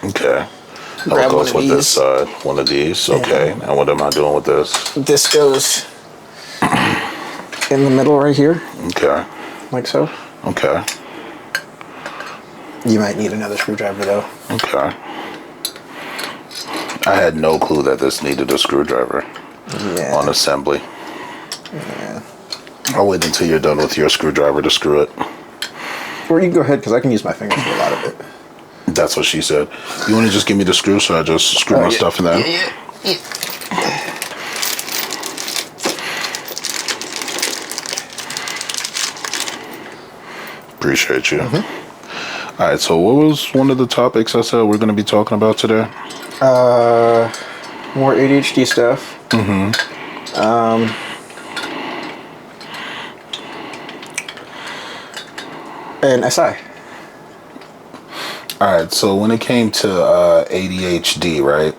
Okay. Grab That goes one of with this these. side. One of these. Okay. And what am I doing with this? This goes in the middle right here, Okay. like so. Okay. You might need another screwdriver though. Okay. I had no clue that this needed a screwdriver Yeah. on assembly. Yeah. I'll wait until you're done with your screwdriver to screw it. Or you can go ahead because I can use my fingers for a lot of it. That's what she said. You want to just give me the screw so I just screw my stuff in there? Yeah. Appreciate you. All right, so what was one of the topics I said we're going to be talking about today? More ADHD stuff. And SI. All right, so when it came to ADHD, right?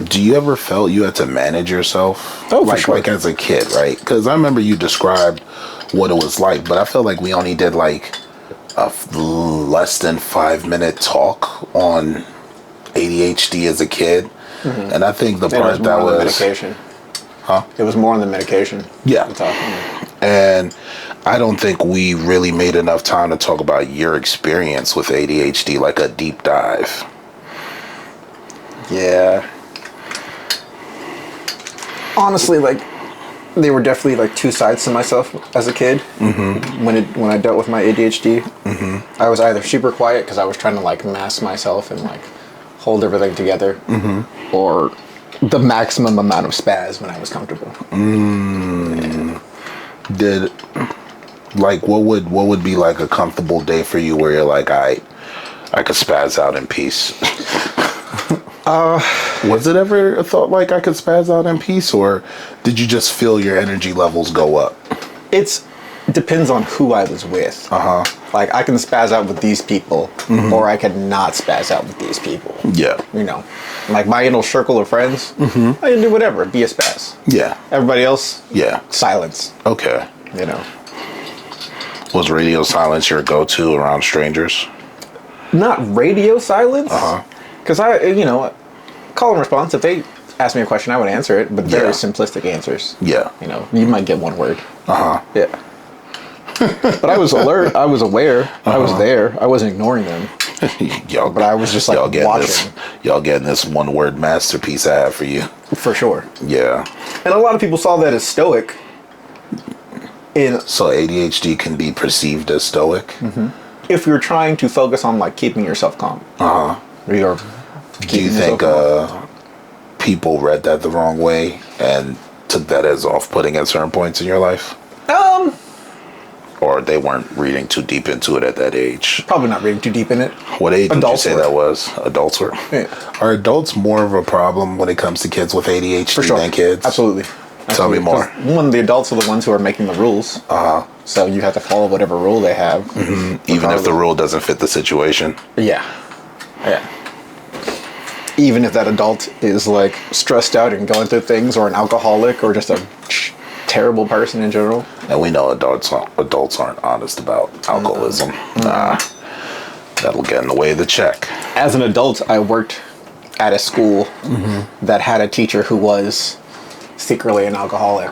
Do you ever felt you had to manage yourself? Oh, for like, sure. Like as a kid, right? Because I remember you described what it was like, but I feel like we only did like a less than 5-minute talk on ADHD as a kid. And I think the part that was... medication. Huh? It was more on the medication. Yeah. we're talking. And I don't think we really made enough time to talk about your experience with ADHD, like a deep dive. Yeah. Honestly, like, they were definitely like two sides to myself as a kid. When I dealt with my ADHD, I was either super quiet because I was trying to like mask myself and like hold everything together, or the maximum amount of spaz when I was comfortable. Did like what would be like a comfortable day for you where you're like, I could spaz out in peace? Was it ever a thought like I could spaz out in peace, or did you just feel your energy levels go up? It depends on who I was with. Like, I can spaz out with these people, or I could not spaz out with these people. Yeah. You know, like my little circle of friends, I can do whatever, be a spaz. Yeah. Everybody else, Yeah. silence. Okay. You know, Was radio silence your go-to around strangers? not radio silence, because call and response. If they asked me a question, I would answer it, but very Yeah. simplistic answers. Yeah. You know, you might get one word. Uh-huh. Yeah. But I was alert. I was aware. I was there. I wasn't ignoring them. Y'all, But I was just like watching. Y'all getting this one-word masterpiece I have for you. For sure. Yeah. And a lot of people saw that as stoic. So ADHD can be perceived as stoic? If you're trying to focus on like keeping yourself calm. Or Do you think people read that the wrong way and took that as off-putting at certain points in your life? Or they weren't reading too deep into it at that age? Probably not reading too deep in it. What age Adults would you say were. that was? Adults were? Yeah. Are adults more of a problem when it comes to kids with ADHD For sure. than kids? Absolutely. Tell me more. 'Cause, one, the adults are the ones who are making the rules. So you have to follow whatever rule they have. Even if the rule doesn't fit the situation? Yeah. Yeah. Even if that adult is like stressed out and going through things, or an alcoholic, or just a terrible person in general. And we know adults aren't honest about alcoholism. That'll get in the way of the check. As an adult, I worked at a school that had a teacher who was secretly an alcoholic.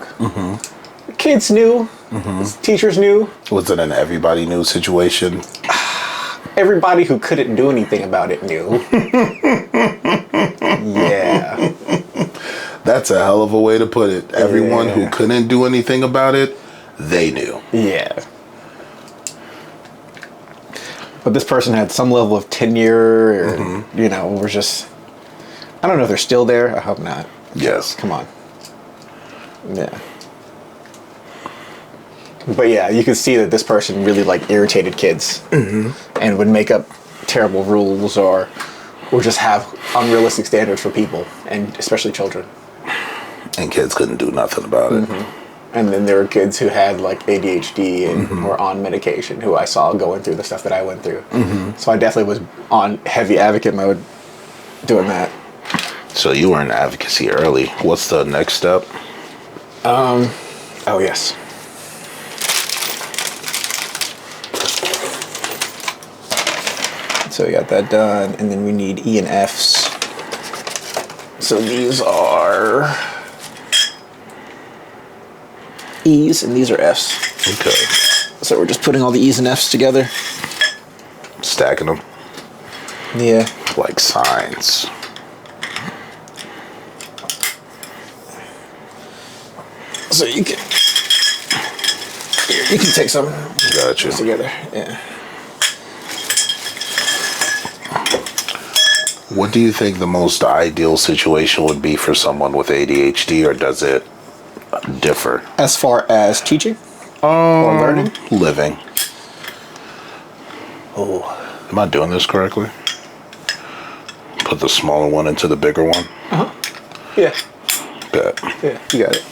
Kids knew. Teachers knew. Was it an everybody knew situation? Everybody who couldn't do anything about it knew. Yeah. That's a hell of a way to put it. Everyone who couldn't do anything about it, they knew. Yeah. But this person had some level of tenure, or, was just... I don't know if they're still there. I hope not. Yes. Come on. Yeah. But yeah, you could see that this person really like irritated kids, and would make up terrible rules, or just have unrealistic standards for people, and especially children. And kids couldn't do nothing about it. And then there were kids who had like ADHD and were on medication, who I saw going through the stuff that I went through. So I definitely was on heavy advocate mode doing that. So you were in advocacy early. What's the next step? Oh yes. So we got that done, and then we need E and Fs. So these are E's and these are F's. Okay. So we're just putting all the E's and F's together. Stacking them. Yeah. Like signs. So you can take some Gotcha. together. Yeah. What do you think the most ideal situation would be for someone with ADHD, or does it differ? As far as teaching or learning? Living. Oh, am I doing this correctly? Put the smaller one into the bigger one? Uh-huh. Yeah. Bet. Yeah, you got it.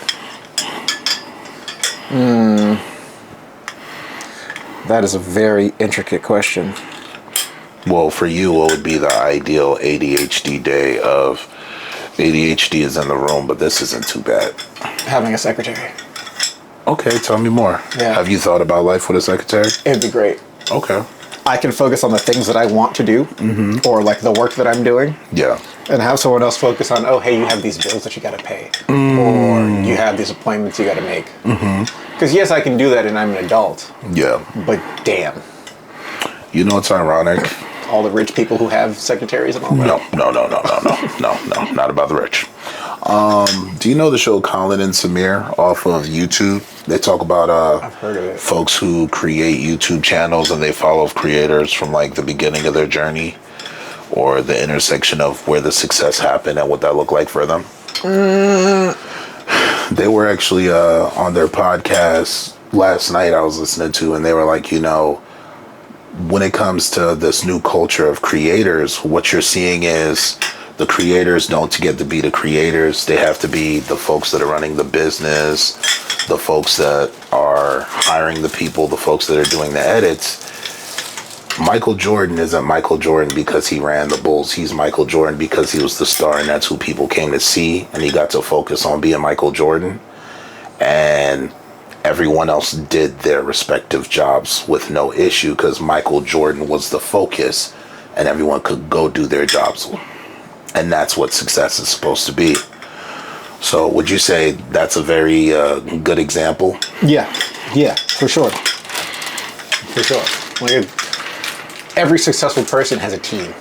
That is a very intricate question. Well, for you, what would be the ideal ADHD day of ADHD is in the room, but this isn't too bad? Having a secretary. Okay, tell me more. Yeah. Have you thought about life with a secretary? It'd be great. Okay. I can focus on the things that I want to do, or like the work that I'm doing, Yeah. and have someone else focus on, oh, hey, you have these bills that you got to pay, or you have these appointments you got to make. Because yes, I can do that, and I'm an adult. Yeah. But damn, You know, it's ironic. all the rich people who have secretaries and all that. No, not about the rich. Do you know the show Colin and Samir off of YouTube? They talk about I've heard of it. folks who create YouTube channels and they follow creators from like the beginning of their journey or the intersection of where the success happened and what that looked like for them. They were actually on their podcast last night I was listening to, and they were like, you know, when it comes to this new culture of creators, what you're seeing is the creators don't get to be the creators. They have to be the folks that are running the business, the folks that are hiring the people, the folks that are doing the edits. Michael Jordan isn't Michael Jordan because he ran the Bulls. He's Michael Jordan because he was the star, and that's who people came to see, and he got to focus on being Michael Jordan. And everyone else did their respective jobs with no issue because Michael Jordan was the focus, and everyone could go do their jobs. And that's what success is supposed to be. So would you say that's a very good example? Yeah, for sure. For sure. Like every successful person has a team.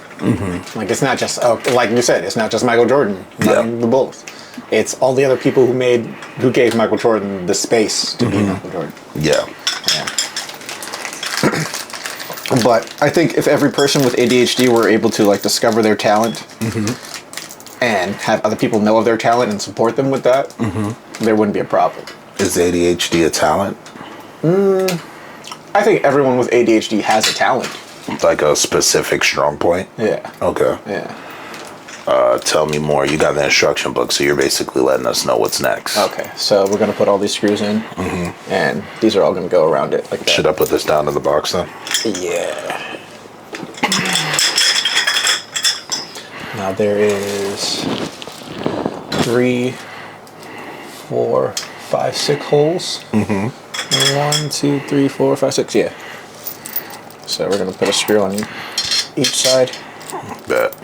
Like it's not just, like you said, it's not just Michael Jordan running the Bulls. It's all the other people who gave Michael Jordan the space to be Michael Jordan. Yeah. But I think if every person with ADHD were able to like discover their talent and have other people know of their talent and support them with that, there wouldn't be a problem. Is ADHD a talent? I think everyone with ADHD has a talent. Like a specific strong point? Yeah. Okay. Yeah. Tell me more. You got the instruction book, so you're basically letting us know what's next. Okay, so we're going to put all these screws in, and these are all going to go around it like that. Should I put this down in the box then? Yeah. Now there is 3, 4, 5, 6 holes. 1, 2, 3, 4, 5, 6. Yeah. So we're gonna put a screw on each side. Bet.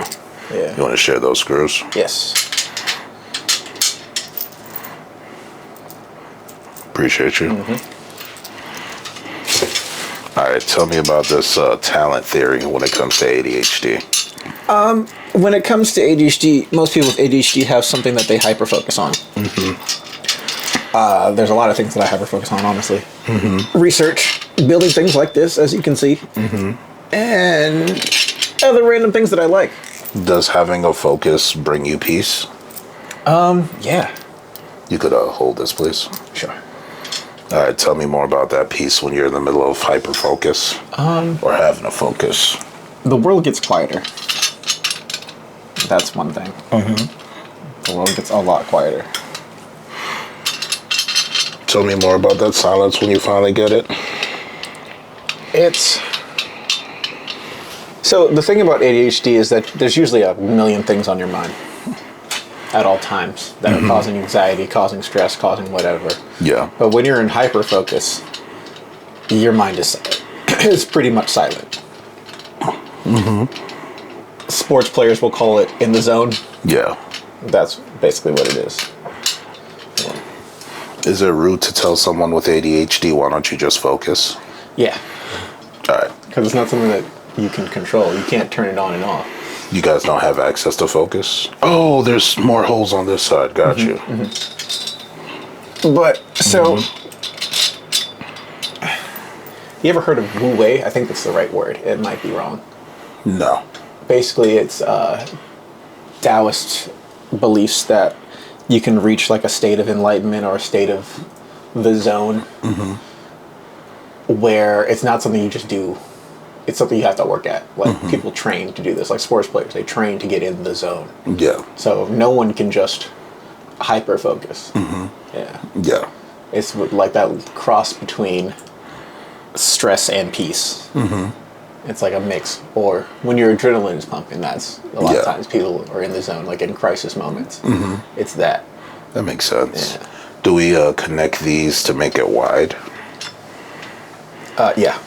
Yeah. You want to share those screws? Yes. Appreciate you. All right, tell me about this talent theory when it comes to ADHD. When it comes to ADHD, most people with ADHD have something that they hyperfocus on. There's a lot of things that I hyperfocus on, honestly. Research, building things like this, as you can see, and other random things that I like. Does having a focus bring you peace? Yeah. You could hold this, please. Sure. All right, tell me more about that piece when you're in the middle of hyperfocus or having a focus. The world gets quieter. That's one thing. The world gets a lot quieter. Tell me more about that silence when you finally get it. So the thing about ADHD is that there's usually a million things on your mind at all times that are causing anxiety, causing stress, causing whatever. Yeah. But when you're in hyperfocus, your mind is pretty much silent. Sports players will call it in the zone. Yeah. That's basically what it is. Is it rude to tell someone with ADHD, why don't you just focus? Yeah. All right. Because it's not something that you can control. You can't turn it on and off. You guys don't have access to focus? Oh, there's more holes on this side. Got you. But, so... You ever heard of Wu Wei? I think that's the right word. It might be wrong. No. Basically, it's Taoist beliefs that you can reach like a state of enlightenment or a state of the zone where it's not something you just do. It's something you have to work at. Like people train to do this. Like sports players, they train to get in the zone. Yeah. So no one can just hyper focus. Yeah. Yeah. It's like that cross between stress and peace. It's like a mix. Or when your adrenaline is pumping, that's a lot of times people are in the zone, like in crisis moments. It's that. That makes sense. Yeah. Do we connect these to make it wide? Yeah.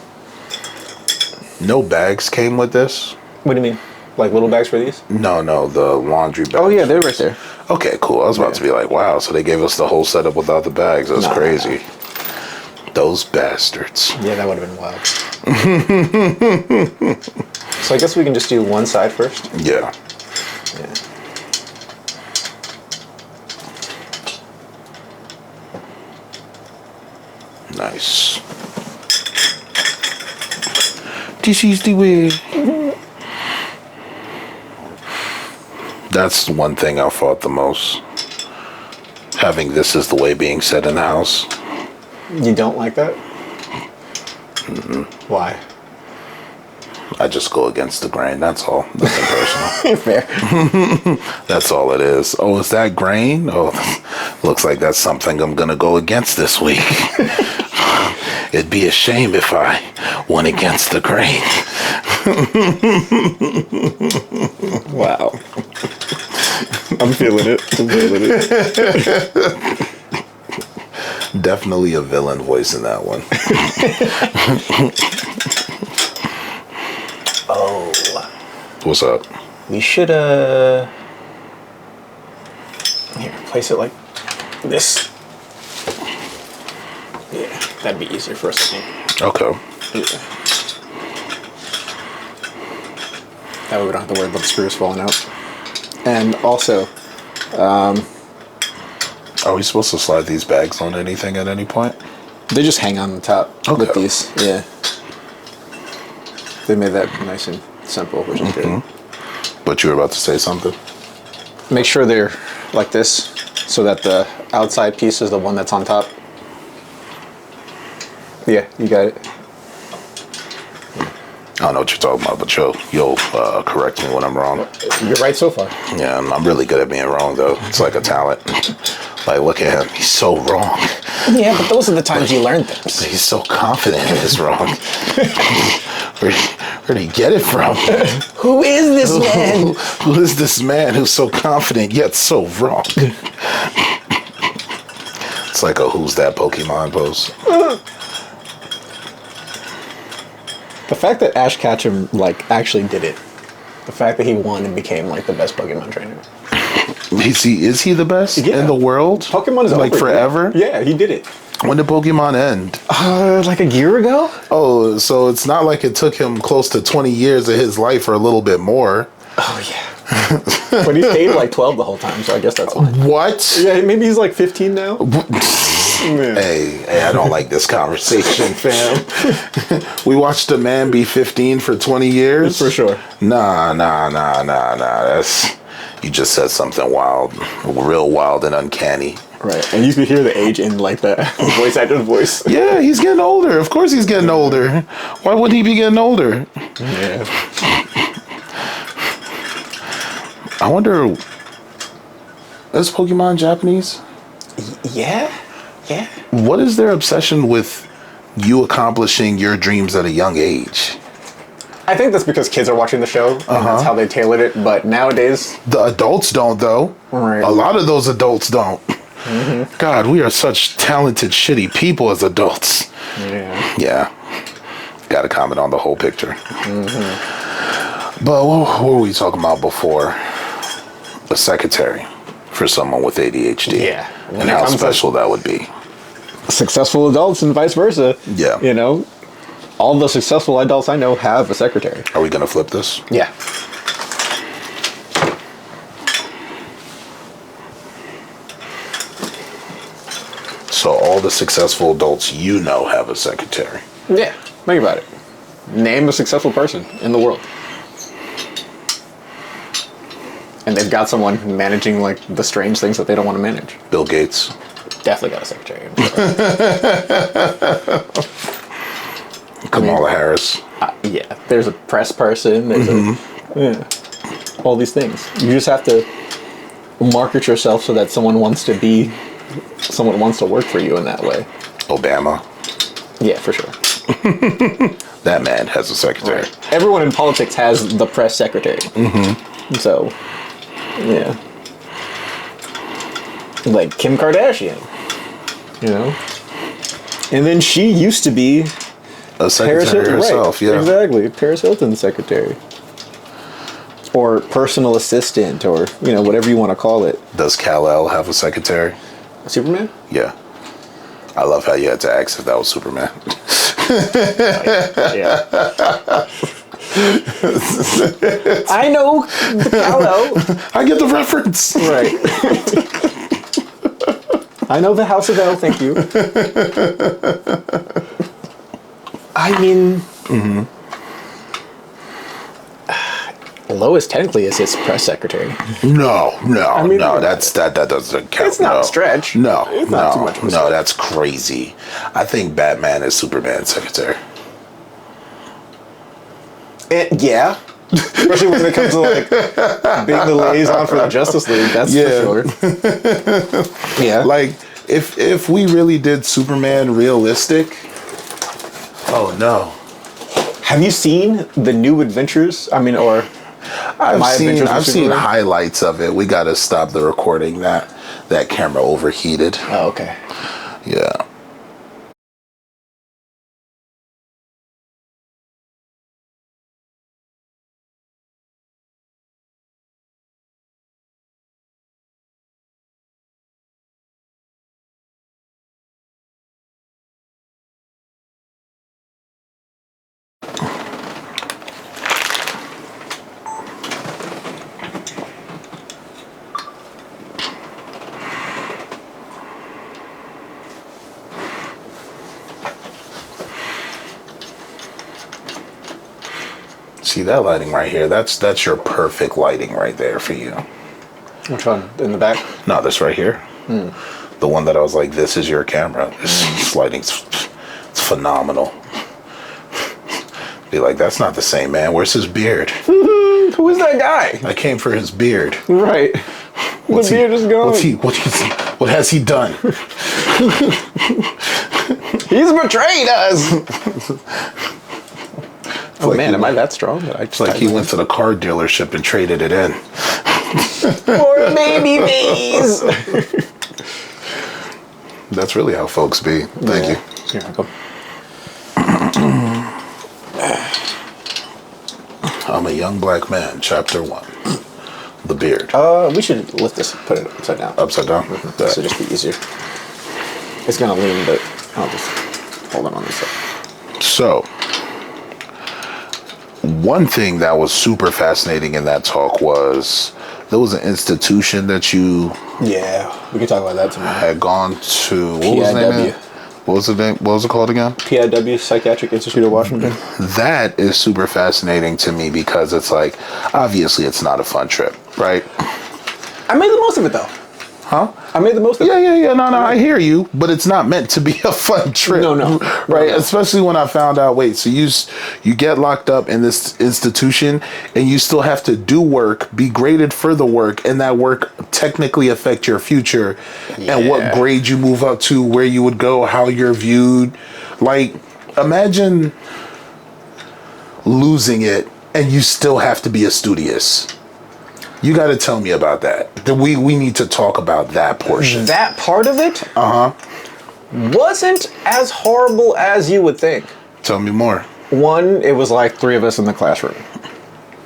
No bags came with this? What do you mean? Like little bags for these? No, the laundry bags. Oh yeah, they're right there. Okay, cool. I was about to be like, wow, so they gave us the whole setup without the bags. That's crazy. No. Those bastards. Yeah, that would have been wild. So I guess we can just do one side first. Yeah. Yeah. Nice. This is the way. That's one thing I fought the most. Having "this is the way" being said in the house. You don't like that? Why? I just go against the grain, that's all. Nothing personal. Fair. That's all it is. Oh, is that grain? Oh, looks like that's something I'm gonna go against this week. It'd be a shame if I went against the grain. Wow. I'm feeling it. Definitely a villain voice in that one. Oh. What's up? We should, here, place it like this. Yeah, that'd be easier for us to think. Okay. Yeah. That way we don't have to worry about the screws falling out. And also, Are we supposed to slide these bags on anything at any point? they just hang on the top with these. Yeah. They made that nice and simple, which is good. But you were about to say something? Make sure they're like this so that the outside piece is the one that's on top. Yeah, you got it. I don't know what you're talking about, but you'll correct me when I'm wrong. You're right so far. Yeah, I'm really good at being wrong, though. It's like a talent. Like, look at him. He's so wrong. Yeah, but those are the times you learn things. He's so confident in his wrong. Where'd he get it from? Who is this man? Who is this man who's so confident yet so wrong? It's like a "Who's that Pokemon" pose. The fact that Ash Ketchum actually did it. The fact that he won and became the best Pokemon trainer. Is he the best in the world? Pokemon is over, forever? Yeah, he did it. When did Pokemon end? Like a year ago? Oh, so it's not like it took him close to 20 years of his life or a little bit more. Oh, yeah. But he stayed 12 the whole time, so I guess that's fine. What? Yeah, maybe he's 15 now. Hey, I don't like this conversation, fam. We watched a man be 15 for 20 years? For sure. Nah. You just said something wild. Real wild and uncanny. Right, and you could hear the age in the voice actor's voice. Yeah, he's getting older. Of course he's getting older. Why wouldn't he be getting older? Yeah. I wonder, is Pokemon Japanese? Yeah. What is their obsession with you accomplishing your dreams at a young age? I think that's because kids are watching the show, and that's how they tailored it. But nowadays, The adults don't, though. Right. A lot of those adults don't. God, we are such talented, shitty people as adults. yeah. Yeah. Got to comment on the whole picture. But what were we talking about before? A secretary for someone with ADHD. Yeah. And how special that would be. Successful adults and vice versa. Yeah. You know, all the successful adults I know have a secretary. Are we going to flip this? Yeah. So all the successful adults you know have a secretary. Yeah. Think about it. Name a successful person in the world. And they've got someone managing like the strange things that they don't want to manage. Bill Gates. Definitely got a secretary. Kamala Harris. Yeah. There's a press person. There's all these things. You just have to market yourself so that someone wants to work for you in that way. Obama. Yeah, for sure. That man has a secretary. Right. Everyone in politics has the press secretary. So, yeah. Like Kim Kardashian, you know? And then she used to be A secretary herself, right, yeah. Exactly. Paris Hilton's secretary. Or personal assistant, or, you know, whatever you want to call it. Does Kal-El have a secretary? Superman? Yeah. I love how you had to ask if that was Superman. Yeah. I know the Kal-El. I get the reference. Right. I know the House of L, thank you. I mean... Lois technically is his press secretary. No, mean, that doesn't count. It's not a stretch. No, It's not too much of a stretch. that's crazy. I think Batman is Superman's secretary. Yeah. Especially when it comes to like being the liaison for the Justice League, that's for sure. Yeah. Like if we really did Superman realistic. Oh no. Have you seen the New Adventures? I mean, or I've seen Superman? highlights of it. We got to stop the recording. That camera overheated. Oh, okay. Yeah. See that lighting right here? That's your perfect lighting right there for you. Which one? In the back? No, this right here. The one that I was like, this is your camera. This lighting's it's phenomenal. Be like, that's not the same man. Where's his beard? Who is that guy? I came for his beard. Right. The beard is gone. What has he done? He's betrayed us. Oh like man, am I that strong? It's like he went to the car dealership and traded it in. For baby bees. That's really how folks be. Thank you. Here I go. I'm a young black man, chapter 1. The beard. We should lift this, put it upside down. Upside down? This will just be easier. It's gonna lean, but I'll just hold on this side. So, one thing that was super fascinating in that talk was there was an institution that you Yeah, we can talk about that tomorrow. had gone to. What was the name? What was the name? What was it called again? PIW, Psychiatric Institute of Washington. That is super fascinating to me because it's like, obviously it's not a fun trip, right? I made the most of it though. Huh? I made the most of it. Yeah. No, I hear you, but it's not meant to be a fun trip. No. Right? No. Especially when I found out, wait, so you get locked up in this institution and you still have to do work, be graded for the work, and that work technically affect your future and what grade you move up to, where you would go, how you're viewed. Like, imagine losing it and you still have to be a studious. You got to tell me about that. We need to talk about that portion. That part of it wasn't as horrible as you would think. Tell me more. One, it was like 3 of us in the classroom.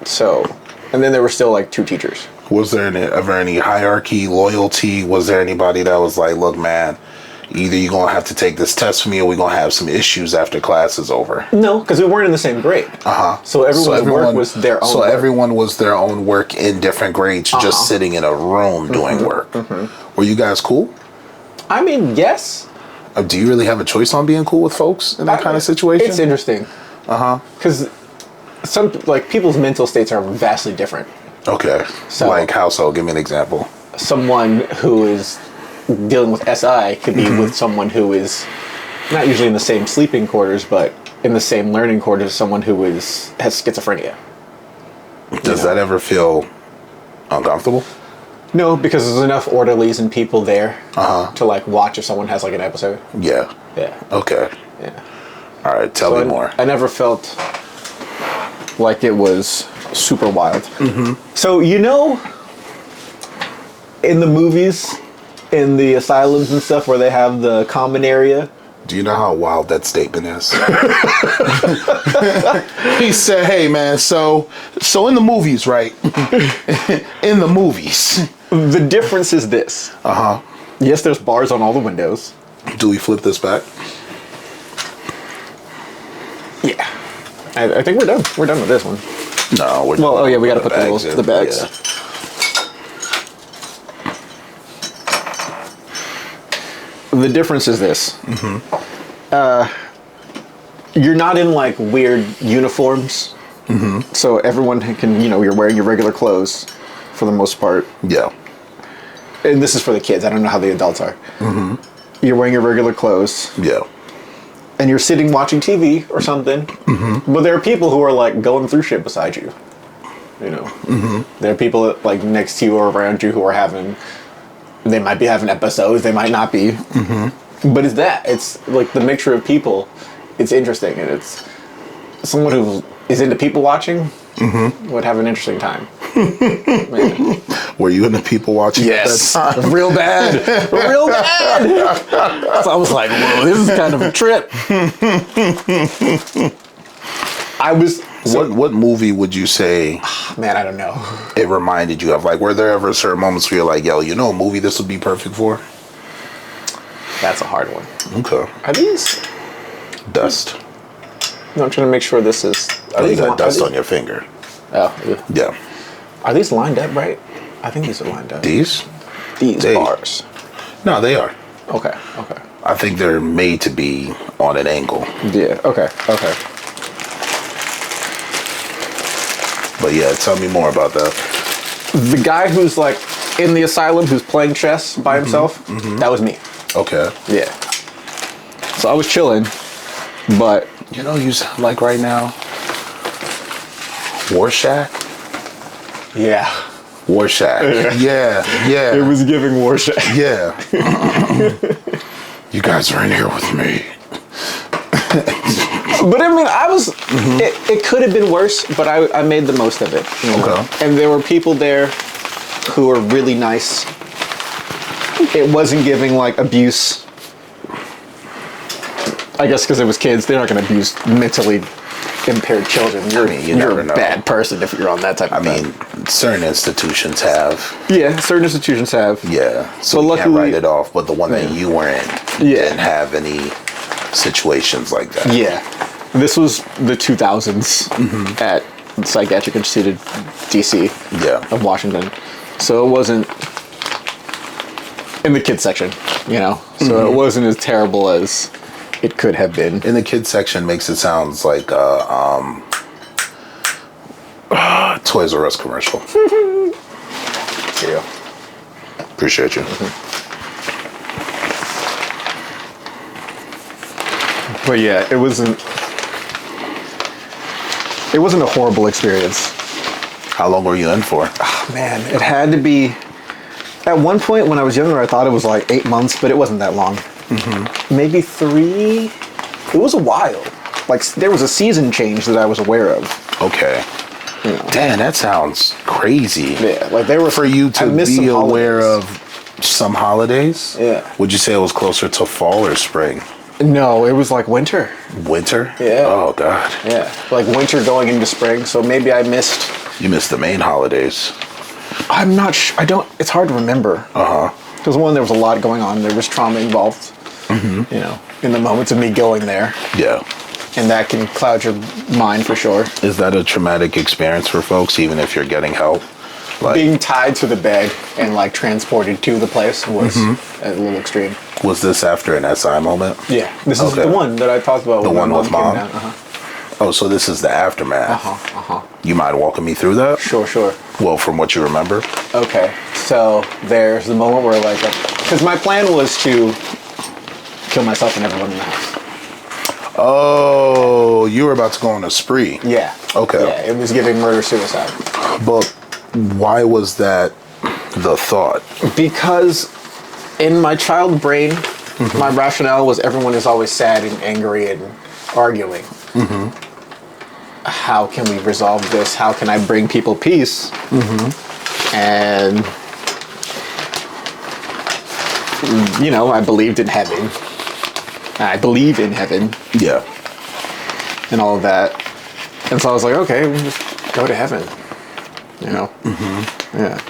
So, and then there were still like 2 teachers. Was there ever any hierarchy, loyalty? Was there anybody that was like, look, man, either you're going to have to take this test for me or we're going to have some issues after class is over? No, because we weren't in the same grade. So everyone's work was their own work. Everyone was their own work in different grades, just sitting in a room doing work. Were you guys cool? I mean, yes. Do you really have a choice on being cool with folks in that kind of situation? It's interesting. Because some, like, people's mental states are vastly different. Okay. So, like how so? Give me an example. Someone who is dealing with SI could be with someone who is not usually in the same sleeping quarters, but in the same learning quarters as someone who has schizophrenia. Does that ever feel uncomfortable? No, because there's enough orderlies and people there to like watch if someone has like an episode. Yeah. Yeah. Okay. Yeah. All right. Tell me more. I never felt like it was super wild. So, you know, in the movies, in the asylums and stuff where they have the common area. Do you know how wild that statement is? He said, hey, man, so in the movies, right? In the movies. The difference is this. Yes, there's bars on all the windows. Do we flip this back? Yeah. I think we're done. We're done with this one. No, we're Well, oh yeah, we got to put the bags. Yeah. The difference is this. You're not in like weird uniforms. So everyone can, you know, you're wearing your regular clothes for the most part. Yeah. And this is for the kids. I don't know how the adults are. You're wearing your regular clothes. Yeah. And you're sitting watching TV or something. But there are people who are like going through shit beside you. You know, there are people like next to you or around you who are having. They might be having episodes. They might not be. But it's like the mixture of people. It's interesting, and it's someone who is into people watching would have an interesting time. Man. Were you into people watching? Yes, at that time? real bad, real bad. So I was like, "Whoa, this is kind of a trip." I was. So, What movie would you say? Man, I don't know. It reminded you of, like, were there ever certain moments where you're like, yo, you know, a movie this would be perfect for? That's a hard one. Okay. Are these? Dust. No, I'm trying to make sure this is. Oh, you got dust on your finger. Oh, yeah. Yeah. Are these lined up right? I think these are lined up. These Bars. No, they are. Okay. I think they're made to be on an angle. Yeah. Okay. But yeah, tell me more about that. The guy who's like in the asylum who's playing chess by himself, that was me. Okay. Yeah. So I was chilling, but You know, you sound like right now. Warshak? yeah. Warshak. Yeah. It was giving Warshak. Yeah. You guys are in here with me. But I mean, I was. It could have been worse, but I made the most of it. You know? Okay. And there were people there who were really nice. It wasn't giving like abuse. I guess because it was kids, they're not going to abuse mentally impaired children. You're a bad person if you're on that type of thing. I mean, certain institutions have. Yeah, certain institutions have. Yeah. So But you can't luckily- write it off, but the one that you were in didn't have any situations like that. Yeah. This was the 2000s at Psychiatric Institute DC of Washington. So it wasn't in the kids section, you know. So it wasn't as terrible as it could have been. In the kids section makes it sounds like Toys R Us commercial. Here you go. Appreciate you. But yeah, it wasn't a horrible experience. How long were you in for? Man, it had to be. At one point when I was younger, I thought it was like 8 months, but it wasn't that long. Maybe 3. It was a while. Like there was a season change that I was aware of. Okay. You know. Damn, that sounds crazy. Yeah, like they were For you I to missed be some aware holidays. of some holidays? Yeah. Would you say it was closer to fall or spring? No, it was like winter. Winter? Yeah. Oh, God. Yeah, like winter going into spring. So maybe I missed You missed the main holidays. I'm not sure. It's hard to remember. Because one, there was a lot going on. There was trauma involved, you know, in the moments of me going there. Yeah. And that can cloud your mind for sure. Is that a traumatic experience for folks, even if you're getting help? Like, being tied to the bed and like transported to the place was a little extreme. was this after an SI moment? Yeah, this is the one that I talked about. The when one with mom? Came down. Oh, so this is the aftermath. You mind walking me through that? Sure. Well, from what you remember. Okay, so there's the moment where like, because my plan was to kill myself and everyone in the house. Oh, you were about to go on a spree. Yeah. Okay. Yeah, it was giving murder-suicide. But why was that the thought? Because in my child brain, my rationale was everyone is always sad and angry and arguing. How can we resolve this? How can I bring people peace? And, you know, I believed in heaven. I believe in heaven. Yeah. And all of that. And so I was like, okay, we'll just go to heaven. You know? Yeah.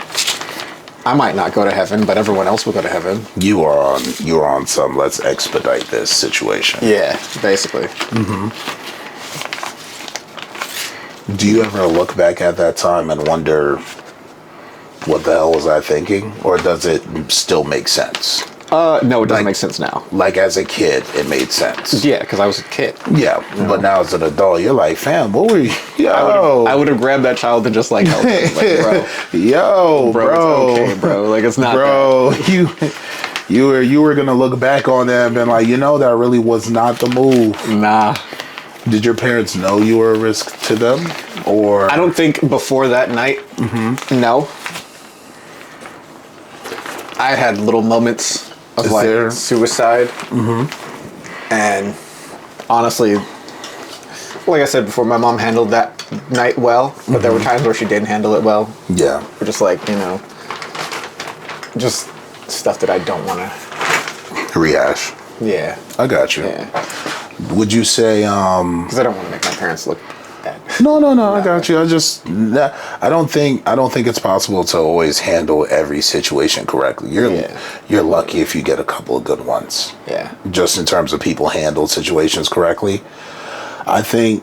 I might not go to heaven, but everyone else will go to heaven. You are on some let's expedite this situation. Yeah, basically. Do you ever look back at that time and wonder what the hell was I thinking? Or does it still make sense? No, it doesn't make sense now. Like as a kid, it made sense. Yeah, because I was a kid. Yeah, but now as an adult, you're like, fam, what were you? I would have grabbed that child and just like helped him. Like, bro, it's okay, bro. Like it's not, bro. You were gonna look back on that and been like, you know, that really was not the move. Nah. Did your parents know you were a risk to them, or? I don't think before that night. No. I had little moments of suicide. And honestly, like I said before, my mom handled that night well, but there were times where she didn't handle it well. Yeah. Or just like, you know, just stuff that I don't want to rehash. Yeah. I got you. Yeah. Would you say because I don't want to make my parents look bad. No, I got you. I don't think it's possible to always handle every situation correctly. You're lucky if you get a couple of good ones. Yeah. Just in terms of people handle situations correctly. I think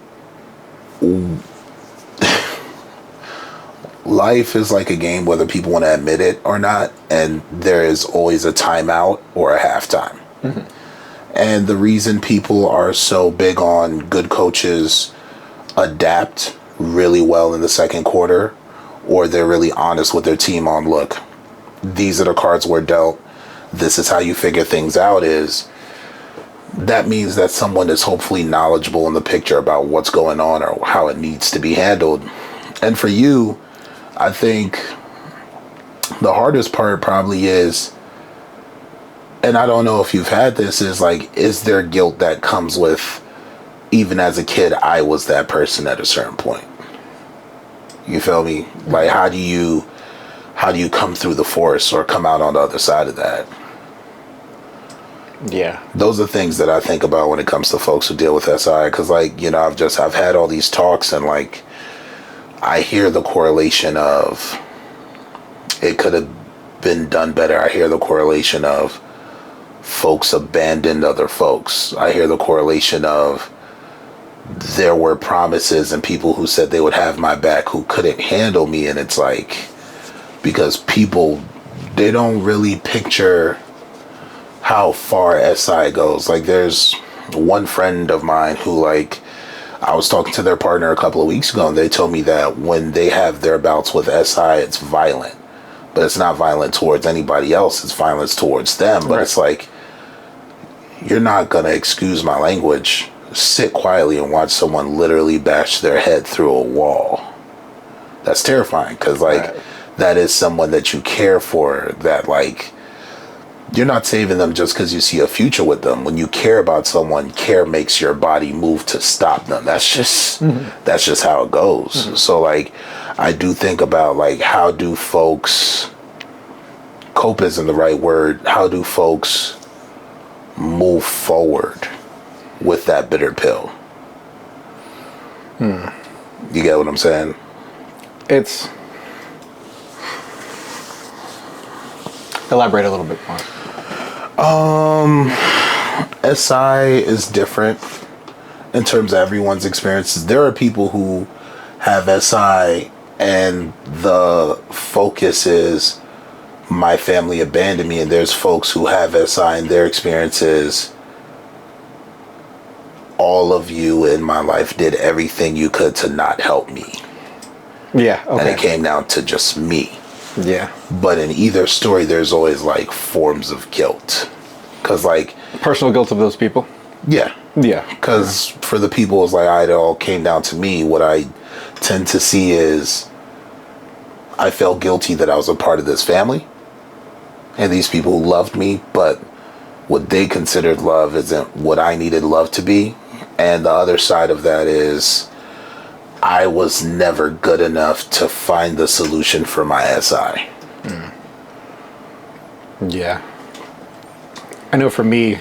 life is like a game, whether people want to admit it or not, and there is always a timeout or a halftime. And the reason people are so big on good coaches adapt really well in the second quarter, or they're really honest with their team on, look, these are the cards we're dealt, this is how you figure things out, is that means that someone is hopefully knowledgeable in the picture about what's going on or how it needs to be handled. And for you, I think the hardest part probably is, and I don't know if you've had this, is like, is there guilt that comes with, even as a kid, I was that person at a certain point? You feel me? Like, how do you come through the force or come out on the other side of that? Yeah. Those are things that I think about when it comes to folks who deal with SI, because, like, you know, I've had all these talks, and like, I hear the correlation of it could have been done better. I hear the correlation of folks abandoned other folks. I hear the correlation of there were promises and people who said they would have my back who couldn't handle me. And it's like, because people, they don't really picture how far SI goes. Like, there's one friend of mine who, like, I was talking to their partner a couple of weeks ago, and they told me that when they have their bouts with SI, it's violent. But it's not violent towards anybody else. It's violence towards them. But it's like, you're not going to, excuse my language, sit quietly and watch someone literally bash their head through a wall. That's terrifying, because, like, that is someone that you care for, that, like, you're not saving them just because you see a future with them. When you care about someone, care makes your body move to stop them. That's just how it goes. So, like, I do think about, like, how do folks, cope isn't the right word, how do folks move forward with that bitter pill? You get what I'm saying? It's... Elaborate a little bit more. SI is different in terms of everyone's experiences. There are people who have SI and the focus is my family abandoned me, and there's folks who have SI and their experiences, all of you in my life did everything you could to not help me. Yeah, okay. And it came down to just me. Yeah. But in either story, there's always like forms of guilt. Because like... Personal guilt of those people? Yeah. Yeah. Because for the people, it's like, it all came down to me. What I tend to see is I felt guilty that I was a part of this family. And these people loved me, but what they considered love isn't what I needed love to be. And the other side of that is I was never good enough to find the solution for my SI. Yeah. I know for me,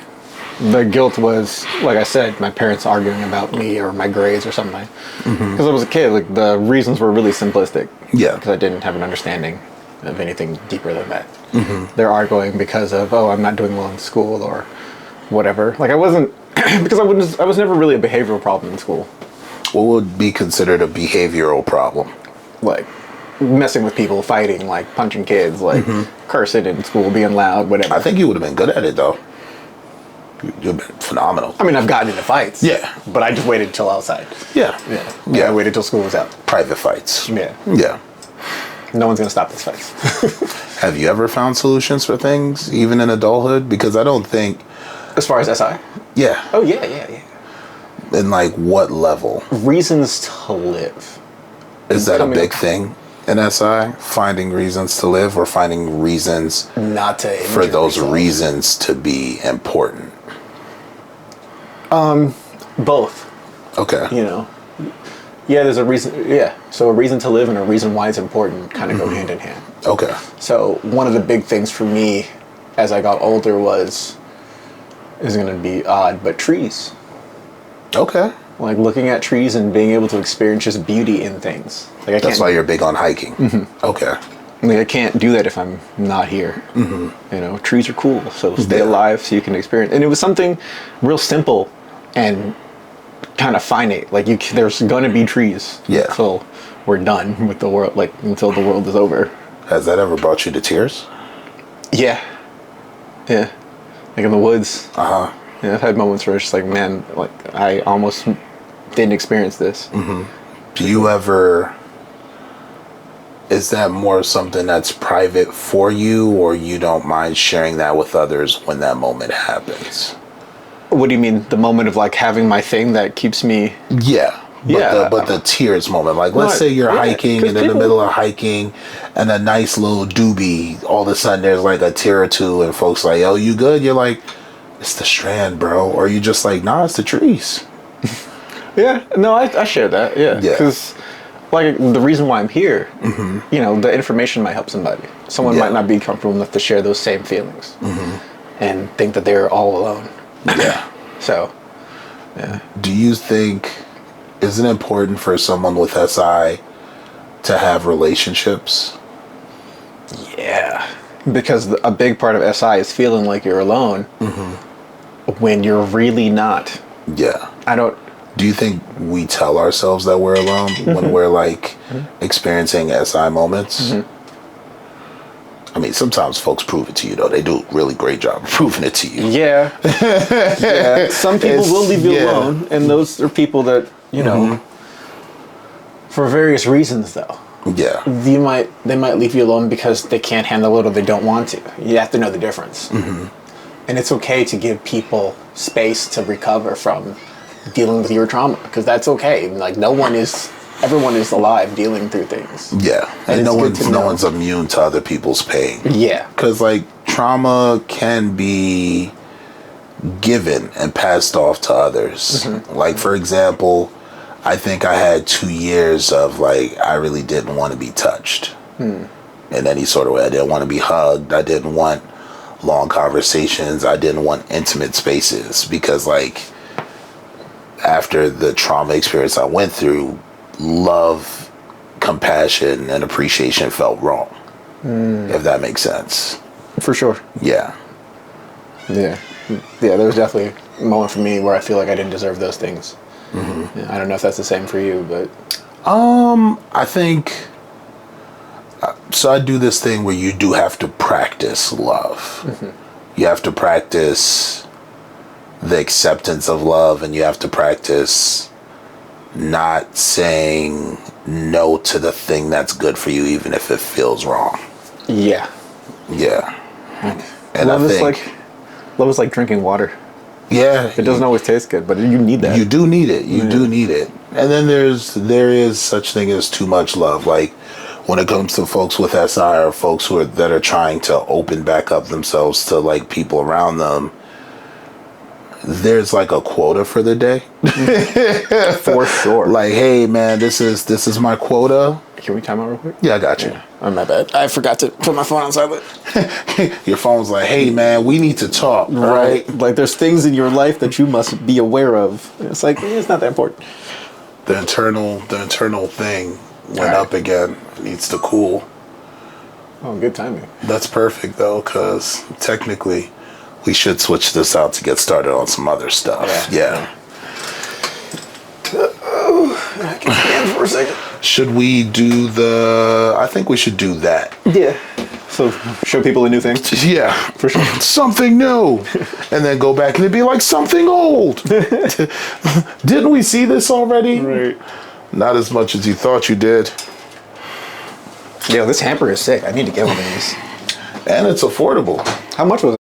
the guilt was, like I said, my parents arguing about me or my grades or something. Because I was a kid, like the reasons were really simplistic. Yeah. Because I didn't have an understanding of anything deeper than that. They're arguing because of, I'm not doing well in school or whatever. Like I wasn't, because I was never really a behavioral problem in school. What would be considered a behavioral problem? Like messing with people, fighting, like punching kids, like cursing in school, being loud, whatever. I think you would have been good at it though. You've been phenomenal. I mean, I've gotten into fights. Yeah. But I just waited until outside. Yeah. Yeah. I waited till school was out. Private fights. Yeah. Yeah. No one's going to stop these fights. Have you ever found solutions for things, even in adulthood? Because I don't think... As far as SI? Yeah. Oh, yeah. In like what level? Reasons to live. Is that a big thing in SI? Finding reasons to live or finding reasons not to for those reasons to be important? Both. Okay. You know? Yeah, there's a reason. Yeah. So a reason to live and a reason why it's important kind of go hand in hand. Okay. So one of the big things for me as I got older is going to be odd, but trees. Okay. Like looking at trees and being able to experience just beauty in things. Like That's why you're big on hiking. Okay. Like I can't do that if I'm not here. You know, trees are cool, so stay alive so you can experience. And it was something real simple and kind of finite. Like there's gonna be trees until we're done with the world. Like until the world is over. Has that ever brought you to tears? Yeah. Like in the woods. Yeah, I've had moments where it's just like, man, like I almost didn't experience this. Do you ever... Is that more something that's private for you, or you don't mind sharing that with others when that moment happens? What do you mean? The moment of like having my thing that keeps me... Yeah. But the tears moment. Like, let's say you're hiking and in the middle of hiking and a nice little doobie, all of a sudden there's like a tear or two and folks like, oh, you good? You're like, it's the strand, bro. Or you just like, nah, it's the trees. Yeah. No, I share that. Yeah. Because like the reason why I'm here, you know, the information might help somebody. Someone might not be comfortable enough to share those same feelings and think that they're all alone. Yeah. So, yeah. Do you think, is it important for someone with SI to have relationships? Yeah. Because a big part of SI is feeling like you're alone when you're really not. Yeah. Do you think we tell ourselves that we're alone when we're like experiencing SI moments? I mean, sometimes folks prove it to you, though. They do a really great job of proving it to you. Yeah. Some people will leave you alone, and those are people that, you know, for various reasons, though. Yeah. They might leave you alone because they can't handle it or they don't want to. You have to know the difference. And it's okay to give people space to recover from dealing with your trauma, because that's okay. Like everyone is alive dealing through things. Yeah. And no one's immune to other people's pain. Yeah. Because like trauma can be given and passed off to others. Like, for example, I think I had 2 years of like, I really didn't want to be touched in any sort of way. I didn't want to be hugged. I didn't want long conversations. I didn't want intimate spaces, because like after the trauma experience I went through, love compassion and appreciation felt wrong. If that makes sense. For sure. Yeah. Yeah. Yeah, there was definitely a moment for me where I feel like I didn't deserve those things. Yeah, I don't know if that's the same for you, but... I think... So I do this thing where you do have to practice love. You have to practice the acceptance of love, and you have to practice not saying no to the thing that's good for you, even if it feels wrong. Yeah. Yeah. And love I is think... love is like drinking water. Yeah. It doesn't always taste good, but you need that. You do need it. You do need it. And then there is such thing as too much love. Like when it comes to folks with SI or folks that are trying to open back up themselves to like people around them, there's like a quota for the day. For sure. Like, hey man, this is my quota. Can we time out real quick? Yeah, I got you. Yeah. Oh, my bad. I forgot to put my phone on silent. Your phone's like, hey man, we need to talk, right? Like there's things in your life that you must be aware of. It's like, it's not that important. The internal thing went up again. It needs to cool. Oh, good timing. That's perfect though, because technically we should switch this out to get started on some other stuff. Yeah. I can stand for a second. Should we do I think we should do that. Yeah. So show people a new thing. Yeah, for sure. Something new. And then go back and it'd be like something old. Didn't we see this already? Right. Not as much as you thought you did. Yo, this hamper is sick. I need to get one of these. And it's affordable. How much was it?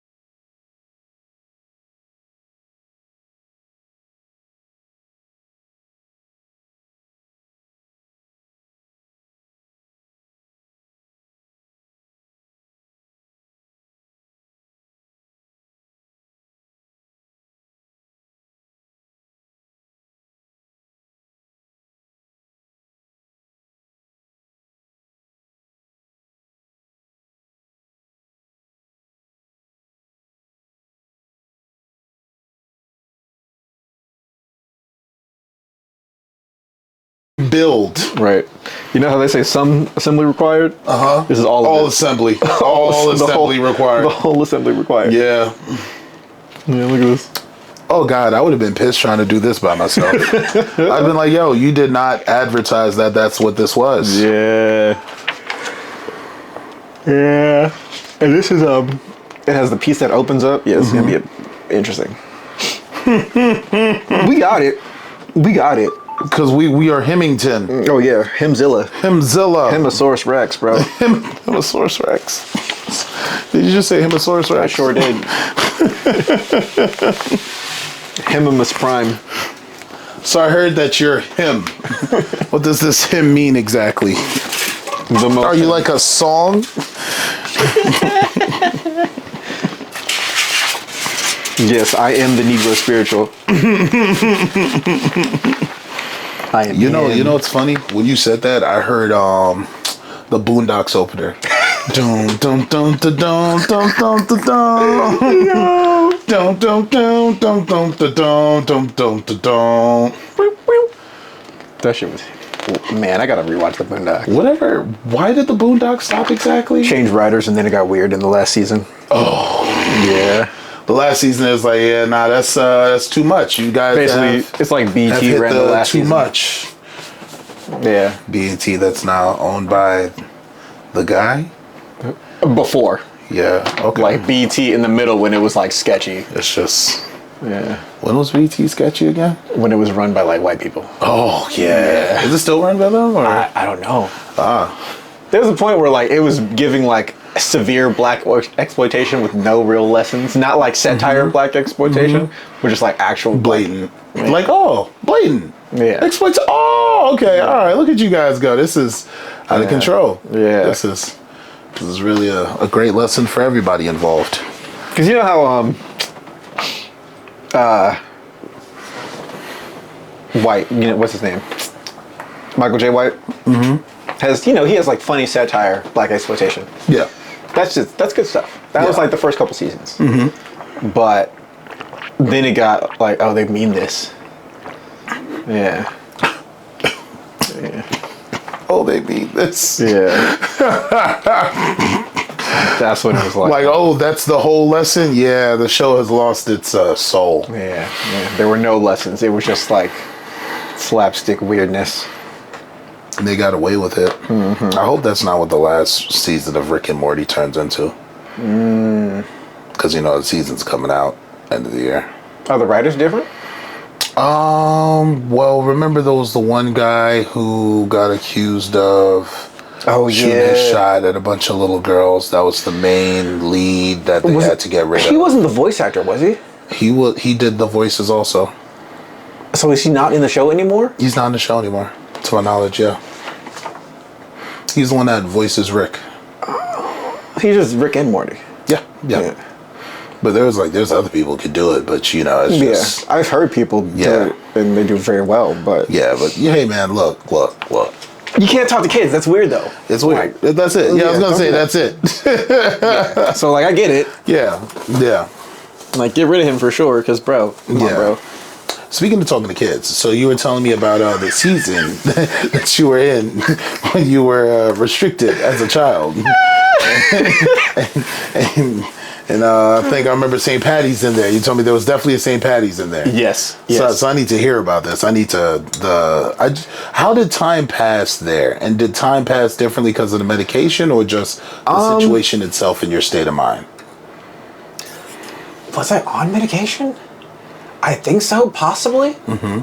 Build. Right. You know how they say some assembly required? Uh-huh. This is all of it. assembly. All assembly required. The whole assembly required. Yeah. Yeah, look at this. Oh God, I would have been pissed trying to do this by myself. I've been like, yo, you did not advertise that that's what this was. Yeah. Yeah. And this is it has the piece that opens up. Yeah, it's gonna be interesting. We got it. We got it. Because we are Hemington. Oh yeah, Hemzilla. Hemosaurus Rex, bro. Hemosaurus Rex. Did you just say Hemosaurus Rex? I sure did. Hemimus Prime. So I heard that you're him. What does this him mean exactly? Are you like a song? Yes, I am the Negro spiritual. I am. You know what's funny? When you said that, I heard the Boondocks opener. Dun dun dun dun dun dun dun dun dun. Dun dun dun dun dun dun dun dun dun dun. That shit was... Man, I gotta rewatch the Boondocks. Whatever. Why did the Boondocks stop exactly? Changed writers and then it got weird in the last season. Oh. Yeah. The last season is like, yeah, nah, that's too much. You guys basically it's like BT ran the last too season. much. Yeah. BT that's now owned by the guy? Before. Yeah. Okay. Like BT in the middle when it was like sketchy. It's just... Yeah. When was BT sketchy again? When it was run by like white people. Oh, yeah. Is it still run by them? Or? I don't know. Ah. There was a point where like it was giving like severe black exploitation with no real lessons. Not like satire black exploitation, but just like actual blatant. Black. Like, oh, blatant. Yeah. Exploit. Oh, okay. All right. Look at you guys go. This is out of control. Yeah. This is really a great lesson for everybody involved. Because you know how White, you know, what's his name? Michael J. White? Has, you know, he has like funny satire, black exploitation. Yeah. That's good stuff. That was like the first couple seasons. But then it got like, oh, they mean this. Yeah. Yeah. oh, they mean this. Yeah. That's what it was like. Like, oh, that's the whole lesson? Yeah, the show has lost its soul. Yeah. There were no lessons. It was just like slapstick weirdness. And they got away with it. Mm-hmm. I hope that's not what the last season of Rick and Morty turns into. Because, the season's coming out end of the year. Are the writers different? Well, remember there was the one guy who got accused of shooting his shot at a bunch of little girls. That was the main lead that they had to get rid of. He wasn't the voice actor, was he? He did the voices also. So is he not in the show anymore? He's not in the show anymore, to my knowledge, yeah. He's the one that voices Rick. He's just Rick and Morty. Yeah. But there's other people who could do it, but it's just... Yeah, I've heard people do it, and they do very well, but... Yeah, but hey man, look. You can't talk to kids, that's weird though. It's weird. That's it. Yeah, I was gonna say that's it. Yeah. So I get it. Yeah. Like, get rid of him for sure, because bro, come on, bro. Speaking of talking to kids, so you were telling me about the season that you were in when you were restricted as a child. And I think I remember St. Patty's in there. You told me there was definitely a St. Patty's in there. Yes. So I need to hear about this. I need to how did time pass there? And did time pass differently because of the medication or just the situation itself and your state of mind? Was I on medication? I think so, possibly. Mm-hmm.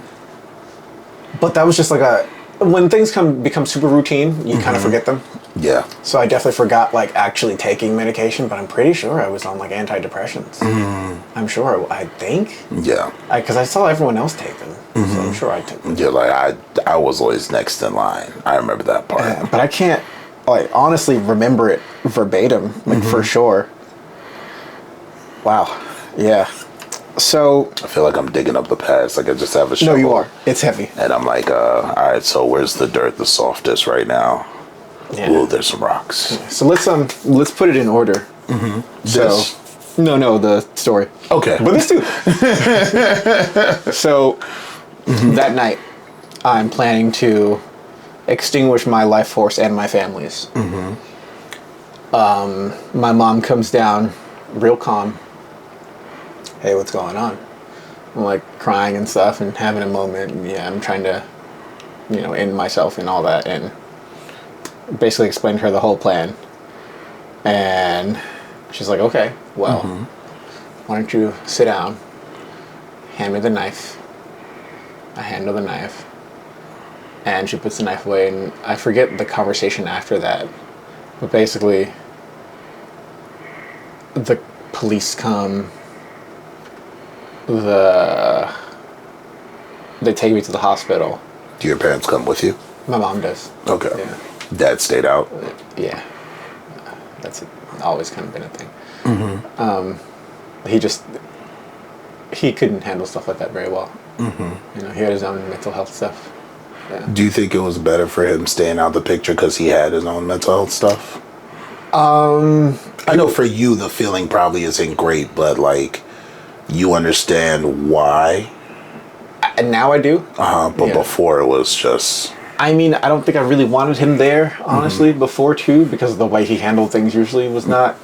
But that was just like when things become super routine, you kind of forget them. Yeah. So I definitely forgot actually taking medication, but I'm pretty sure I was on antidepressants. I'm sure. I think. Yeah. Because I saw everyone else take them, so I'm sure I took them. Yeah, I was always next in line. I remember that part. Yeah, but I can't honestly remember it verbatim, for sure. Wow. Yeah. So I feel like I'm digging up the past. Like I just have a shovel. No, you are. It's heavy. And I'm like, all right, so where's the dirt the softest right now? Yeah. Ooh, there's some rocks. Yeah. So let's put it in order. Mm-hmm. So no, the story. Okay. But this too. So that night, I'm planning to extinguish my life force and my family's. My mom comes down, real calm. Hey, what's going on? I'm crying and stuff and having a moment. And I'm trying to, end myself and all that, and basically explain to her the whole plan. And she's like, okay, well, why don't you sit down, hand me the knife. I hand her the knife. And she puts the knife away, and I forget the conversation after that. But basically, the police come. They take me to the hospital. Do your parents come with you? My mom does. Okay. Yeah. Dad stayed out? Yeah. That's always kind of been a thing. He couldn't handle stuff like that very well. He had his own mental health stuff. Yeah. Do you think it was better for him staying out of the picture because he had his own mental health stuff? I know for you the feeling probably isn't great, but you understand why. And now I do. But before it was just... I mean, I don't think I really wanted him there, honestly, before too, because the way he handled things usually was not...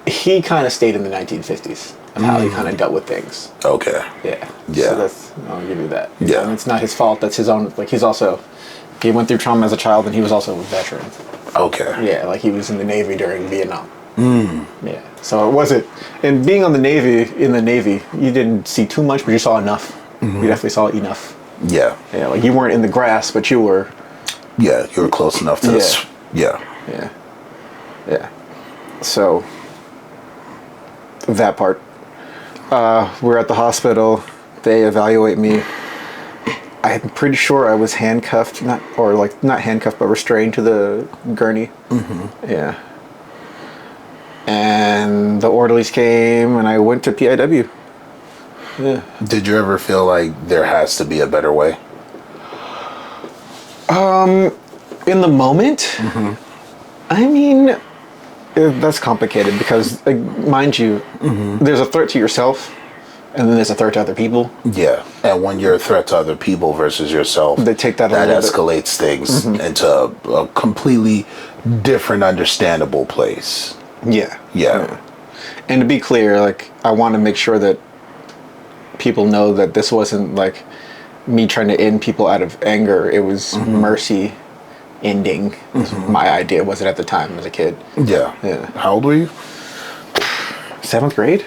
He kind of stayed in the 1950s of how he kind of dealt with things. Okay. Yeah. Yeah. So I'll give you that. Yeah. And it's not his fault. That's his own... He went through trauma as a child, and he was also a veteran. Okay. Yeah, he was in the Navy during Vietnam. Yeah. So it wasn't... And being in the Navy, you didn't see too much, but you saw enough. You definitely saw enough. Yeah. Yeah, you weren't in the grass, but you were... Yeah, you were close enough to this. Yeah. Yeah. So, that part. We're at the hospital. They evaluate me. I'm pretty sure I was handcuffed, not handcuffed, but restrained to the gurney. Yeah. And the orderlies came, and I went to PIW. Yeah. Did you ever feel like there has to be a better way? In the moment, I mean, that's complicated because, mind you, there's a threat to yourself, and then there's a threat to other people. Yeah, and when you're a threat to other people versus yourself, They take that a that little bit. escalates things into a completely different, understandable place. Yeah. Yeah. And to be clear, like, I want to make sure that people know that this wasn't like me trying to end people out of anger. It was mercy ending. My idea was it at the time as a kid. Yeah. Yeah. How old were you? 7th grade?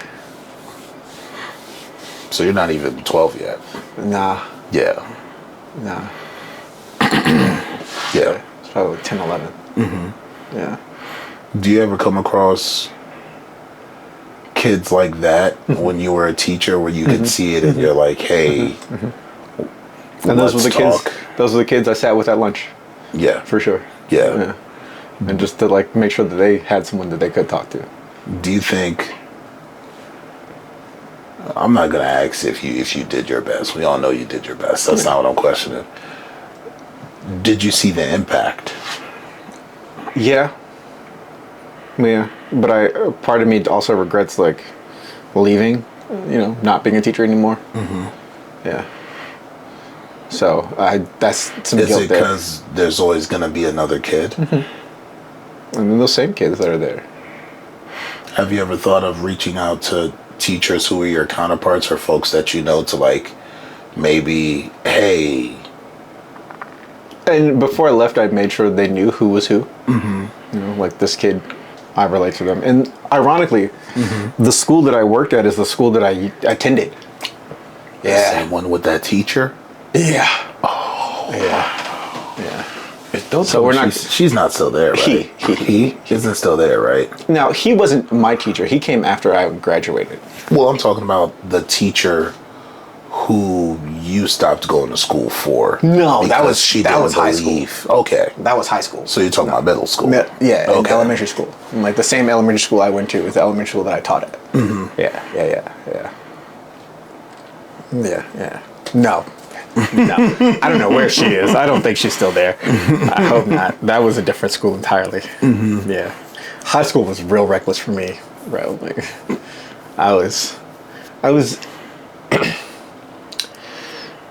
So you're not even 12 yet. Nah. Yeah. Nah. Yeah. It's probably like 10, 11. Yeah. Do you ever come across kids like that when you were a teacher where you could see it and you're like, hey, And those were the let's talk? kids. Those were the kids I sat with at lunch, Yeah. for sure. Yeah. And just to like make sure that they had someone that they could talk to. Do you think, I'm not gonna ask if you did your best. We all know you did your best. That's not what I'm questioning. Did you see the impact? Yeah. Yeah. But part of me also regrets like leaving, not being a teacher anymore. Yeah. So that's some Is guilt it there. because there's always gonna be another kid? And then those same kids that are there. Have you ever thought of reaching out to teachers who are your counterparts or folks that you know to like maybe, hey, And before I left, I made sure they knew who was who. Like this kid, I relate to them. And ironically, the school that I worked at is the school that I attended. the same one with that teacher? Yeah. Oh. Yeah. Yeah. So we're not. She's not still there, right? He isn't still there, right? Now, he wasn't my teacher. He came after I graduated. Well, I'm talking about the teacher who you stopped going to school for. No, that because was- she that didn't was high school. believe. Okay, That was high school. so you're talking about middle school. Yeah, in Okay. elementary school. And like the same elementary school I went to is the elementary school that I taught at. Yeah. No. I don't know where she is. I don't think she's still there. I hope not. That was a different school entirely. Yeah. High school was real reckless for me, bro. Like, I was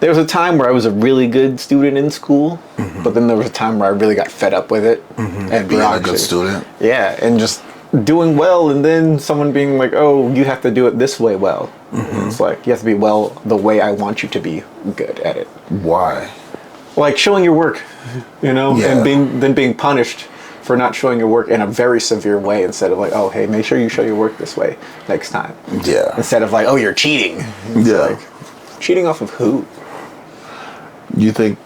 there was a time where I was a really good student in school, but then there was a time where I really got fed up with it. And Being a bureaucracy. good student. Yeah, and just doing well, and then someone being like, "Oh, you have to do it this way well." And it's like you have to be well the way I want you to be good at it. Why? Like showing your work, Yeah. and being punished for not showing your work in a very severe way instead of like, "Oh, hey, make sure you show your work this way next time." Yeah. Instead of like, "Oh, you're cheating." It's Yeah. like, cheating off of who? You think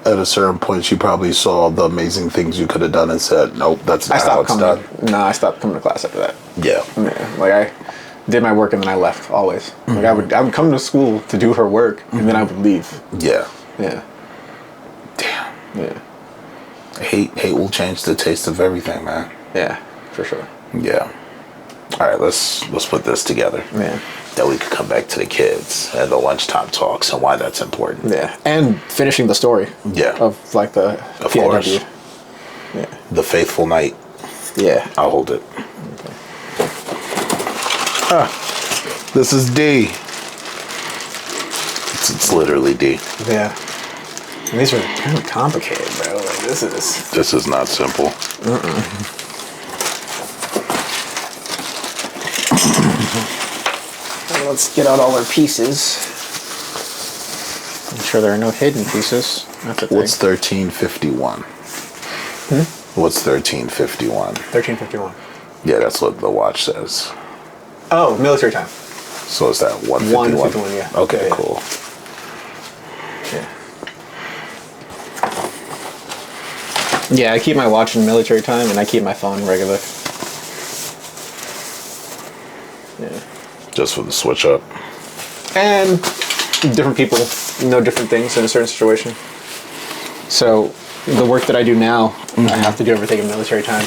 at a certain point she probably saw the amazing things you could have done and said, "Nope, that's I not how stopped it's coming. done." No, I stopped coming to class after that. Yeah. Yeah, like I did my work and then I left always. Like I would come to school to do her work and then I would leave. Yeah. Yeah, Damn. yeah, Hate will change the taste of everything, man. yeah, for sure. Yeah. All right, let's put this together. Yeah, Then we could come back to the kids and the lunchtime talks and why that's important. yeah, and finishing the story. Yeah. Of like the Of PIW. course. Yeah, The faithful night. yeah. I'll hold it. This is D. It's literally D. Yeah. And these are kind of complicated, bro. Like this is. This is not simple. Let's get out all our pieces. I'm sure there are no hidden pieces. That's a thing. What's 1351? What's 1351? 1351. Yeah, that's what the watch says. Oh, military time. So is that 151? 151, yeah. Okay, Yeah. cool. Yeah. Yeah, I keep my watch in military time and I keep my phone regular. Yeah. Just for the switch up. And different people know different things in a certain situation. So the work that I do now, I have to do everything in military time.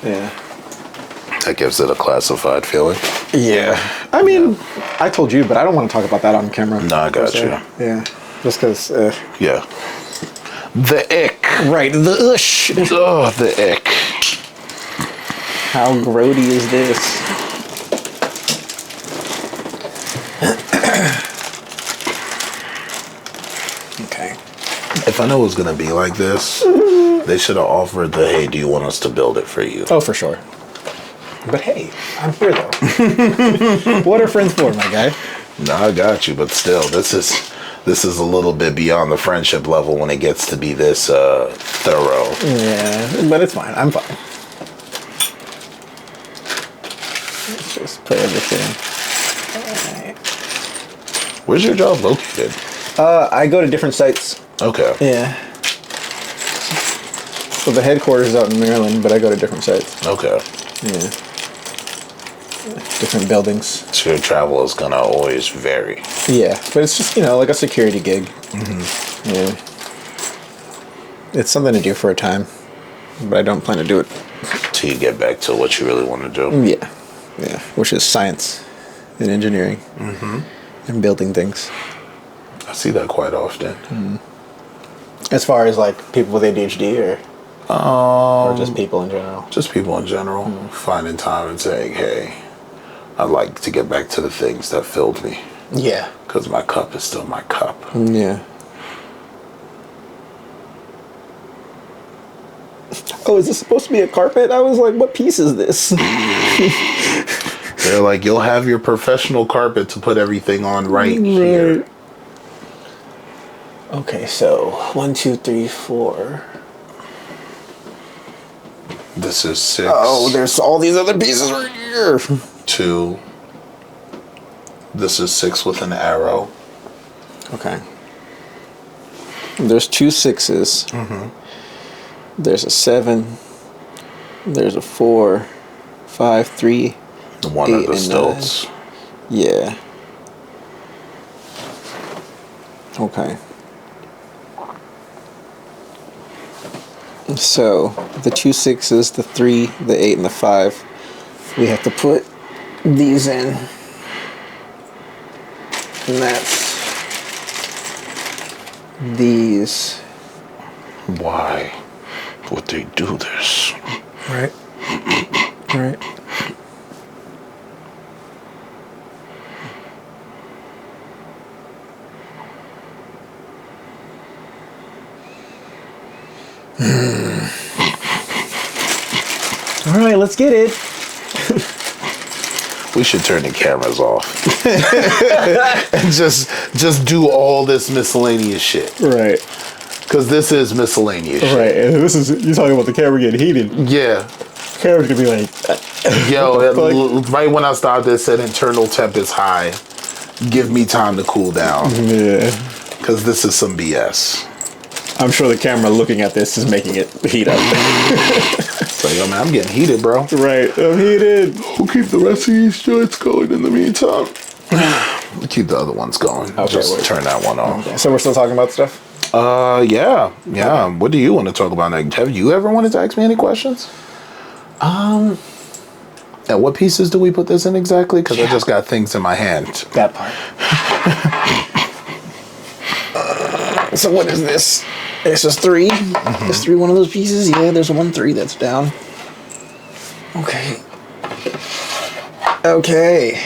Yeah. That gives it a classified feeling. Yeah. I mean, I told you, but I don't want to talk about that on camera. No, I got you. Yeah. Just because. Yeah. The ick. Right. The ush. Oh, the ick. How grody is this? Okay. If I know it was going to be like this, they should have offered the, hey, do you want us to build it for you? Oh, for sure. But hey, I'm here though. What are friends for, my guy? No, I got you, but still, this is a little bit beyond the friendship level when it gets to be this thorough. Yeah, but it's fine. I'm fine. Let's just put everything. Alright. Where's your job located? I go to different sites. Okay. Yeah. So the headquarters is out in Maryland, but I go to different sites. Okay. Yeah. Different buildings. So your travel is gonna always vary. Yeah, but it's just, like a security gig. Yeah. It's something to do for a time, but I don't plan to do it. Till you get back to what you really want to do. Yeah. Yeah. Which is science and engineering and building things. I see that quite often. As far as like people with ADHD or just people in general? Just people in general. Finding time and saying, hey, I'd like to get back to the things that filled me. Yeah. Because my cup is still my cup. Yeah. Oh, is this supposed to be a carpet? I was like, what piece is this? They're like, you'll have your professional carpet to put everything on right here. Okay, so 1, 2, 3, 4. This is 6. Oh, there's all these other pieces right here. 2. This is 6 with an arrow. Okay. There's 2 6s. There's a 7. There's a 4, 5, 3. 1 8, of the and stilts. 9. Yeah. Okay. So the 2 6s, the 3, the 8, and the 5. We have to put these in. And that's these. Why would they do this? Right. Right. All right, let's get it. We should turn the cameras off and just do all this miscellaneous shit. Right. Because this is miscellaneous shit. Right. And this is, you're talking about the camera getting heated. Yeah. Camera's gonna be like, Yo, right when I stopped, it said internal temp is high. Give me time to cool down. yeah. Because this is some BS. I'm sure the camera looking at this is making it heat up. So, yo, man, I'm getting heated, bro. Right. I'm heated. We'll keep the rest of these joints going in the meantime. We'll keep the other ones going. Okay, Just wait. turn that one off. Okay. So we're still talking about stuff? Yeah. Okay. What do you want to talk about next? Have you ever wanted to ask me any questions? And what pieces do we put this in exactly? Because I just got things in my hand. That part. So what is this? This is 3. Is 3 one of those pieces? Yeah, there's 1 3 that's down. Okay. Okay.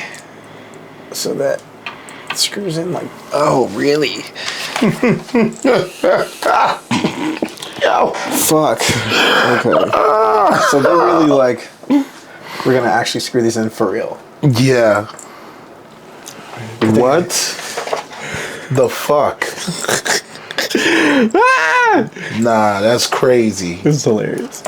So that screws in like, oh, really? Yo. Fuck. Okay. So they're really like, we're gonna actually screw these in for real. Yeah. What the fuck? Nah, that's crazy. This is hilarious.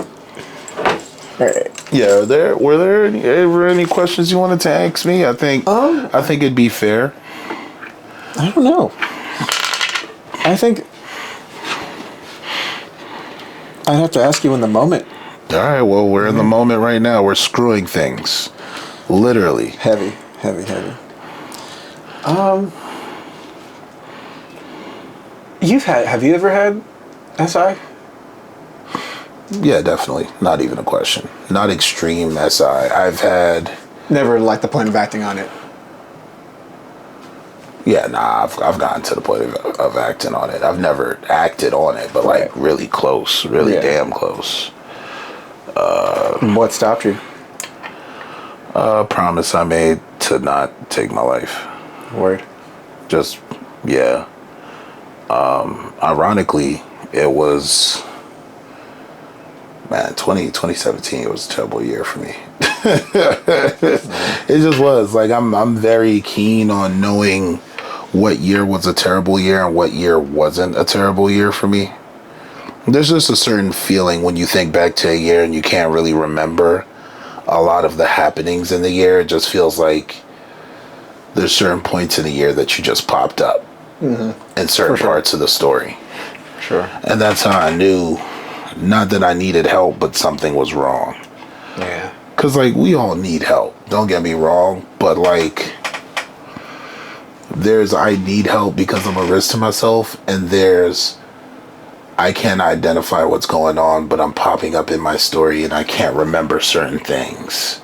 Alright. Yeah, were there ever any questions you wanted to ask me? I think it'd be fair. I don't know. I think I'd have to ask you in the moment. All right, well, we're in the moment right now. We're screwing things. Literally. Heavy. Have you ever had SI? Yeah, definitely. Not even a question. Not extreme SI. I've had... Never like the point of acting on it. Yeah, nah, I've gotten to the point of acting on it. I've never acted on it, but like really close, really damn close. What stopped you? Promise I made to not take my life. Word. Just, yeah. Ironically, it was, man, 2017, it was a terrible year for me. It just was. Like, I'm very keen on knowing what year was a terrible year and what year wasn't a terrible year for me. There's just a certain feeling when you think back to a year and you can't really remember a lot of the happenings in the year. It just feels like there's certain points in the year that you just popped up in certain parts of the story. Sure. And that's how I knew, not that I needed help, but something was wrong. Yeah. Because, like, we all need help. Don't get me wrong. But, like, there's I need help because I'm a risk to myself. And there's I can't identify what's going on, but I'm popping up in my story and I can't remember certain things.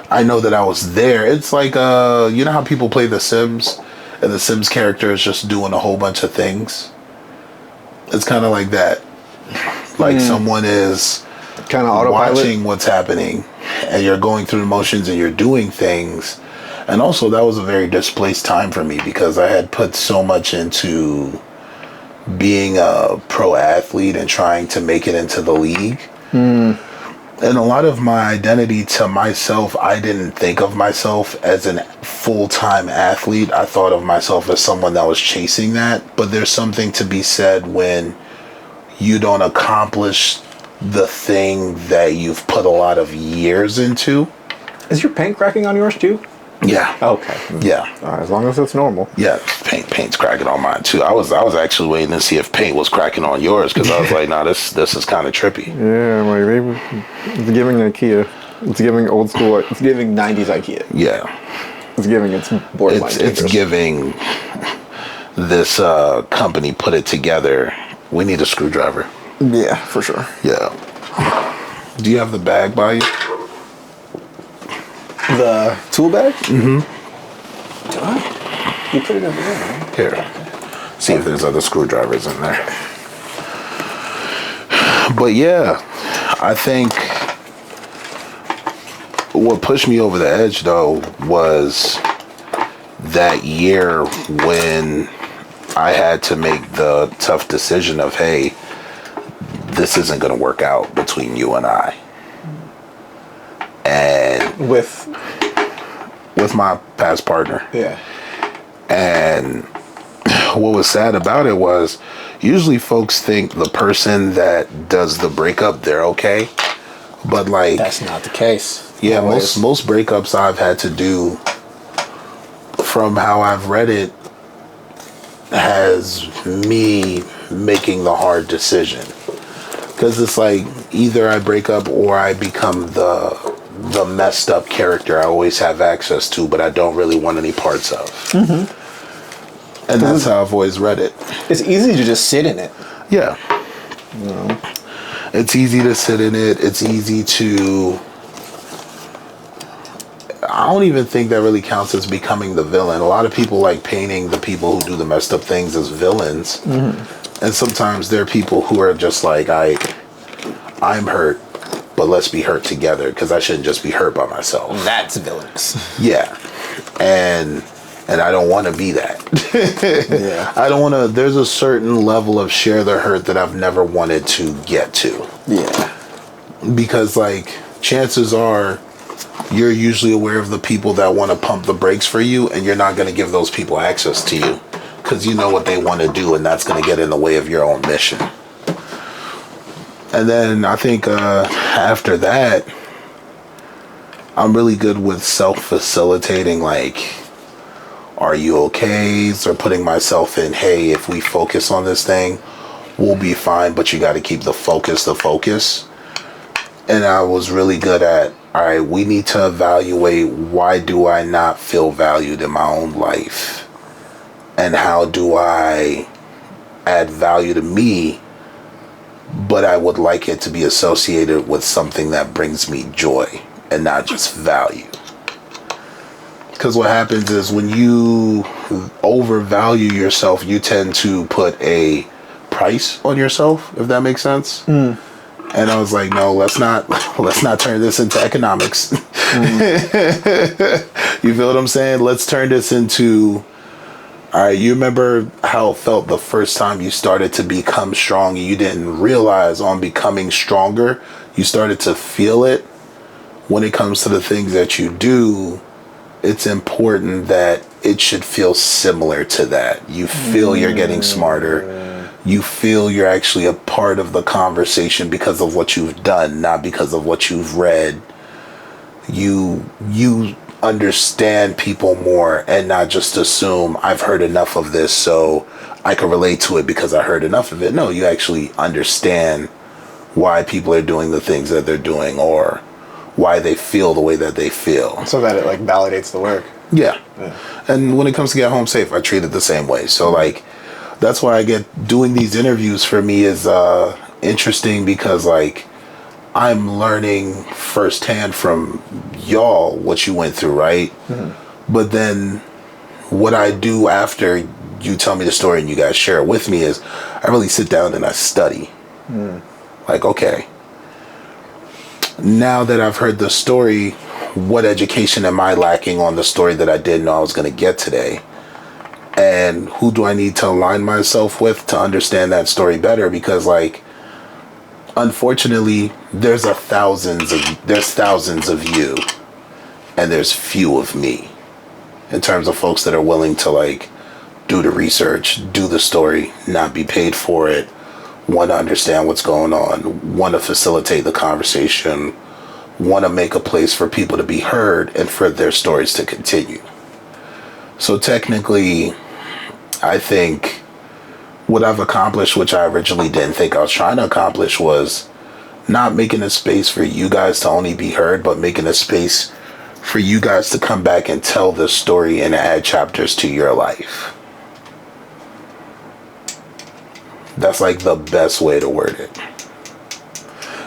I know that I was there. It's like, you know how people play The Sims? And the Sims character is just doing a whole bunch of things? It's kind of like that. Like someone is kind of autopilot, watching what's happening, and you're going through the motions and you're doing things. And also, that was a very displaced time for me because I had put so much into being a pro athlete and trying to make it into the league. And a lot of my identity to myself, I didn't think of myself as a full-time athlete. I thought of myself as someone that was chasing that. But there's something to be said when you don't accomplish the thing that you've put a lot of years into. Is your paint cracking on yours too? Yeah. Okay. Yeah. As long as it's normal. Yeah, paint's cracking on mine too. I was actually waiting to see if paint was cracking on yours because I was like, nah, this is kind of trippy. Yeah, like maybe it's giving IKEA. It's giving old school. It's giving 90s IKEA. Yeah. It's giving it's borderline. It's giving this company put it together. We need a screwdriver. Yeah, for sure. Yeah. Do you have the bag by you? The tool bag? Mm-hmm. Do I? You put it over there, right? Here. See if there's other screwdrivers in there. But yeah, I think what pushed me over the edge though was that year when I had to make the tough decision of, hey, this isn't going to work out between you and I. And with my past partner. Yeah. And what was sad about it was usually folks think the person that does the breakup, they're okay. But like, that's not the case. Yeah, most breakups I've had to do, from how I've read it, has me making the hard decision. Because it's like either I break up or I become the messed up character I always have access to, but I don't really want any parts of. Mm-hmm. And that's how I've always read it. It's easy to just sit in it. Yeah. It's easy to sit in it. It's easy to... I don't even think that really counts as becoming the villain. A lot of people like painting the people who do the messed up things as villains. Mm-hmm. And sometimes there are people who are just like, I'm hurt, but let's be hurt together, because I shouldn't just be hurt by myself. That's villainous. Yeah. And I don't want to be that. Yeah. I don't want to... There's a certain level of share the hurt that I've never wanted to get to. Yeah. Because, like, chances are you're usually aware of the people that want to pump the brakes for you, and you're not going to give those people access to you because you know what they want to do, and that's going to get in the way of your own mission. And then I think after that, I'm really good with self-facilitating, like, are you okay? So putting myself in, hey, if we focus on this thing, we'll be fine, but you got to keep the focus. And I was really good at, all right, we need to evaluate, why do I not feel valued in my own life? And how do I add value to me, but I would like it to be associated with something that brings me joy and not just value. Because what happens is when you overvalue yourself, you tend to put a price on yourself, if that makes sense. Mm. And I was like, no, let's not turn this into economics. Mm. You feel what I'm saying? Let's turn this into All right, you remember how it felt the first time you started to become strong and you didn't realize on becoming stronger, you started to feel it? When it comes to the things that you do, it's important that it should feel similar to that. You feel you're getting smarter. You feel you're actually a part of the conversation because of what you've done, not because of what you've read. You understand people more and not just assume I've heard enough of this so I can relate to it because I heard enough of it. No, you actually understand why people are doing the things that they're doing or why they feel the way that they feel. So that it like validates the work. Yeah. And when it comes to Get Home Safe, I treat it the same way. So like, that's why I get doing these interviews for me is interesting because like I'm learning firsthand from y'all what you went through, right? But then what I do after you tell me the story and you guys share it with me is I really sit down and I study. Like, okay, now that I've heard the story, what education am I lacking on the story that I didn't know I was going to get today? And who do I need to align myself with to understand that story better? Because like, unfortunately, there's thousands of you and there's few of me in terms of folks that are willing to like do the research, do the story, not be paid for it, want to understand what's going on, want to facilitate the conversation, want to make a place for people to be heard and for their stories to continue. So technically, I think what I've accomplished, which I originally didn't think I was trying to accomplish, was not making a space for you guys to only be heard, but making a space for you guys to come back and tell the story and add chapters to your life. That's like the best way to word it.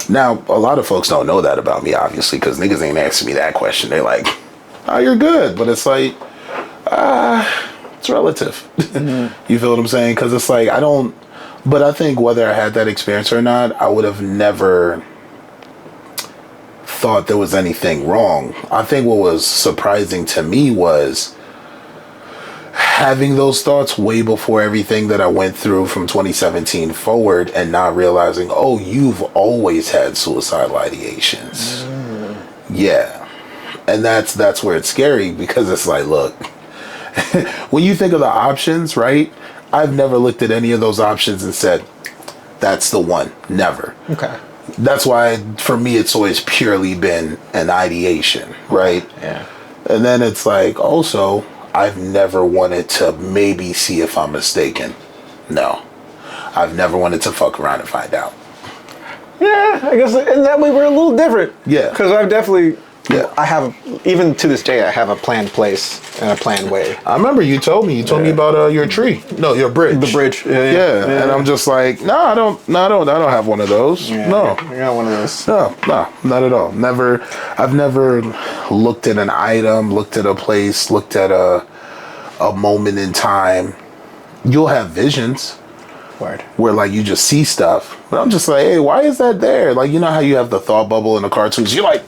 Now, a lot of folks don't know that about me, obviously, because niggas ain't asking me that question. They're like, oh, you're good. But it's like, it's relative. You feel what I'm saying? Because it's like, but I think whether I had that experience or not, I would have never thought there was anything wrong. I think what was surprising to me was having those thoughts way before everything that I went through from 2017 forward and not realizing, oh, you've always had suicidal ideations. Yeah. And that's where it's scary because it's like, look, when you think of the options, right? I've never looked at any of those options and said, that's the one. Never. Okay. That's why for me, it's always purely been an ideation, right? Yeah. And then it's like, also, I've never wanted to maybe see if I'm mistaken. No. I've never wanted to fuck around and find out. Yeah, I guess in that way we're a little different. Yeah. Because I've definitely, Yeah. I have, even to this day, I have a planned place and a planned way. I remember you told me about your tree. No, your bridge. The bridge. Yeah. And I'm just like, I don't have one of those. Yeah, No. I got one of those. No, not at all. I've never looked at an item, looked at a place, looked at a moment in time. You'll have visions Word. where like you just see stuff. But I'm just like, hey, why is that there? Like, you know how you have the thought bubble in the cartoons? You're like,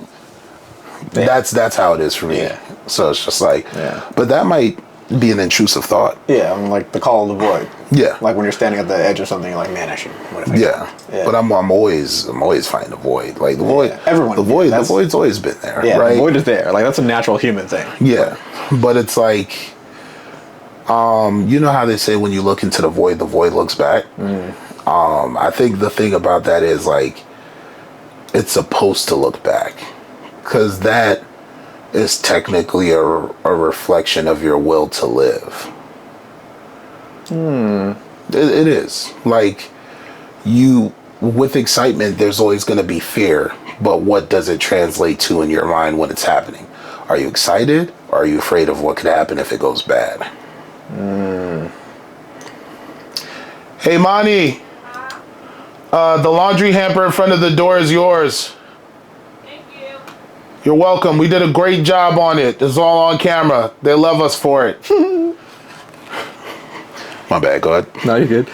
that's how it is for me. Yeah. So it's just like, Yeah. but that might be an intrusive thought. Yeah, I'm like the call of the void. Yeah. Like when you're standing at the edge of something, you're like, man, I should. What if I Yeah. Yeah. But I'm always fighting the void. Like the void. Everyone. The void's always been there. Yeah, right? the void is there. Like that's a natural human thing. Yeah. But it's like, you know how they say when you look into the void looks back? I think the thing about that is like, it's supposed to look back. Because that is technically a reflection of your will to live. It is. Like, with excitement, there's always going to be fear. But what does it translate to in your mind when it's happening? Are you excited? Or are you afraid of what could happen if it goes bad? Hey, Mani. The laundry hamper in front of the door is yours. You're welcome. We did a great job on it. It's all on camera. They love us for it. My bad. Go ahead. No, you're good.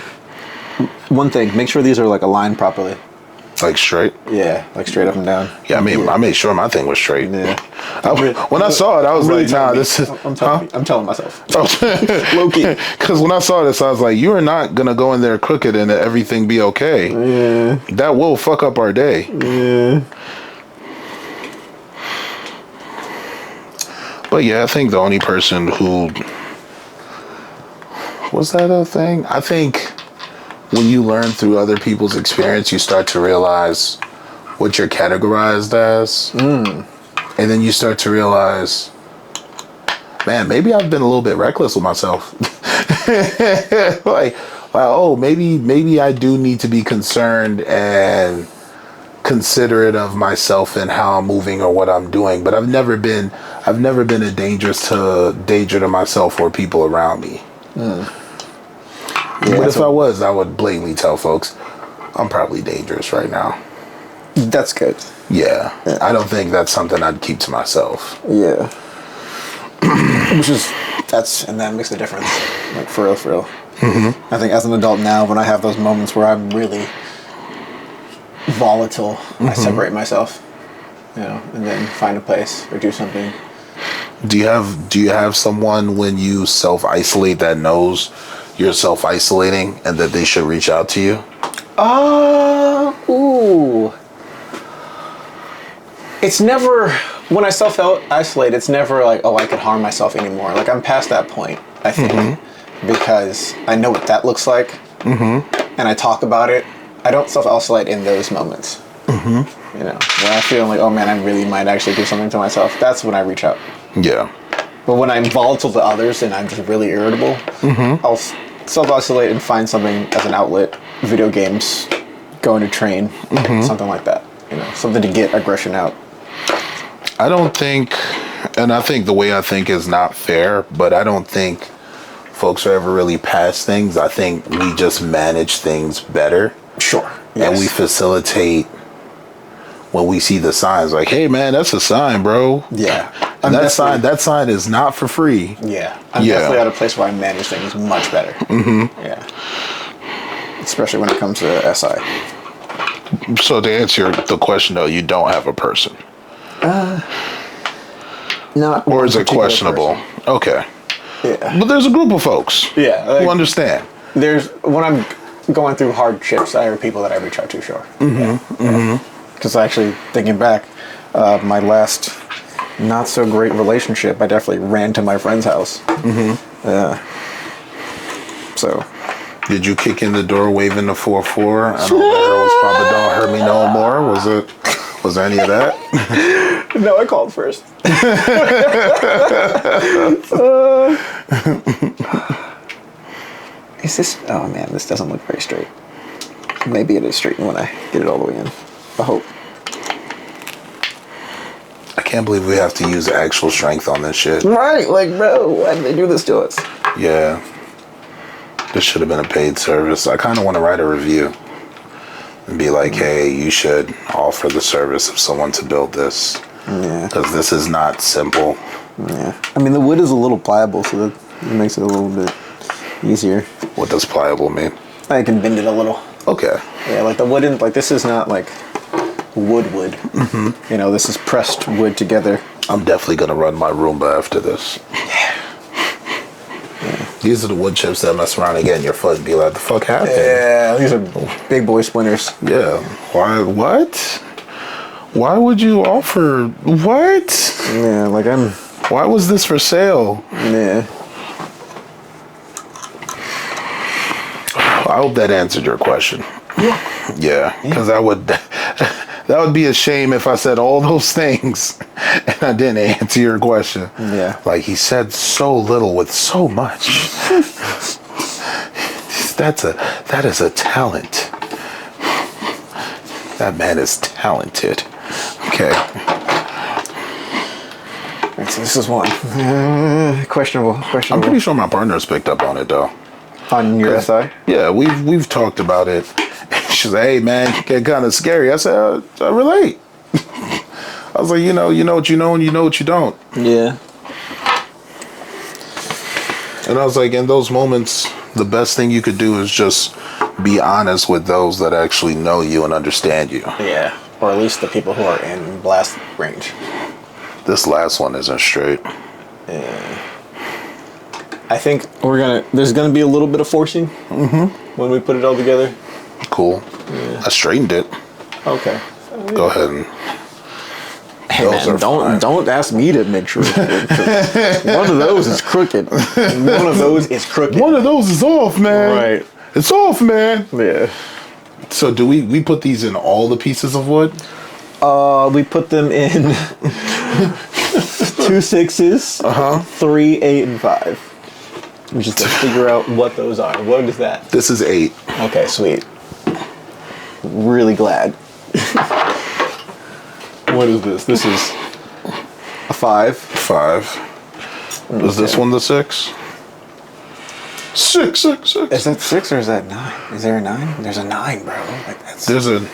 One thing, make sure these are like aligned properly. Like straight? Yeah, like straight up and down. Yeah, I made sure my thing was straight. Yeah. When I saw it, I was really like, nah, telling me. this is... I'm telling myself. Low-key. Because when I saw this, I was like, you are not going to go in there crooked and everything be okay. Yeah. That will fuck up our day. Yeah. But yeah, I think the only person who... Was that a thing? I think when you learn through other people's experience, you start to realize what you're categorized as. And then you start to realize, man, maybe I've been a little bit reckless with myself. like, oh, maybe I do need to be concerned and considerate of myself and how I'm moving or what I'm doing. But I've never been a danger to myself or people around me. Yeah, but if I was, I would blatantly tell folks, I'm probably dangerous right now. That's good. Yeah. I don't think that's something I'd keep to myself. Yeah. And that makes a difference. Like, for real, for real. Mm-hmm. I think as an adult now, when I have those moments where I'm really volatile, I separate myself, and then find a place or do something. Do you have someone when you self-isolate that knows you're self-isolating and that they should reach out to you? Ooh. It's never, when I self-isolate, it's never like, oh, I could harm myself anymore. Like, I'm past that point, I think, because I know what that looks like, and I talk about it. I don't self-isolate in those moments. When I feel like, oh man, I really might actually do something to myself, that's when I reach out. Yeah. But when I'm volatile to others and I'm just really irritable, I'll self-isolate and find something as an outlet. Video games, going to train, something like that. Something to get aggression out. I don't think, and I think the way I think is not fair, but I don't think folks are ever really past things. I think we just manage things better. Sure. Yes. And we facilitate when we see the signs, like, hey man, that's a sign, bro. Yeah. And that sign is not for free. Yeah. I'm definitely at a place where I manage things much better. Yeah. Especially when it comes to SI. So to answer the question though, you don't have a person. Not or is it questionable? Person. Okay. Yeah. But there's a group of folks. Yeah. Like, who understand. When I'm going through hardships, I have people that I reach out to, sure. Because actually, thinking back, my last not so great relationship, I definitely ran to my friend's house. So. Did you kick in the door waving the 4-4? I don't know. Earl's Papa Don't Hurt Me No More. Was there any of that? No, I called first. Is this? Oh man, this doesn't look very straight. Maybe it is straight when I get it all the way in. I hope. I can't believe we have to use actual strength on this shit. Right, like, bro, why did they do this to us? Yeah. This should have been a paid service. I kind of want to write a review and be like, hey, you should offer the service of someone to build this. Yeah. Because this is not simple. Yeah. I mean, the wood is a little pliable, so that makes it a little bit easier. What does pliable mean? I can bend it a little. Okay. Yeah, like the wooden, like this is not like wood. This is pressed wood together. I'm definitely going to run my Roomba after this. Yeah. These are the wood chips that mess around and get in your foot and be like, the fuck happened? Yeah, these are big boy splinters. Yeah. Why? What? Why would you offer? What? Yeah, like Why was this for sale? Yeah. I hope that answered your question. Yeah. Because that would be a shame if I said all those things and I didn't answer your question. Yeah. Like, he said so little with so much. That is a talent. That man is talented. Okay. So this is one. Questionable. I'm pretty sure my partner's picked up on it though. On your SI? Yeah, we've talked about it. She's like, hey man, you get kind of scary. I said, I relate. I was like, you know what you know and you know what you don't. Yeah. And I was like, in those moments, the best thing you could do is just be honest with those that actually know you and understand you. Yeah. Or at least the people who are in blast range. This last one isn't straight. Yeah. I think there's gonna be a little bit of forcing when we put it all together. Cool. Yeah. I straightened it. Okay. Go ahead and. Hey man, don't ask me to make sure it's good. One of those is crooked. One of those is crooked. One of those is off, man. Right. It's off, man. Yeah. So do we put these in all the pieces of wood? We put them in 2 6s, 3, 8, and 5. We just have to figure out what those are. What is that? This is 8. Okay, sweet. Really glad. What is this? This is a 5. 5. Okay. Is this one the 6? 6. Is that 6 or is that 9? Is there a 9? There's a 9, bro. Like that's. There's a.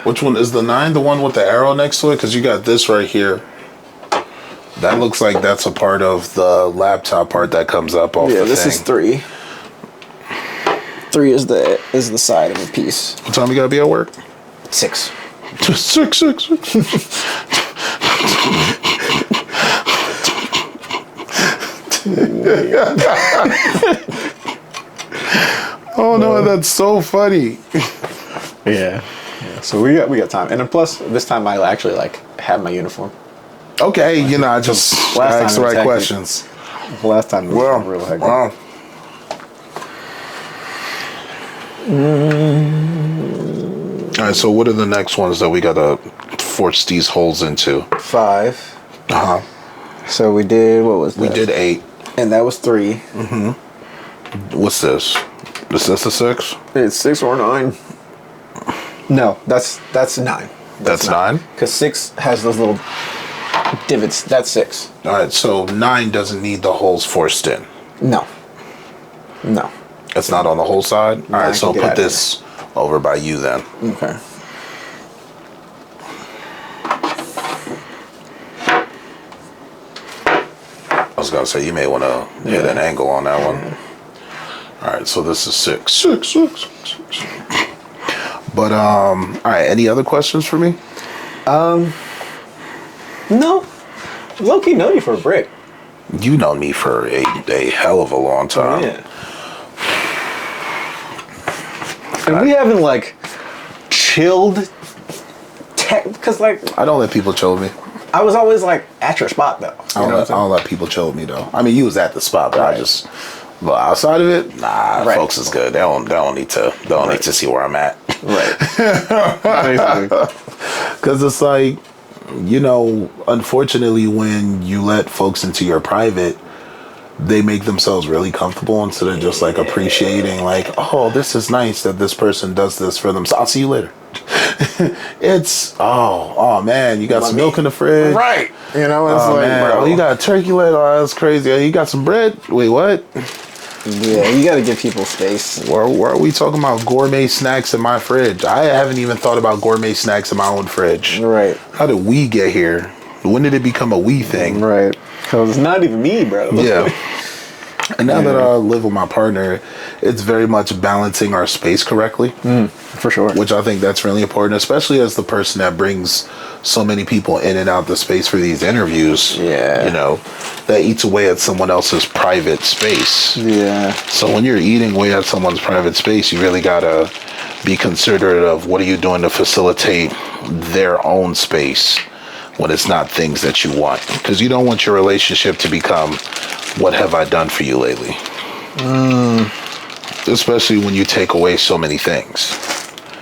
Which one is the 9? The one with the arrow next to it? Because you got this right here. That looks like that's a part of the laptop part that comes up off the thing. Yeah, this is 3. 3 is the side of a piece. What time you gotta be at work? 6. 6. Oh no, that's so funny. Yeah. So we got time, and then plus this time I actually have my uniform. Okay, I just asked the right questions. Last time was real hectic. Wow. All right, so what are the next ones that we gotta force these holes into? 5. So we did, what was that? We did 8. And that was 3. What's this? Is this a 6? It's 6 or 9. No, that's 9. That's 9? Because 6 has those little divots. That's 6. All right, so 9 doesn't need the holes forced in. No. It's not on the whole side? All right, so put this over by you then. Okay. I was going to say, you may want to hit an angle on that one. All right, so this is 6. 6. But, all right, any other questions for me? No. Low-key know you for a brick. You known me for a hell of a long time. Yeah. And we haven't, chilled because, I don't let people chill with me. I was always, at your spot, though. I don't let people chill with me, though. I mean, you was at the spot, but right. But outside of it, folks is good. They don't need to need to see where I'm at. Right. Because it's unfortunately, when you let folks into your private, they make themselves really comfortable instead of just appreciating oh, this is nice that this person does this for them. So I'll see you later. It's oh man, you got some milk in the fridge, right? It's bro, you got a turkey leg. Oh, that's crazy. You got some bread. Wait, what? Yeah, you got to give people space. Where are we talking about gourmet snacks in my fridge? I haven't even thought about gourmet snacks in my own fridge. Right. How did we get here? When did it become a we thing? Right. Because it's not even me, bro. Yeah. And now that I live with my partner, it's very much balancing our space correctly. For sure. Which I think that's really important, especially as the person that brings so many people in and out the space for these interviews. Yeah. That eats away at someone else's private space. Yeah. So when you're eating away at someone's private space, you really gotta be considerate of what are you doing to facilitate their own space when it's not things that you want. Because you don't want your relationship to become, what have I done for you lately? Especially when you take away so many things.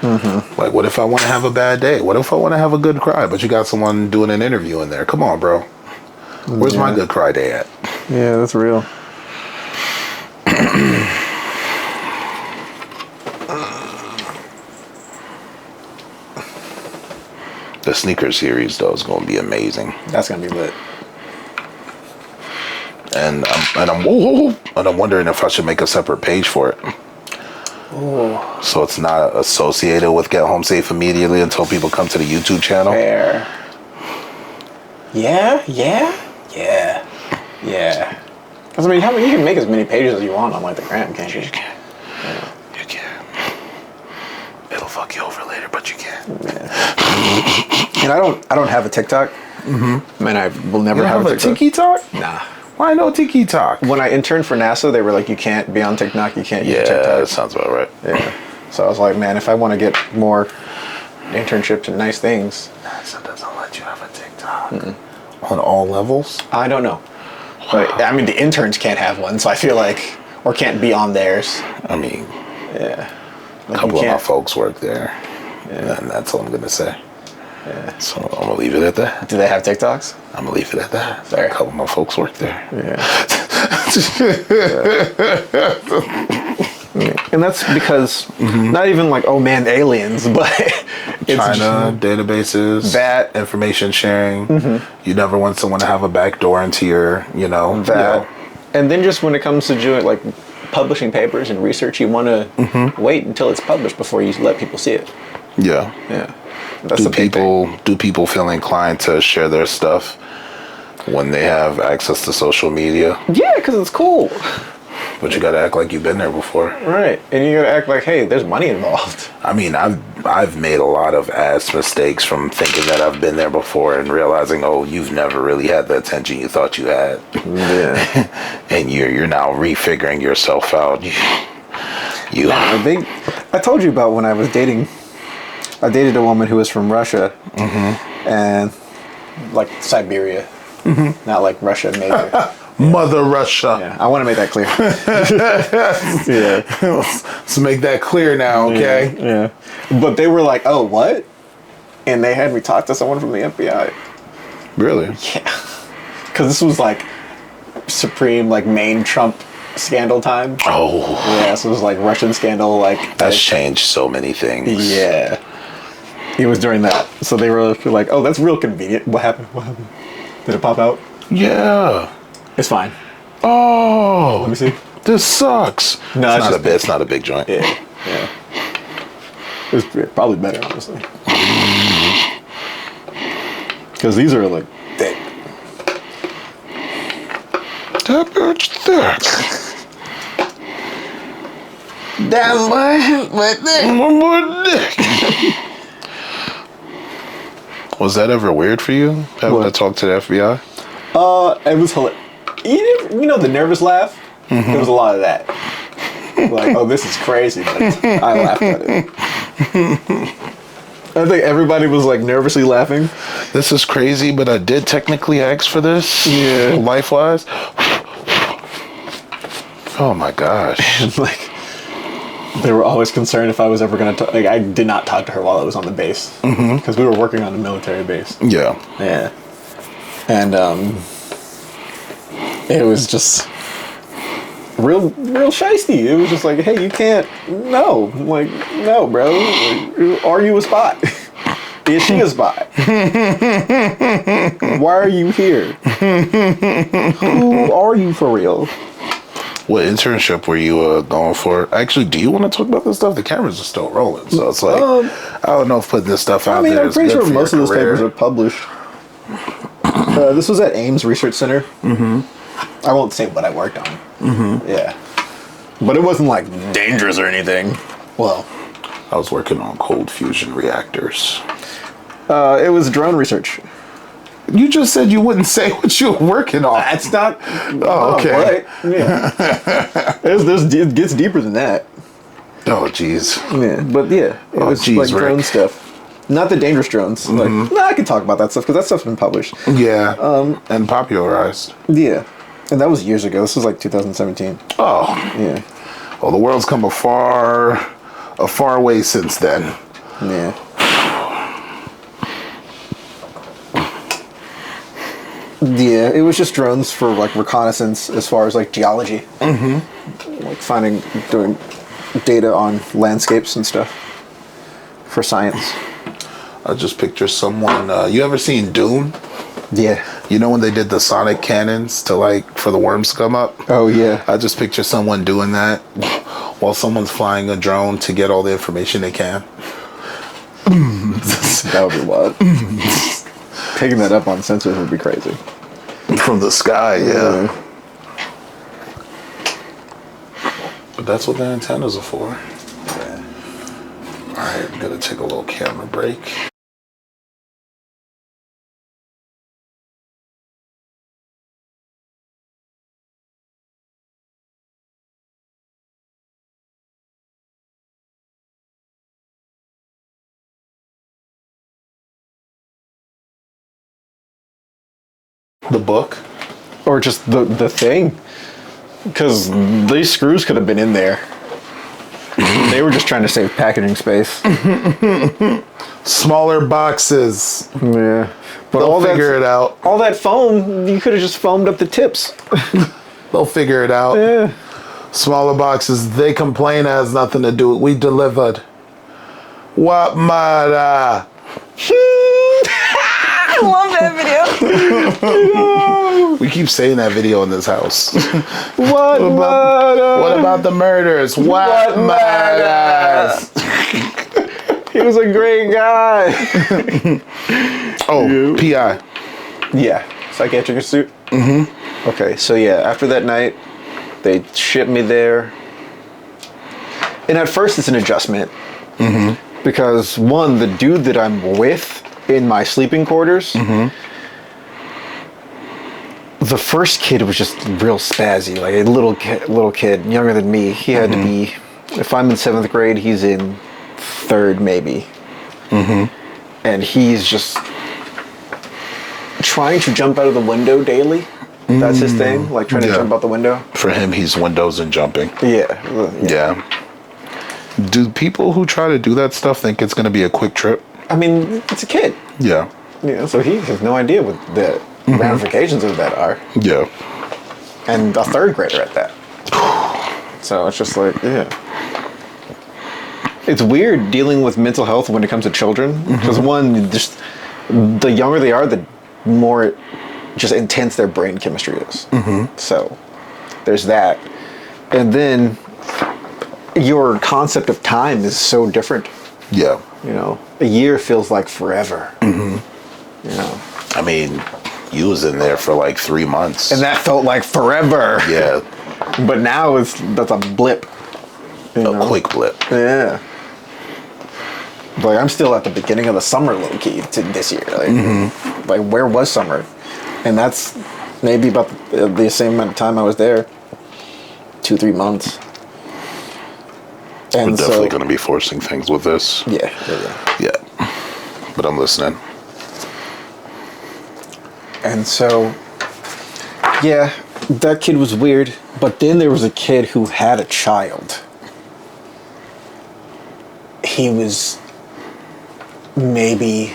Like, what if I want to have a bad day? What if I want to have a good cry? But you got someone doing an interview in there. Come on, bro. Where's my good cry day at? Yeah, that's real. The sneaker series, though, is going to be amazing. That's going to be lit. And I'm wondering if I should make a separate page for it. Oh. So it's not associated with Get Home Safe immediately until people come to the YouTube channel. Fair. Yeah. Because you can make as many pages as you want on the gram, can't you? You can. fuck you over later, but you can't. And I don't have a TikTok. Mm-hmm. And I will never You have a TikTok. TikTok? Nah. Why no TikTok? When I interned for NASA, they were like, you can't be on TikTok, you can't use Yeah, TikTok. that sounds about right. Yeah. So I was like, man, if I want to get more internships and nice things. NASA doesn't let you have a TikTok. On all levels? I don't know. But, I mean, the interns can't have one, so I feel like, or can't be on theirs. I mean, Yeah. a couple of my folks work there. Yeah. And that's all I'm going to say. Yeah. So I'm going to leave it at that. Do they have TikToks? I'm going to leave it at that. Fair. A couple of my folks work there. Yeah. And that's because, not even like, oh man, aliens, but it's China, databases, that information sharing. You never want someone to have a back door into your, that. And then just when it comes to doing like publishing papers and research, you want to wait until it's published before you let people see it. Yeah. Yeah. That's Do people feel inclined to share their stuff when they have access to social media? Yeah, because it's cool. But you got to act like you've been there before. Right. And you got to act like, hey, there's money involved. I mean, I've made a lot of ass mistakes from thinking that I've been there before and realizing, oh, you've never really had the attention you thought you had. Yeah. And you're now refiguring yourself out. I told you about when I was dating. I dated a woman who was from Russia, and like Siberia, not like Russia major. Mother Russia. Yeah, I want to make that clear. Yeah. Let's make that clear now, okay? Yeah. But they were like, oh, what? And they had me talk to someone from the FBI. Really? Yeah. Because this was like supreme, like main Trump scandal time. Oh. Yeah, so it was like Russian scandal, like. That's changed so many things. Yeah. It was during that. So they were like, oh, that's real convenient. What happened? Did it pop out? Yeah. It's fine. Oh. Let me see. This sucks. No, It's not a big joint. Yeah. Yeah. It was probably better, honestly. Because these are like thick. That bitch thick. That's my dick. Was that ever weird for you, having to talk to the FBI? It was hilarious. You know the nervous laugh? There was a lot of that. Like, oh, this is crazy, but I laughed at it. I think everybody was like nervously laughing. This is crazy, but I did technically ask for this. Yeah. Life-wise. Oh my gosh. And like, they were always concerned if I was ever going to talk. Like, I did not talk to her while I was on the base. Because we were working on a military base. Yeah. Yeah. And it was just real shiesty. It was just like, hey, you can't. No. I'm like, no, bro. Like, are you a spy? Is she a spy? Why are you here? Who are you for real? What internship were you going for? Actually, do you want to talk about this stuff? The cameras are still rolling, so it's like I don't know if putting this stuff out there. I'm pretty good sure for most your of those career. papers are published. This was at Ames Research Center. I won't say what I worked on. Yeah, but it wasn't like dangerous or anything. Well, I was working on cold fusion reactors. it was drone research. You just said you wouldn't say what you were working on. That's not. Oh, okay. Right. Yeah. It gets deeper than that. Oh, jeez. Yeah, but yeah, it was geez, like drone Rick. stuff. Not the dangerous drones. Like, no, I can talk about that stuff because that stuff's been published. Yeah. And popularized. Yeah, and that was years ago. This was like 2017. Oh. Yeah. Well, the world's come a far way since then. Yeah. Yeah, it was just drones for like reconnaissance as far as like geology. Like doing data on landscapes and stuff for science. I just picture someone. You ever seen Dune? Yeah. You know when they did the sonic cannons for the worms to come up? Oh yeah. I just picture someone doing that while someone's flying a drone to get all the information they can. That would be wild. Picking that up on sensors would be crazy. From the sky, yeah. But that's what the antennas are for. Yeah. All right, I'm gonna take a little camera break. The book? Or just the thing. Because these screws could have been in there. They were just trying to save packaging space. Smaller boxes. Yeah. But They'll figure it out. All that foam, you could have just foamed up the tips. They'll figure it out. Yeah. Smaller boxes, they complain, it has nothing to do with it. We delivered. What matter? I love that video. We keep saying that video in this house. What matters? What about the murders? What matters? He was a great guy. Oh, PI. Yeah, psychiatric suit. Mm-hmm. Okay, so yeah, after that night, they shipped me there. And at first it's an adjustment. Mm-hmm. Because one, the dude that I'm with in my sleeping quarters, the first kid was just real spazzy, like a little kid, younger than me. He had to be, if I'm in 7th grade, he's in 3rd maybe. And he's just trying to jump out of the window daily. That's his thing, like trying to jump out the window. For him, he's windows and jumping. Yeah. Do people who try to do that stuff think it's going to be a quick trip? I mean, it's a kid. Yeah. So he has no idea what the ramifications of that are. Yeah. And a 3rd grader at that. So it's just like, It's weird dealing with mental health when it comes to children. Because one, just the younger they are, the more just intense their brain chemistry is. So there's that. And then your concept of time is so different. Yeah. You know, a year feels like forever. You know. I mean, you was in there for like 3 months. And that felt like forever. Yeah. But now that's a blip. A quick blip. Yeah. Like I'm still at the beginning of the summer low key to this year. Like where was summer? And that's maybe about the same amount of time I was there. 2-3 months. And We're definitely going to be forcing things with this. Yeah. But I'm listening. And so, yeah, that kid was weird. But then there was a kid who had a child. He was maybe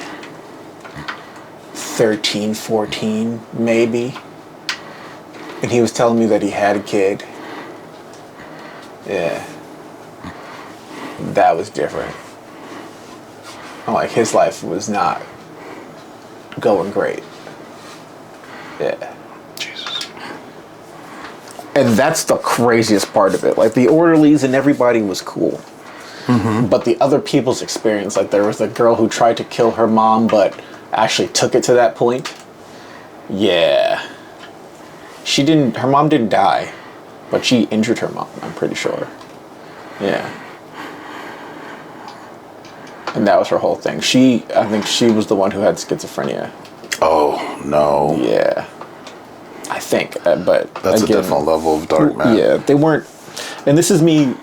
13, 14, maybe. And he was telling me that he had a kid. Yeah. That was different. Like, his life was not going great. Yeah. Jesus. And that's the craziest part of it. Like, the orderlies and everybody was cool. But the other people's experience, like, there was a girl who tried to kill her mom, but actually took it to that point. Yeah. Her mom didn't die, but she injured her mom, I'm pretty sure. Yeah. And that was her whole thing. I think she was the one who had schizophrenia. Oh, no. Yeah. I think, but That's again, a different level of dark, man. Yeah, they weren't, and this is me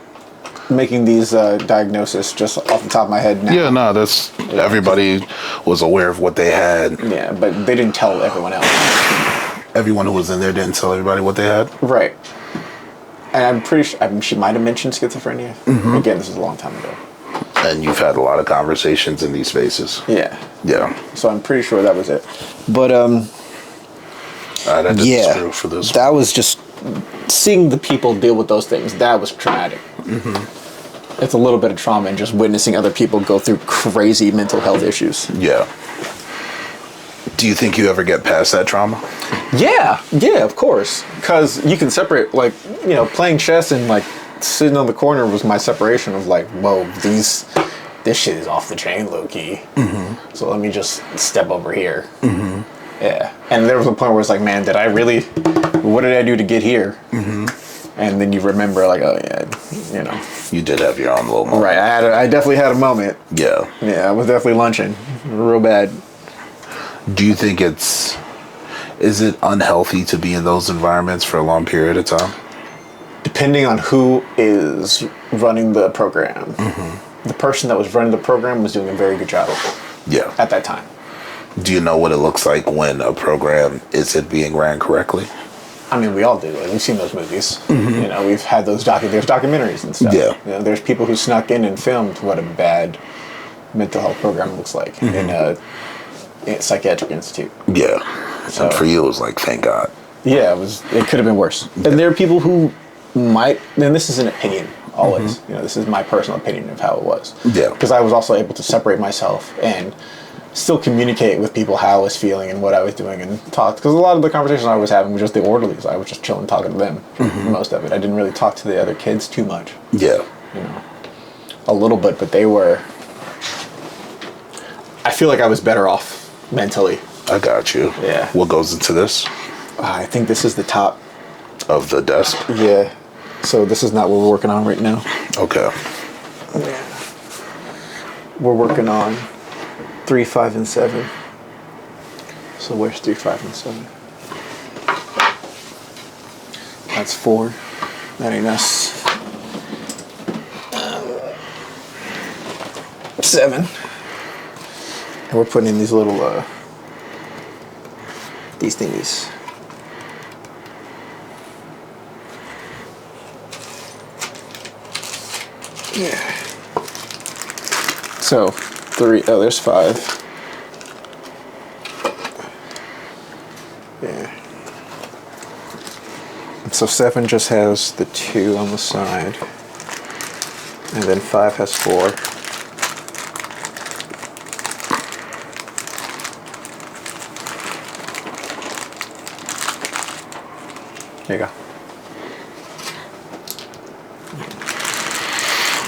making these diagnoses just off the top of my head now. Yeah, no, everybody was aware of what they had. Yeah, but they didn't tell everyone else. Everyone who was in there didn't tell everybody what they had? Right. And I'm pretty sure, she might have mentioned schizophrenia. Again, this is a long time ago. And you've had a lot of conversations in these spaces. Yeah. Yeah. So I'm pretty sure that was it. But, that didn't screw for this that was just, seeing the people deal with those things, that was traumatic. It's a little bit of trauma and just witnessing other people go through crazy mental health issues. Yeah. Do you think you ever get past that trauma? Yeah, of course. Because you can separate, like, you know, playing chess and, like, sitting on the corner was my separation of, like, whoa, this shit is off the chain, low-key. So let me just step over here. Yeah. And there was a point where it's like, man, what did I do to get here? And And then you remember, like, oh yeah, you know. You did have your own little moment. Right. I definitely had a moment. Yeah. Yeah, I was definitely lunching real bad. Do you think is it unhealthy to be in those environments for a long period of time? Depending on who is running the program. The person that was running the program was doing a very good job Yeah. at that time. Do you know what it looks like when a program isn't being ran correctly? I mean, we all do. Like, we've seen those movies. You know, we've had those there's documentaries and stuff. Yeah. You know, there's people who snuck in and filmed what a bad mental health program looks like in a psychiatric institute. Yeah. So, And for you, it was like, thank God. yeah, it could have been worse. And there are people who might, and this is an opinion always. You know, this is my personal opinion of how it was. Yeah. Because I was also able to separate myself and still communicate with people how I was feeling and what I was doing and talk. Because a lot of the conversations I was having was just the orderlies. I was just chilling, talking to them most of it. I didn't really talk to the other kids too much. Yeah. You know, a little bit, but they were. I feel like I was better off mentally. I got you. Yeah. What goes into this? I think this is the top. Of the desk? Yeah. So this is not what we're working on right now. Okay. Yeah. We're working on 3, 5, and 7. So where's 3, 5, and 7? That's 4. That ain't us. 7. And we're putting in these little, these thingies. Yeah. So, 3, oh, there's 5. Yeah. So 7 just has the 2 on the side. And then 5 has 4. There you go.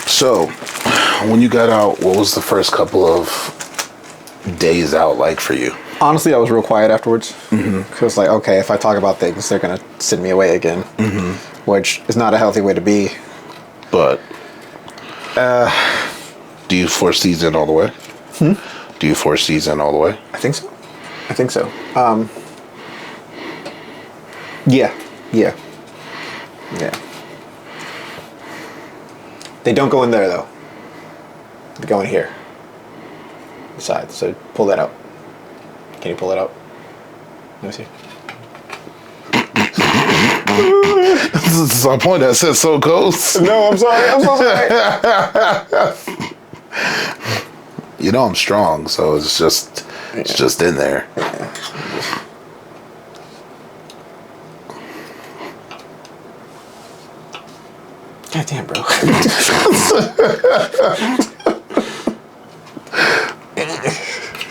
So, when you got out, what was the first couple of days out like for you? Honestly, I was real quiet afterwards. Because, like, okay, if I talk about things, they're going to send me away again. Which is not a healthy way to be. But, do you force these in all the way? Do you force these in all the way? I think so. I think so. Yeah. Yeah. Yeah. They don't go in there, though. They go in here. The side. So pull that out. Can you pull it out? Let me see. This is my point. I said so close. No, I'm sorry. I'm so sorry. You know I'm strong, so it's just in there. God damn, bro.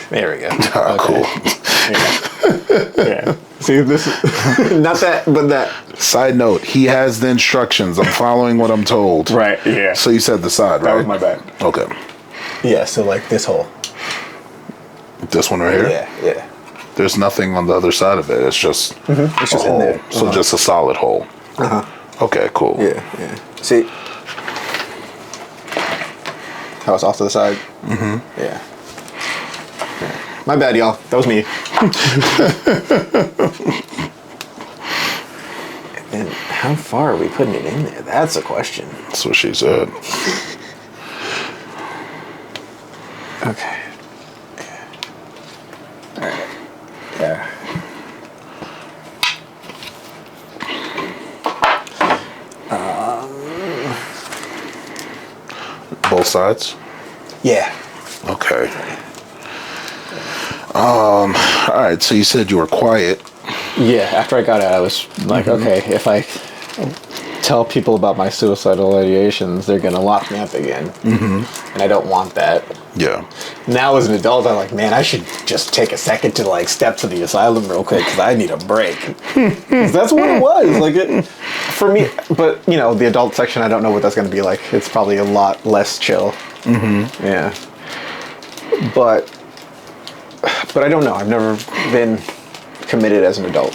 There we go. Ah, Okay. Cool. Yeah. See, this is not that, but that. Side note, he has the instructions. I'm following what I'm told. Right, yeah. So you said the side, right? That was my bad. Okay. Yeah, so like this hole. This one right here? Yeah. There's nothing on the other side of it. It's just It's just a hole. in there. So just a solid hole. Okay, cool. Yeah. See? How it's off to the side? Yeah. My bad, y'all. That was me. And how far are we putting it in there? That's a question. That's what she said. Okay. All right. Yeah. Both sides? Yeah. Okay. All right, so you said you were quiet. Yeah, after I got out, I was like, okay, if I tell people about my suicidal ideations, they're going to lock me up again. And I don't want that. Yeah. Now as an adult, I'm like, man, I should just take a second to like step to the asylum real quick because I need a break. 'Cause that's what it was. Like for me, but you know, the adult section, I don't know what that's going to be like. It's probably a lot less chill. Yeah. But I don't know. I've never been committed as an adult.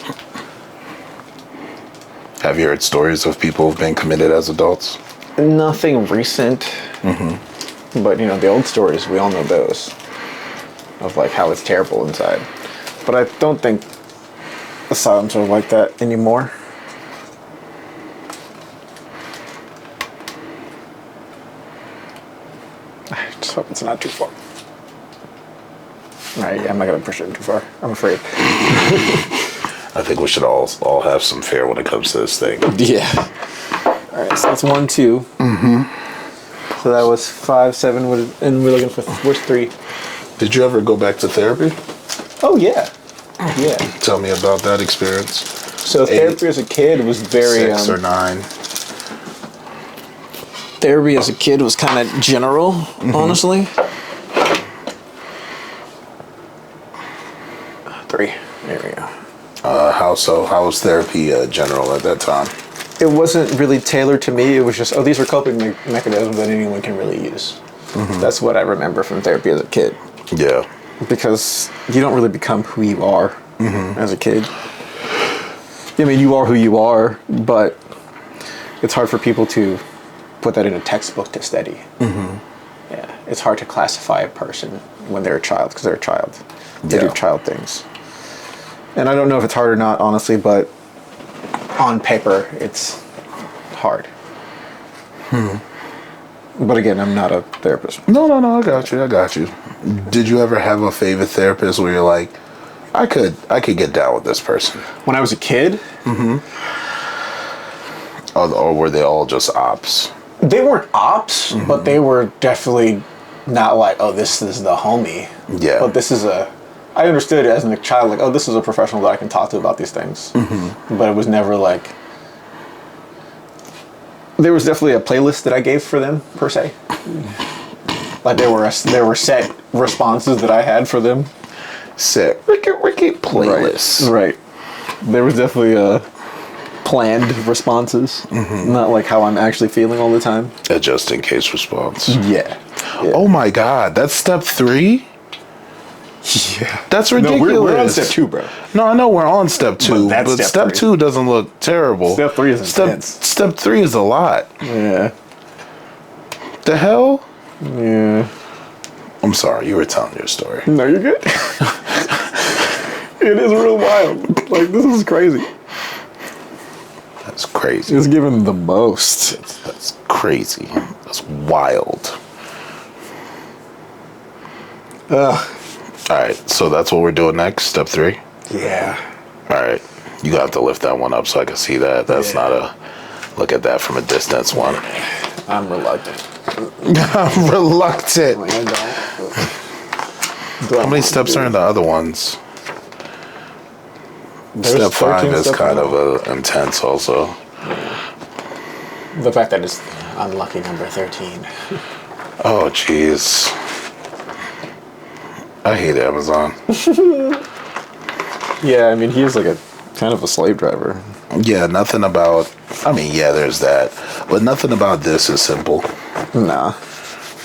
Have you heard stories of people who've been committed as adults? Nothing recent. But, the old stories, we all know those. Of, like, how it's terrible inside. But I don't think asylums are like that anymore. I just hope it's not too far. Alright, I'm not going to push it too far. I'm afraid. I think we should all have some fear when it comes to this thing. Yeah. Alright, so that's 1, 2. So that was 5, 7, and we're looking for, where's 3? Did you ever go back to therapy? Oh, yeah. Yeah. Tell me about that experience. So therapy as a kid was very... 6 or 9. Therapy as a kid was kind of general, honestly. 3. There we go. How was therapy general at that time? It wasn't really tailored to me. It was just, these are coping mechanisms that anyone can really use. That's what I remember from therapy as a kid. Yeah. Because you don't really become who you are as a kid. I mean, you are who you are, but it's hard for people to put that in a textbook to study. Yeah, it's hard to classify a person when they're a child, because they're a child. They do child things. And I don't know if it's hard or not, honestly, but on paper, it's hard. But again, I'm not a therapist. No, I got you. Did you ever have a favorite therapist where you're like, I could get down with this person? When I was a kid? Or were they all just ops? They weren't ops, but they were definitely not like, oh, this is the homie. Yeah. But this is I understood as a child, like, oh, this is a professional that I can talk to about these things. But it was never like, there was definitely a playlist that I gave for them, per se. Like, there were set responses that I had for them. Set Ricky playlist. Right. There was definitely planned responses, not like how I'm actually feeling all the time. A just in case response. Yeah. Oh my God, that's step 3? Yeah. That's ridiculous. No, we're on step 2, bro. No, I know we're on step 2, But that's but step step 2 doesn't look terrible. Step 3 is intense. Step 3 is a lot. Yeah. The hell? Yeah. I'm sorry, you were telling your story. No, you're good. It is real wild. Like, this is crazy. That's crazy. It's given the most. That's crazy. That's wild. All right, so that's what we're doing next, step 3? Yeah. All right, you got to lift that one up so I can see that. That's not a look at that from a distance one. I'm reluctant. I'm reluctant. Like, I don't. How many steps are in the other ones? There's Step 5 is 13 kind of intense also. The fact that it's unlucky number 13. Oh, jeez. I hate Amazon. Yeah, I mean, he is like a kind of a slave driver. Yeah, nothing about... I mean, yeah, there's that. But nothing about this is simple. Nah.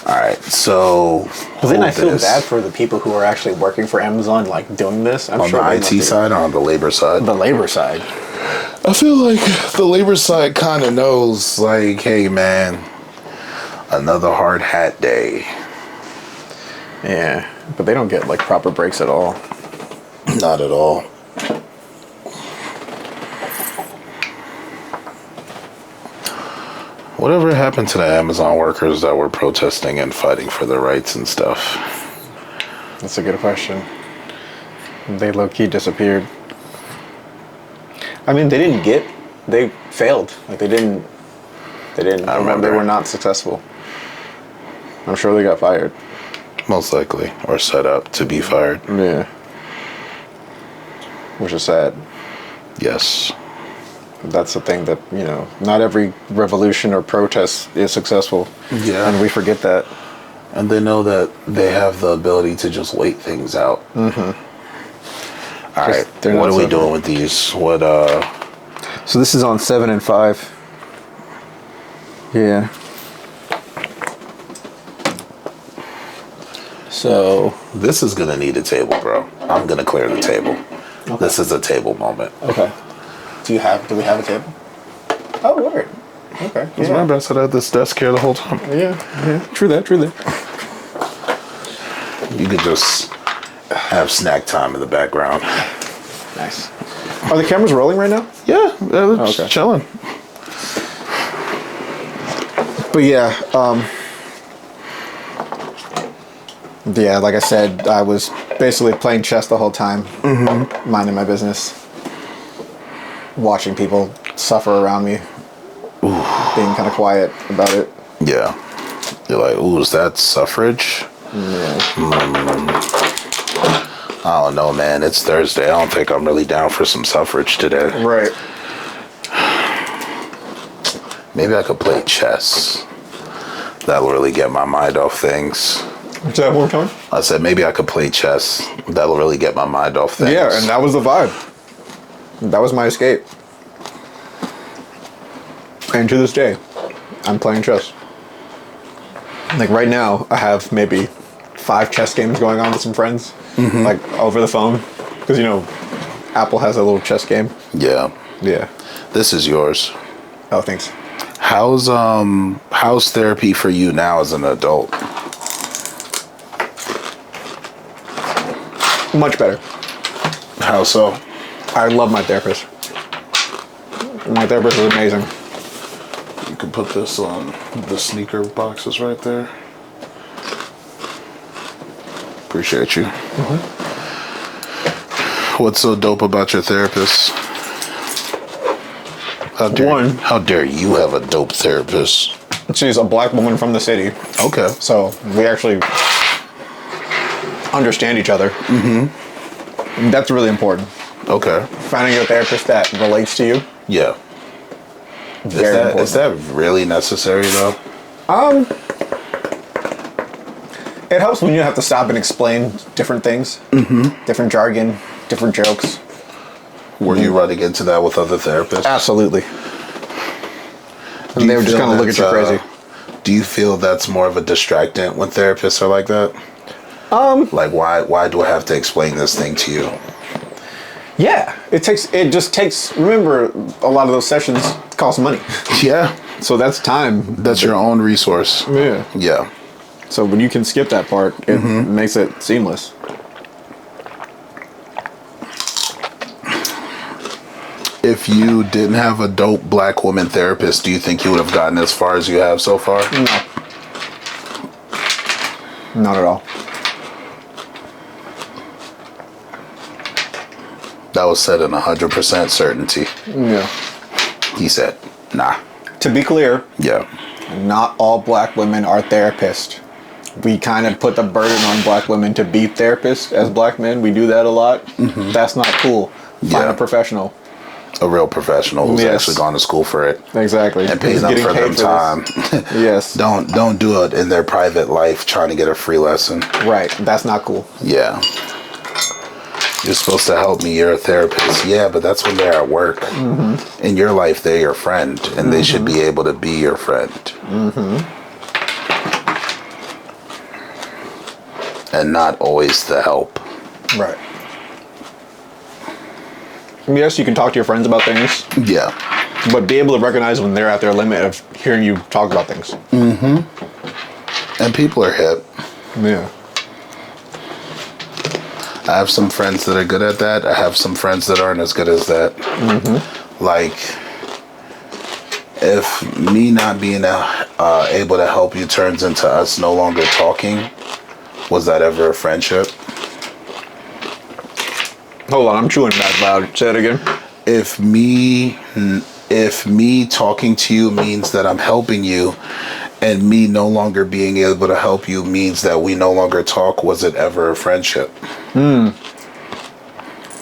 All right, so... But then I feel bad for the people who are actually working for Amazon, like, doing this. I'm on sure the IT side or on the labor side? The labor side. I feel like the labor side kind of knows, like, hey, man, another hard hat day. Yeah, but they don't get, like, proper breaks at all. Not at all. Whatever happened to the Amazon workers that were protesting and fighting for their rights and stuff? That's a good question. They low-key disappeared. I mean, they failed. Like, they didn't, I remember. they were not successful. I'm sure they got fired. Most likely. Or set up to be fired. Yeah. Which is sad. Yes. That's the thing that, not every revolution or protest is successful. Yeah. And we forget that. And they know that they have the ability to just wait things out. Mm-hmm. All right. What are we doing with these? So this is on 7 and 5. Yeah. So this is gonna need a table, bro. I'm gonna clear the table. Okay. This is a table moment. Okay. Do we have a table? Oh, word. Okay. Because remember, I said I had this desk here the whole time. Yeah. True that. You could just have snack time in the background. Nice. Are the cameras rolling right now? Yeah, they're just chilling. But yeah, like I said, I was basically playing chess the whole time, minding my business, watching people suffer around me, being kind of quiet about it. Yeah. You're like, ooh, is that suffrage? Yeah. I don't know, man. It's Thursday. I don't think I'm really down for some suffrage today. Right. Maybe I could play chess. That'll really get my mind off things. Say that one more time? I said maybe I could play chess. That'll really get my mind off things. Yeah, and that was the vibe. That was my escape. And to this day, I'm playing chess. Like right now, I have maybe 5 chess games going on with some friends, like over the phone, because Apple has a little chess game. Yeah. Yeah. This is yours. Oh, thanks. How's therapy for you now as an adult? Much better. How so? I love my therapist. My therapist is amazing. You can put this on the sneaker boxes right there. Appreciate you. What's so dope about your therapist? How dare you have a dope therapist? She's a black woman from the city. Okay. So we actually understand each other. That's really important. Okay. Finding a therapist that relates to you. Yeah. Very important. Is that really necessary though? It helps when you have to stop and explain different things, different jargon, different jokes. Were you running into that with other therapists? Absolutely. And they would just kind of look at you crazy. Do you feel that's more of a distractant when therapists are like that? Like why do I have to explain this thing to you? Yeah, it just takes. Remember, a lot of those sessions cost money. Yeah. So that's time. That's your own resource. Yeah. Yeah. So when you can skip that part, it makes it seamless. If you didn't have a dope black woman therapist, do you think you would have gotten as far as you have so far? No. Not at all. That was said in 100% certainty. Yeah. He said, nah. To be clear, Yeah. not all black women are therapists. We kind of put the burden on black women to be therapists as black men. We do that a lot. That's not cool. Find a professional. A real professional who's actually gone to school for it. Exactly. And pays them for their time. Yes. Don't do it in their private life trying to get a free lesson. Right. That's not cool. Yeah. You're supposed to help me. You're a therapist. Yeah, but that's when they're at work. In your life, they're your friend, and they should be able to be your friend. And not always the help. Right. Yes, you can talk to your friends about things. Yeah. But be able to recognize when they're at their limit of hearing you talk about things. And people are hip. Yeah. I have some friends that are good at that. I have some friends that aren't as good as that. Like, if me not being able to help you turns into us no longer talking, was that ever a friendship? Hold on, I'm chewing that loud. Say it again. If me talking to you means that I'm helping you, and me no longer being able to help you means that we no longer talk, was it ever a friendship?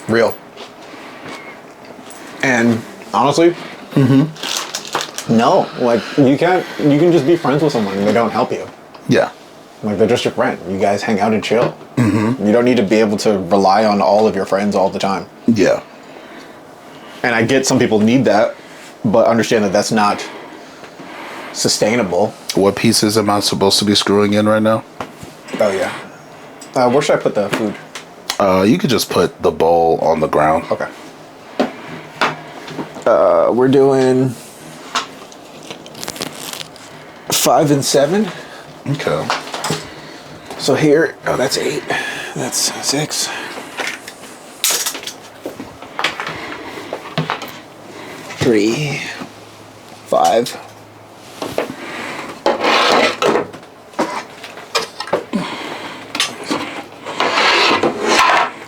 Real. And honestly, no. Like you can just be friends with someone and they don't help you. Yeah. Like they're just your friend. You guys hang out and chill. You don't need to be able to rely on all of your friends all the time. Yeah. And I get some people need that, but understand that that's not sustainable. What pieces am I supposed to be screwing in right now? Oh yeah. Where should I put the food? You could just put the bowl on the ground. Okay. We're doing 5 and 7. Okay. So here, oh, that's 8. That's 6. 3, 5.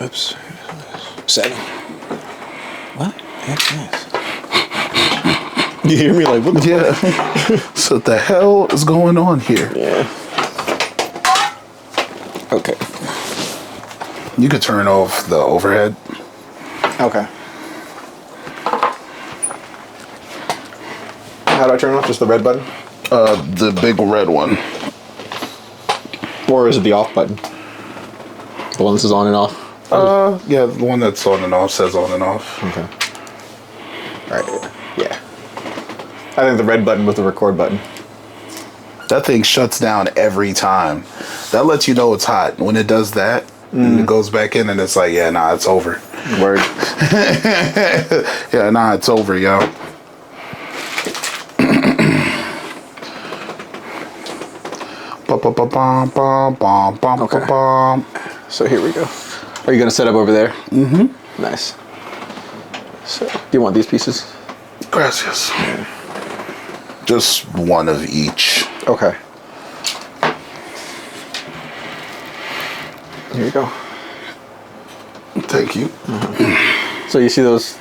Oops. 7. What? That's nice. You hear me like, what the fuck? So what the hell is going on here? Yeah. Okay. You could turn off the overhead. Okay. How do I turn off? Just the red button? The big red one. Or is it the off button? The one that says on and off? Yeah, the one that's on and off says on and off. Okay. Alright, yeah. I think the red button was the record button. That thing shuts down every time. That lets you know it's hot. When it does that, and it goes back in and it's like, yeah, nah, it's over. Word. Yeah, nah, it's over, yo. Okay. So here we go. Are you going to set up over there? Mm-hmm. Nice. So, do you want these pieces? Gracias. Just one of each. Okay. Here you go. Thank you. So you see those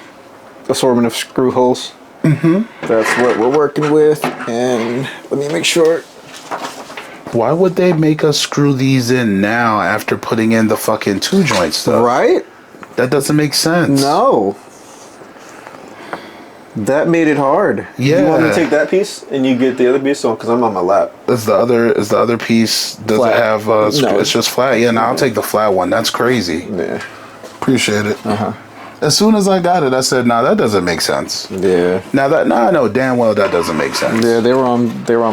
assortment of screw holes? Mm-hmm. That's what we're working with. And let me make sure. Why would they make us screw these in now after putting in the fucking 2-joint stuff? Right? That doesn't make sense. No. That made it hard. Yeah. You want me to take that piece and you get the other piece? So, because I'm on my lap. Is the other piece, does Flat. it have No. it's just flat? Yeah, no, I'll take the flat one. That's crazy. Yeah. Appreciate it. Uh-huh. As soon as I got it, I said, nah, that doesn't make sense. Yeah. Now I know damn well that doesn't make sense. Yeah, they were on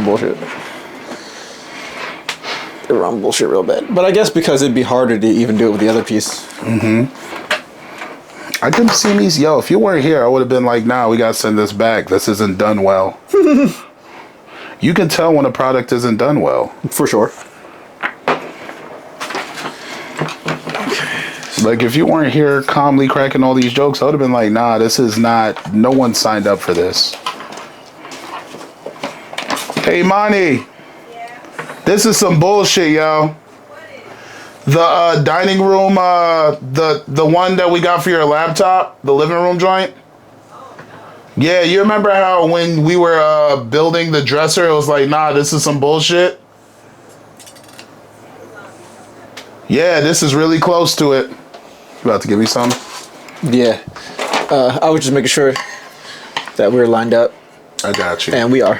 bullshit. They were on bullshit real bad. But I guess because it'd be harder to even do it with the other piece. Mm-hmm. I couldn't see me. Yo, if you weren't here, I would have been like, nah, we got to send this back. This isn't done well. You can tell when a product isn't done well. For sure. Like, if you weren't here calmly cracking all these jokes, I would have been like, nah, this is not, no one signed up for this. Hey, Monty. This is some bullshit, yo. The dining room, the one that we got for your laptop, the living room joint. Yeah, you remember how when we were building the dresser, it was like, nah, this is some bullshit? Yeah, this is really close to it. You about to give me some? Yeah. I was just making sure that we were lined up. I got you. And we are.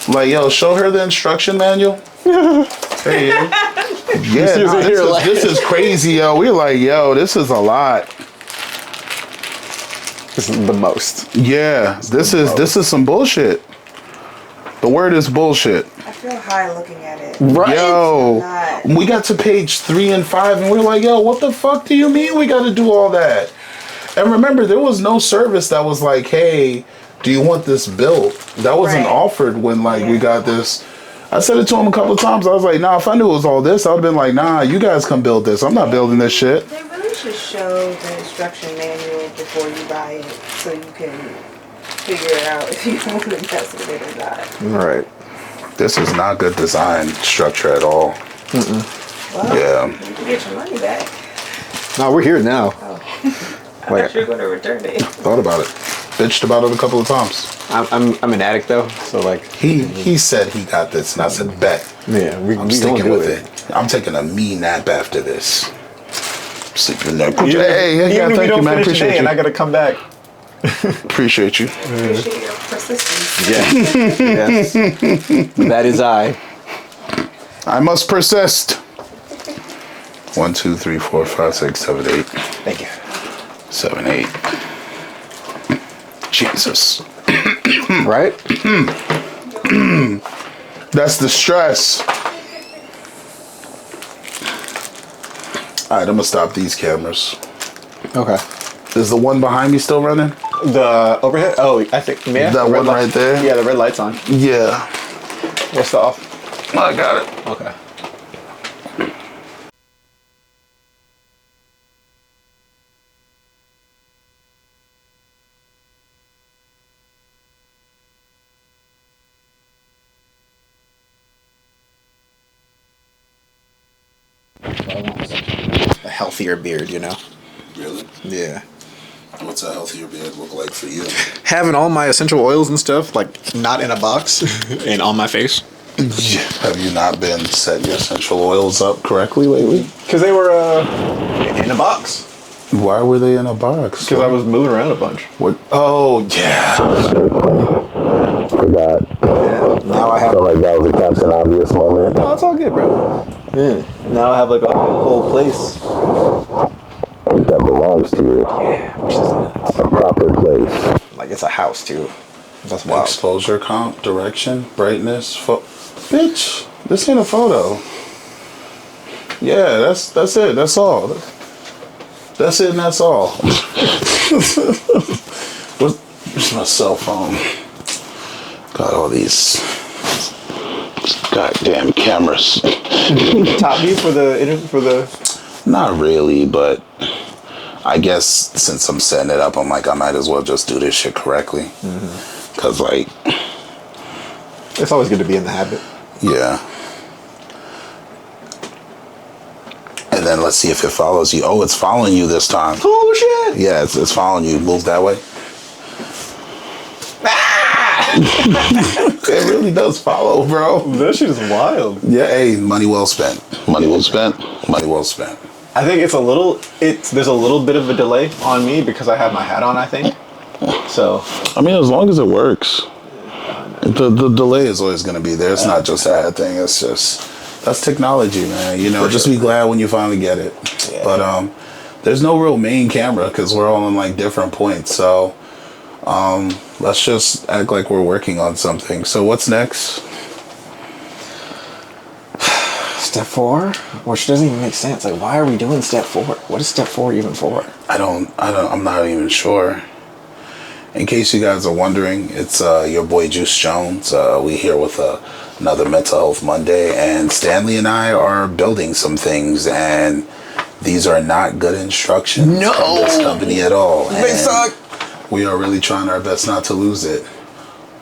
Like, yo, show her the instruction manual. Hey, yeah, this is crazy, yo. We're like, yo, this is a lot. This is the most. Yeah, this is some bullshit. The word is bullshit. I feel high looking at it. Right? Yo, we got to page 3 and 5, and we're like, yo, what the fuck do you mean we got to do all that? And remember, there was no service that was like, hey, do you want this built? That wasn't offered when we got this. I said it to him a couple of times. I was like, nah, if I knew it was all this, I would have been like, nah, you guys can build this. I'm not building this shit. They really should show the instruction manual before you buy it so you can figure it out if you want to mess with it or not. Right. This is not good design structure at all. Well, Yeah. you can get your money back. No, we're here now. I thought you were going to return it. Thought about it. Bitched about it a couple of times. I'm an addict though, so like He said he got this, and I said, bet. yeah, I'm sticking with it. I'm taking a me nap after this. Sleeping there. Even Hey, if we thank you, don't man. finish Appreciate today, you. and I gotta come back. Appreciate you. Appreciate your persistence. Yes, yes. That is I. I must persist. 1, 2, 3, 4, 5, 6, 7, 8. Thank you. 7, 8. Jesus. Right? That's the stress. Alright, I'm gonna stop these cameras. Okay. Is the one behind me still running? The overhead? Oh, I think, yeah. That the red one right there? Yeah, the red light's on. Yeah. What's the off? I got it. Okay. A healthier beard, you know? Really? Yeah. What's a healthier beard look like for you? Having all my essential oils and stuff, like, not in a box and on my face. Have you not been setting your essential oils up correctly lately? Because they were in a box. Why were they in a box? Because I was moving around a bunch. What? Oh, yeah. Forgot. Yeah. Now I have. Felt like that was a Captain Obvious moment. No, it's all good, bro. Yeah. Now I have like a whole place. That belongs to you. Yeah, which is nuts. A proper place. Like it's a house too. That's wild. Exposure, comp, direction, brightness. Bitch, this ain't a photo. Yeah, that's it. That's all. That's it and that's all. Where's my cell phone? Got all these goddamn cameras. Top view for the. Not really, but I guess since I'm setting it up, I'm like, I might as well just do this shit correctly. Cause like, It's always good to be in the habit. yeah. And then let's see if it follows you. Oh, it's following you this time. Oh shit! Yeah, it's following you. Move that way. It really does follow, bro. That shit is wild. Yeah, hey, money well spent. Money well spent. Money well spent. I think there's a little bit of a delay on me because I have my hat on, I think. So I mean, as long as it works. The delay is always going to be there. It's not just that thing. It's just, that's technology, man. You know, just be glad when you finally get it. Yeah. But there's no real main camera because we're all in like different points. So let's just act like we're working on something. So what's next? step 4, which doesn't even make sense. Like, why are we doing step 4? What is step 4 even for? I'm not even sure. In case you guys are wondering, it's your boy Juice Jones. We here with another Mental Health Monday, and Stanley and I are building some things, and these are not good instructions from this company at all. They suck. We are really trying our best not to lose it,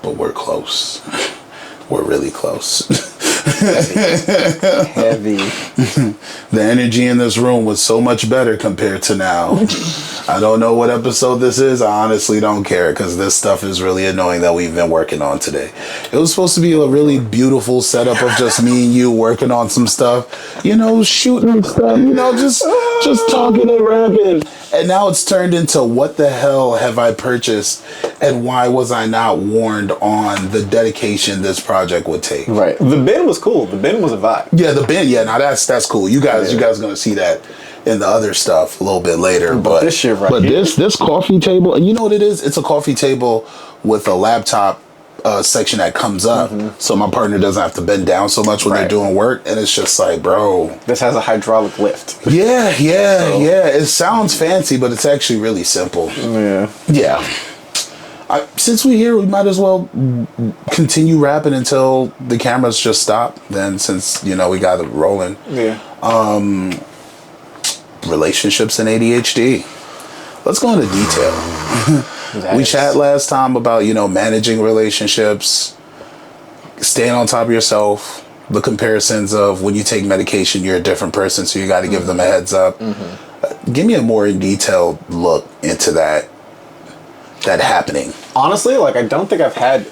but we're close. We're really close. Heavy. The energy in this room was so much better compared to now. I don't know what episode this is. I honestly don't care because this stuff is really annoying that we've been working on today. It was supposed to be a really beautiful setup of just me and you working on some stuff, you know, shooting stuff, you know, just talking and rapping. And now it's turned into what the hell have I purchased and why was I not warned on the dedication this project would take? Right. The bin was cool. The bin was a vibe. Yeah, the bin. Yeah, now that's cool. You guys are gonna see that in the other stuff a little bit later. But this shit right here. this coffee table, and you know what it is? It's a coffee table with a laptop section that comes up, so my partner doesn't have to bend down so much when they're doing work. And it's just like, bro, this has a hydraulic lift. Yeah. It sounds fancy, but it's actually really simple. Yeah. Since we're here, we might as well continue rapping until the cameras just stop. Then, since we got it rolling. Yeah. Relationships and ADHD. Let's go into detail. We chat last time about managing relationships, staying on top of yourself, the comparisons of when you take medication, you're a different person, so you got to give them a heads up. Give me a more in detailed look into that happening. Honestly, like, I don't think I've had.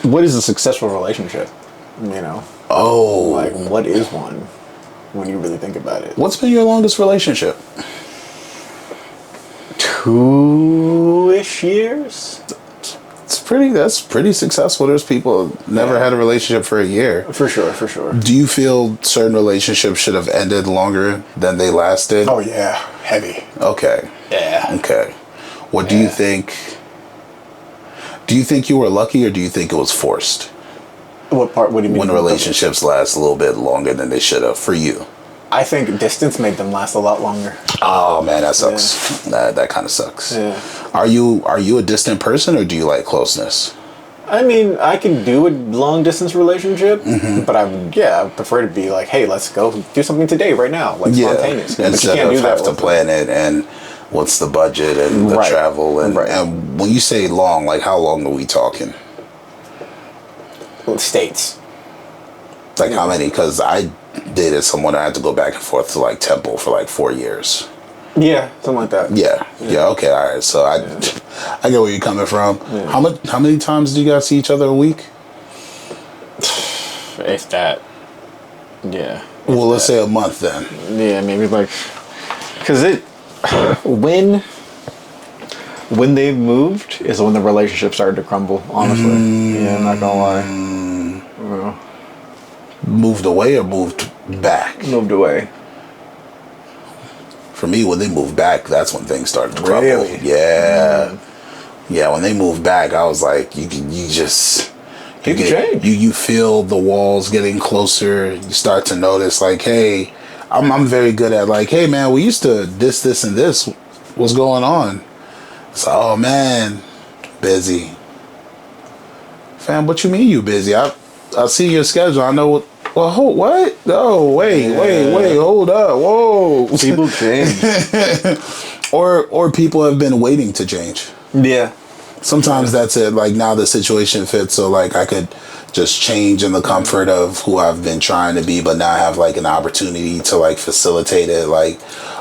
What is a successful relationship? Oh, like, what is one when you really think about it? What's been your longest relationship? 2-ish years. That's pretty successful. There's people who never had a relationship for a year. For sure. Do you feel certain relationships should have ended longer than they lasted? Oh yeah, heavy. Okay. Yeah. Okay. What do you think? Do you think you were lucky, or do you think it was forced? What part? What do you mean? When relationships last a little bit longer than they should have for you? I think distance made them last a lot longer. Oh man, that sucks. That kind of sucks. Yeah. Are you a distant person, or do you like closeness? I mean, I can do a long distance relationship, but I would prefer to be like, hey, let's go do something today, right now, like spontaneous. But you Instead can't of do that have to plan it and what's the budget and the travel and when you say long, like how long are we talking? States. Like how many? Because I dated someone I had to go back and forth to like Temple for like 4 years. Yeah, something like that. Yeah. Okay. All right. So I get where you're coming from. Yeah. How many times do you guys see each other a week? If that. Yeah. Well, let's say a month then. Yeah, maybe like, because when they moved is when the relationship started to crumble. Honestly, yeah, I'm not gonna lie. Well, moved away or moved back? Moved away. For me, when they moved back, that's when things started to crumble. Really? Yeah. Yeah, when they moved back, I was like, you just... People change. You feel the walls getting closer. You start to notice, like, hey, I'm very good at, like, hey, man, we used to this, and this. What's going on? It's like, oh, man, busy. Fam, what you mean you busy? I see your schedule. I know what... Well, what? Oh, wait, hold up, whoa. People change. or people have been waiting to change. Yeah. Sometimes that's it. Like now the situation fits, so like I could just change in the comfort of who I've been trying to be, but now I have like an opportunity to like facilitate it. Like,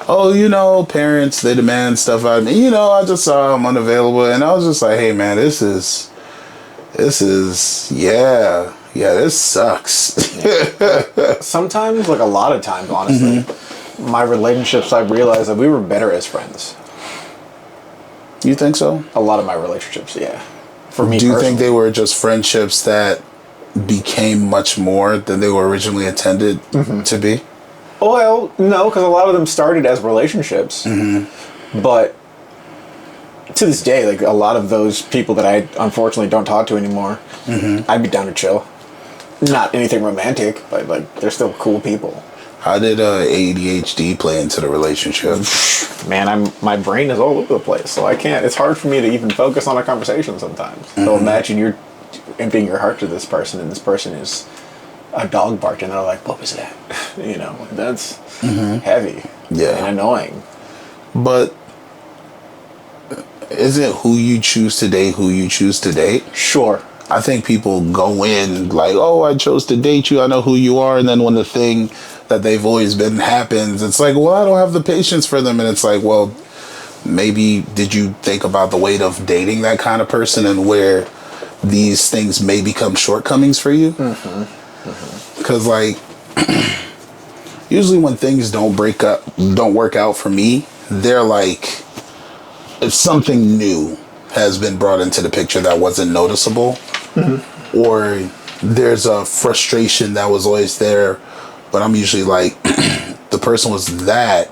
oh, parents, they demand stuff out of me. I just saw I'm unavailable, and I was just like, hey man, this is this sucks. Sometimes, like a lot of times, honestly, my relationships, I realized that we were better as friends. You think so? A lot of my relationships, yeah. For me, do you think they were just friendships that became much more than they were originally intended to be? Well, no, because a lot of them started as relationships. But to this day, like a lot of those people that I unfortunately don't talk to anymore, I'd be down to chill. Not anything romantic, but like they're still cool people. How did ADHD play into the relationship? Man, my brain is all over the place, so I can't. It's hard for me to even focus on a conversation sometimes. So imagine you're emptying your heart to this person, and this person is a dog barking, and they're like, "What was that?" That's heavy, and annoying. But isn't who you choose to date who you choose to date? Sure. I think people go in like, oh, I chose to date you, I know who you are, and then when the thing that they've always been happens, it's like, well, I don't have the patience for them, and it's like, well, maybe did you think about the weight of dating that kind of person and where these things may become shortcomings for you? Because like usually when things don't work out for me, they're like, if something new has been brought into the picture that wasn't noticeable, or there's a frustration that was always there, but I'm usually like, the person was that.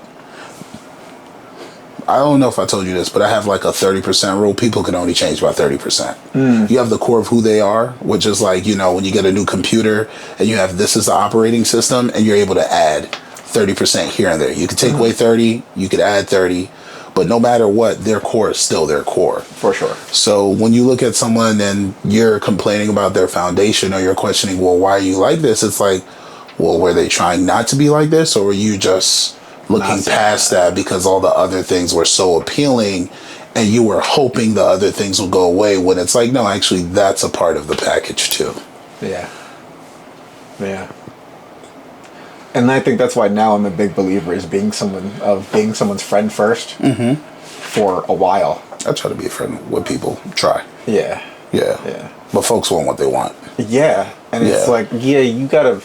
I don't know if I told you this, but I have like a 30% rule. People can only change by 30%. You have the core of who they are, which is like, when you get a new computer and you have this as the operating system, and you're able to add 30% here and there. You could take away 30, you could add 30. But no matter what, their core is still their core. For sure. So when you look at someone and you're complaining about their foundation, or you're questioning, well, why are you like this? It's like, well, were they trying not to be like this? Or were you just looking past that because all the other things were so appealing and you were hoping the other things would go away, when it's like, no, actually, that's a part of the package too. Yeah. Yeah. And I think that's why now I'm a big believer is being someone's friend first for a while. I try to be a friend with people. Try. Yeah. But folks want what they want. Yeah. And it's like, you gotta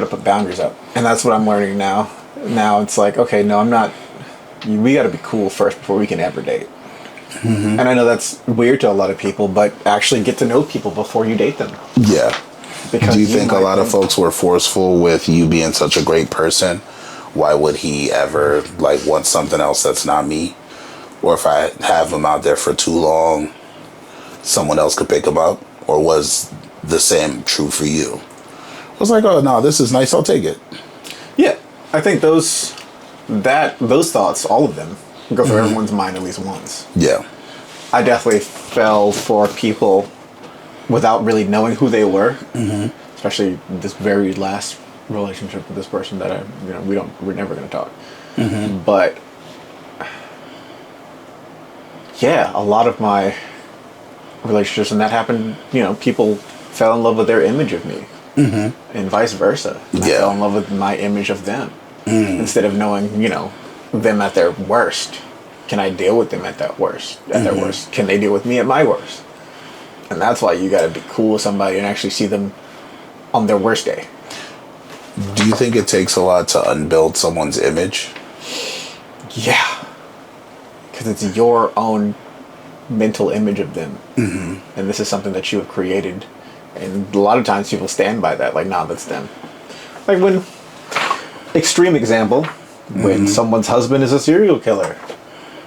put boundaries up. And that's what I'm learning now. Now it's like, okay, no, I'm not, we gotta be cool first before we can ever date. And I know that's weird to a lot of people, but actually get to know people before you date them. Yeah. Because do you think a lot of folks were forceful with you being such a great person? Why would he ever like want something else that's not me? Or if I have him out there for too long, someone else could pick him up? Or was the same true for you? I was like, oh no, this is nice, I'll take it. Yeah, I think those thoughts, all of them, go through everyone's mind at least once. Yeah. I definitely fell for people without really knowing who they were, especially this very last relationship with this person that we're never going to talk. But yeah, a lot of my relationships, and that happened, people fell in love with their image of me, and vice versa. And I fell in love with my image of them, instead of knowing, them at their worst. Can I deal with them at that worst? At their worst, can they deal with me at my worst? And that's why you got to be cool with somebody and actually see them on their worst day. Do you think it takes a lot to unbuild someone's image? Yeah, because it's your own mental image of them, and this is something that you have created. And a lot of times people stand by that, like, nah, that's them. Like when, extreme example, when someone's husband is a serial killer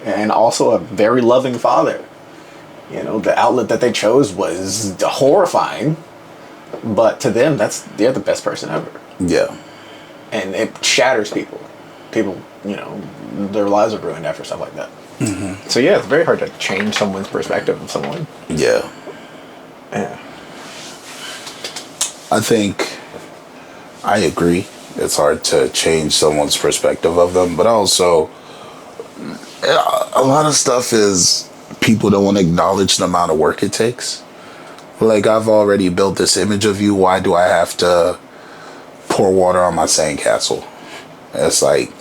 and also a very loving father. The outlet that they chose was horrifying, but to them, they're the best person ever. Yeah. And it shatters people. People, their lives are ruined after stuff like that. So yeah, it's very hard to change someone's perspective of someone. Yeah. Yeah. I think I agree. It's hard to change someone's perspective of them, but also a lot of stuff is people don't want to acknowledge the amount of work it takes. Like, I've already built this image of you. Why do I have to pour water on my sandcastle? It's like,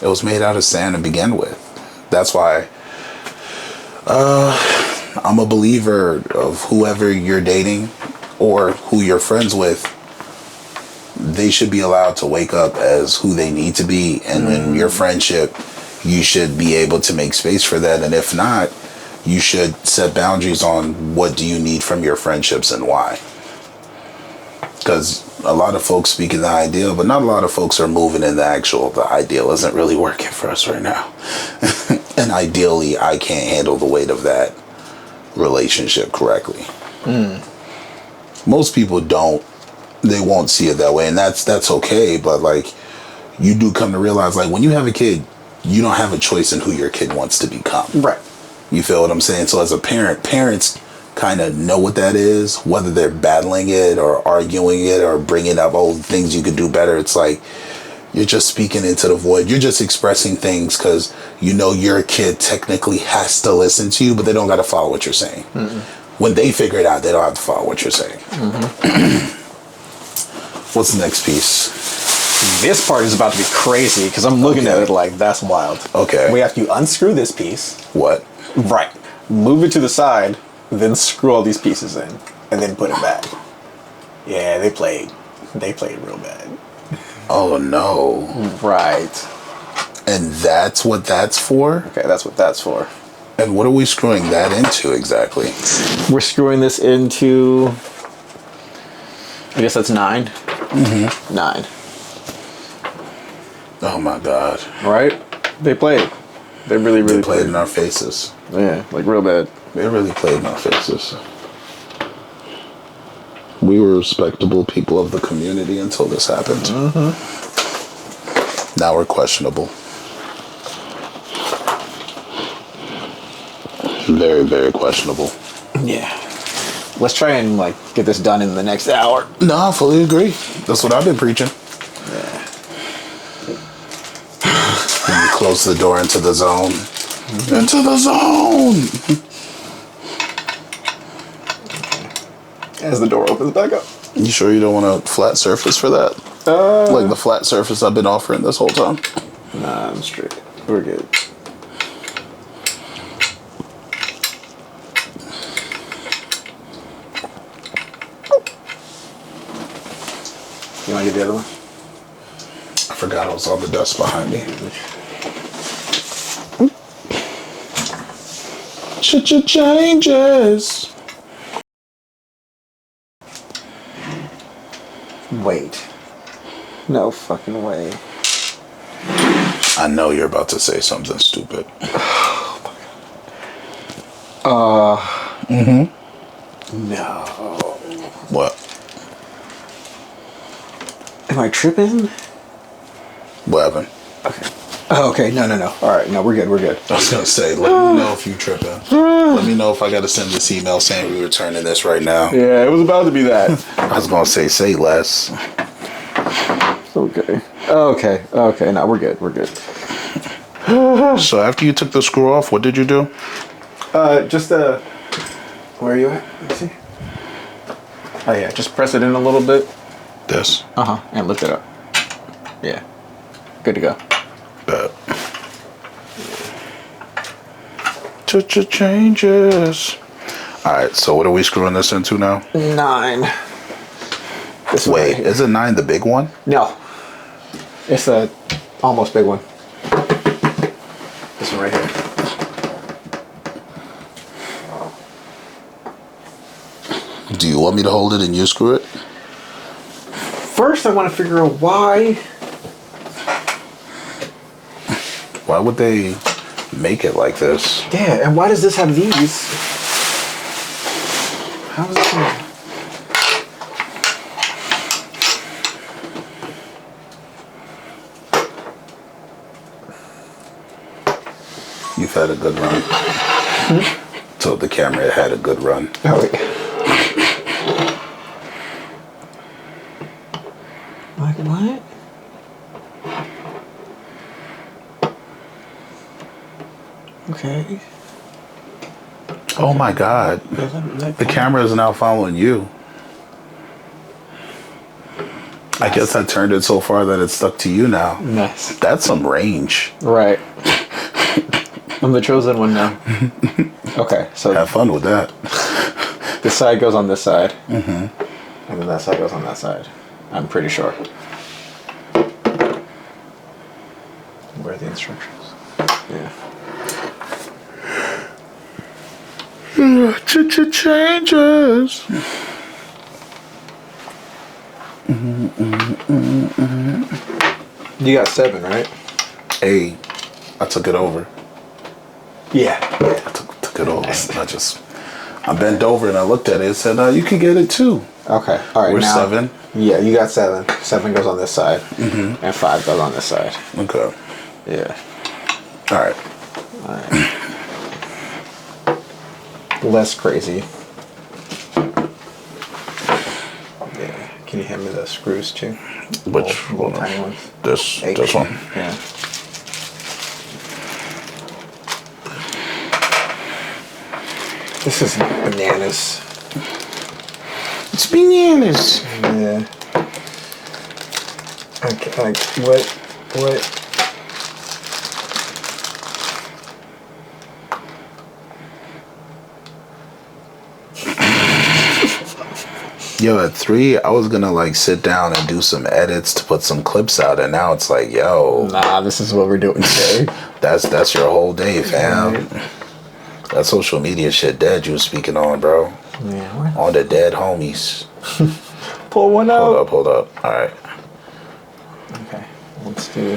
it was made out of sand to begin with. That's why I'm a believer of whoever you're dating or who you're friends with, they should be allowed to wake up as who they need to be. And in your friendship, you should be able to make space for that. And if not, you should set boundaries on what do you need from your friendships and why. Because a lot of folks speak in the ideal, but not a lot of folks are moving in the actual. The ideal isn't really working for us right now. And ideally, I can't handle the weight of that relationship correctly. Most people don't. They won't see it that way, and that's okay. But like, you do come to realize, like, when you have a kid, you don't have a choice in who your kid wants to become. Right. You feel what I'm saying? So as a parent, parents kind of know what that is, whether they're battling it or arguing it or bringing up old things you could do better. It's like, you're just speaking into the void. You're just expressing things because your kid technically has to listen to you, but they don't got to follow what you're saying. When they figure it out, they don't have to follow what you're saying. What's the next piece? This part is about to be crazy because I'm looking at it like, that's wild. Okay. We have to unscrew this piece. What? Right. Move it to the side, then screw all these pieces in, and then put it back. Yeah, they played real bad. Oh, no. Right. And that's what that's for? Okay, that's what that's for. And what are we screwing that into exactly? We're screwing this into, I guess that's 9. 9. Oh my God. Right? They played. They really They played played. in our faces. Yeah, like real bad. They really played in our faces. We were respectable people of the community until this happened. Now we're questionable. Very, very questionable. Yeah. Let's try and get this done in the next hour. No, I fully agree. That's what I've been preaching. Yeah. And you close the door into the zone. Into the zone! As the door opens back up. You sure you don't want a flat surface for that? Like the flat surface I've been offering this whole time? Nah, I'm straight. We're good. You want to get the other one? I forgot it was on the desk behind me. Changes. Wait. No fucking way. I know you're about to say something stupid. No. What? Am I tripping? What happened? Okay. Oh, okay. No. All right. No, we're good. I was gonna say, let me know if you tripping. Let me know if I gotta send this email saying we're returning this right now. Yeah, it was about to be that. I was gonna say less. Okay. Okay. No, we're good. So after you took the screw off, what did you do? Just where are you at? Let me see. Oh yeah, just press it in a little bit. This. And lift it up. Yeah. Good to go. Bet. Changes. All right. So what are we screwing this into now? 9. This one Wait, right here. is it 9 the big one? No. It's a almost big one. This one right here. Do you want me to hold it and you screw it? First, I want to figure out why. Why would they make it like this? Yeah, and why does this have these? How is it going? You've had a good run. So the camera had a good run. Oh, wait. Like what? Okay. Oh my God. The camera is now following you. I guess I turned it so far that it's stuck to you now. Nice. That's some range. Right. I'm the chosen one now. Okay, so Have fun with that. this side goes on this side. And then that side goes on that side. I'm pretty sure. Where are the instructions? Yeah. Changes. You got 7, right? Hey, I took it over. Yeah. I took it over. I bent over and I looked at it and said, you can get it too. Okay. All right. We're now, 7. Yeah, you got 7. 7 goes on this side. And 5 goes on this side. Okay. Yeah. All right. Less crazy. Yeah. Can you hand me the screws too? Which little one? tiny ones? This 8. one. Yeah. This is bananas. It's bananas. Yeah. Okay, like what? Yo, at 3, I was gonna like sit down and do some edits to put some clips out, and now it's like, yo, Nah, this is what we're doing today. that's your whole day, fam. That social media shit dead you was speaking on, bro. Yeah. On the dead homies. Pull one out. Hold up. All right. Okay, let's do.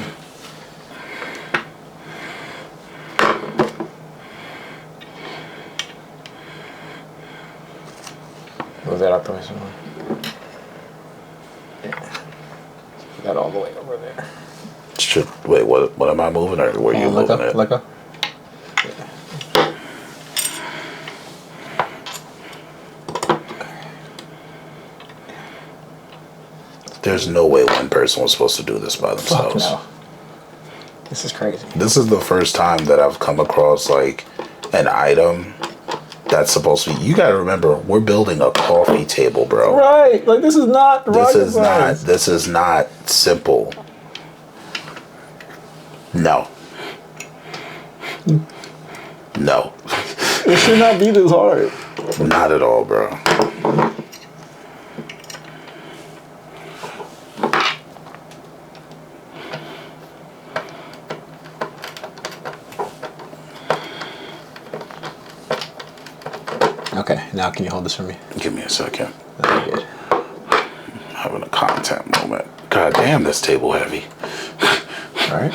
Move that out the way some more. Yeah. Put that all the way over there. Wait, what am I moving, or were you moving it? Let go. There's no way one person was supposed to do this by themselves. Fuck no. This is crazy. This is the first time that I've come across like an item that's supposed to be. You gotta remember, we're building a coffee table, bro. Right, like this is not rocket science. This is not simple. No. It should not be this hard. Not at all, bro. Okay, now can you hold this for me? Give me a second. That'd be good. Having a content moment. God damn, this table heavy. All right.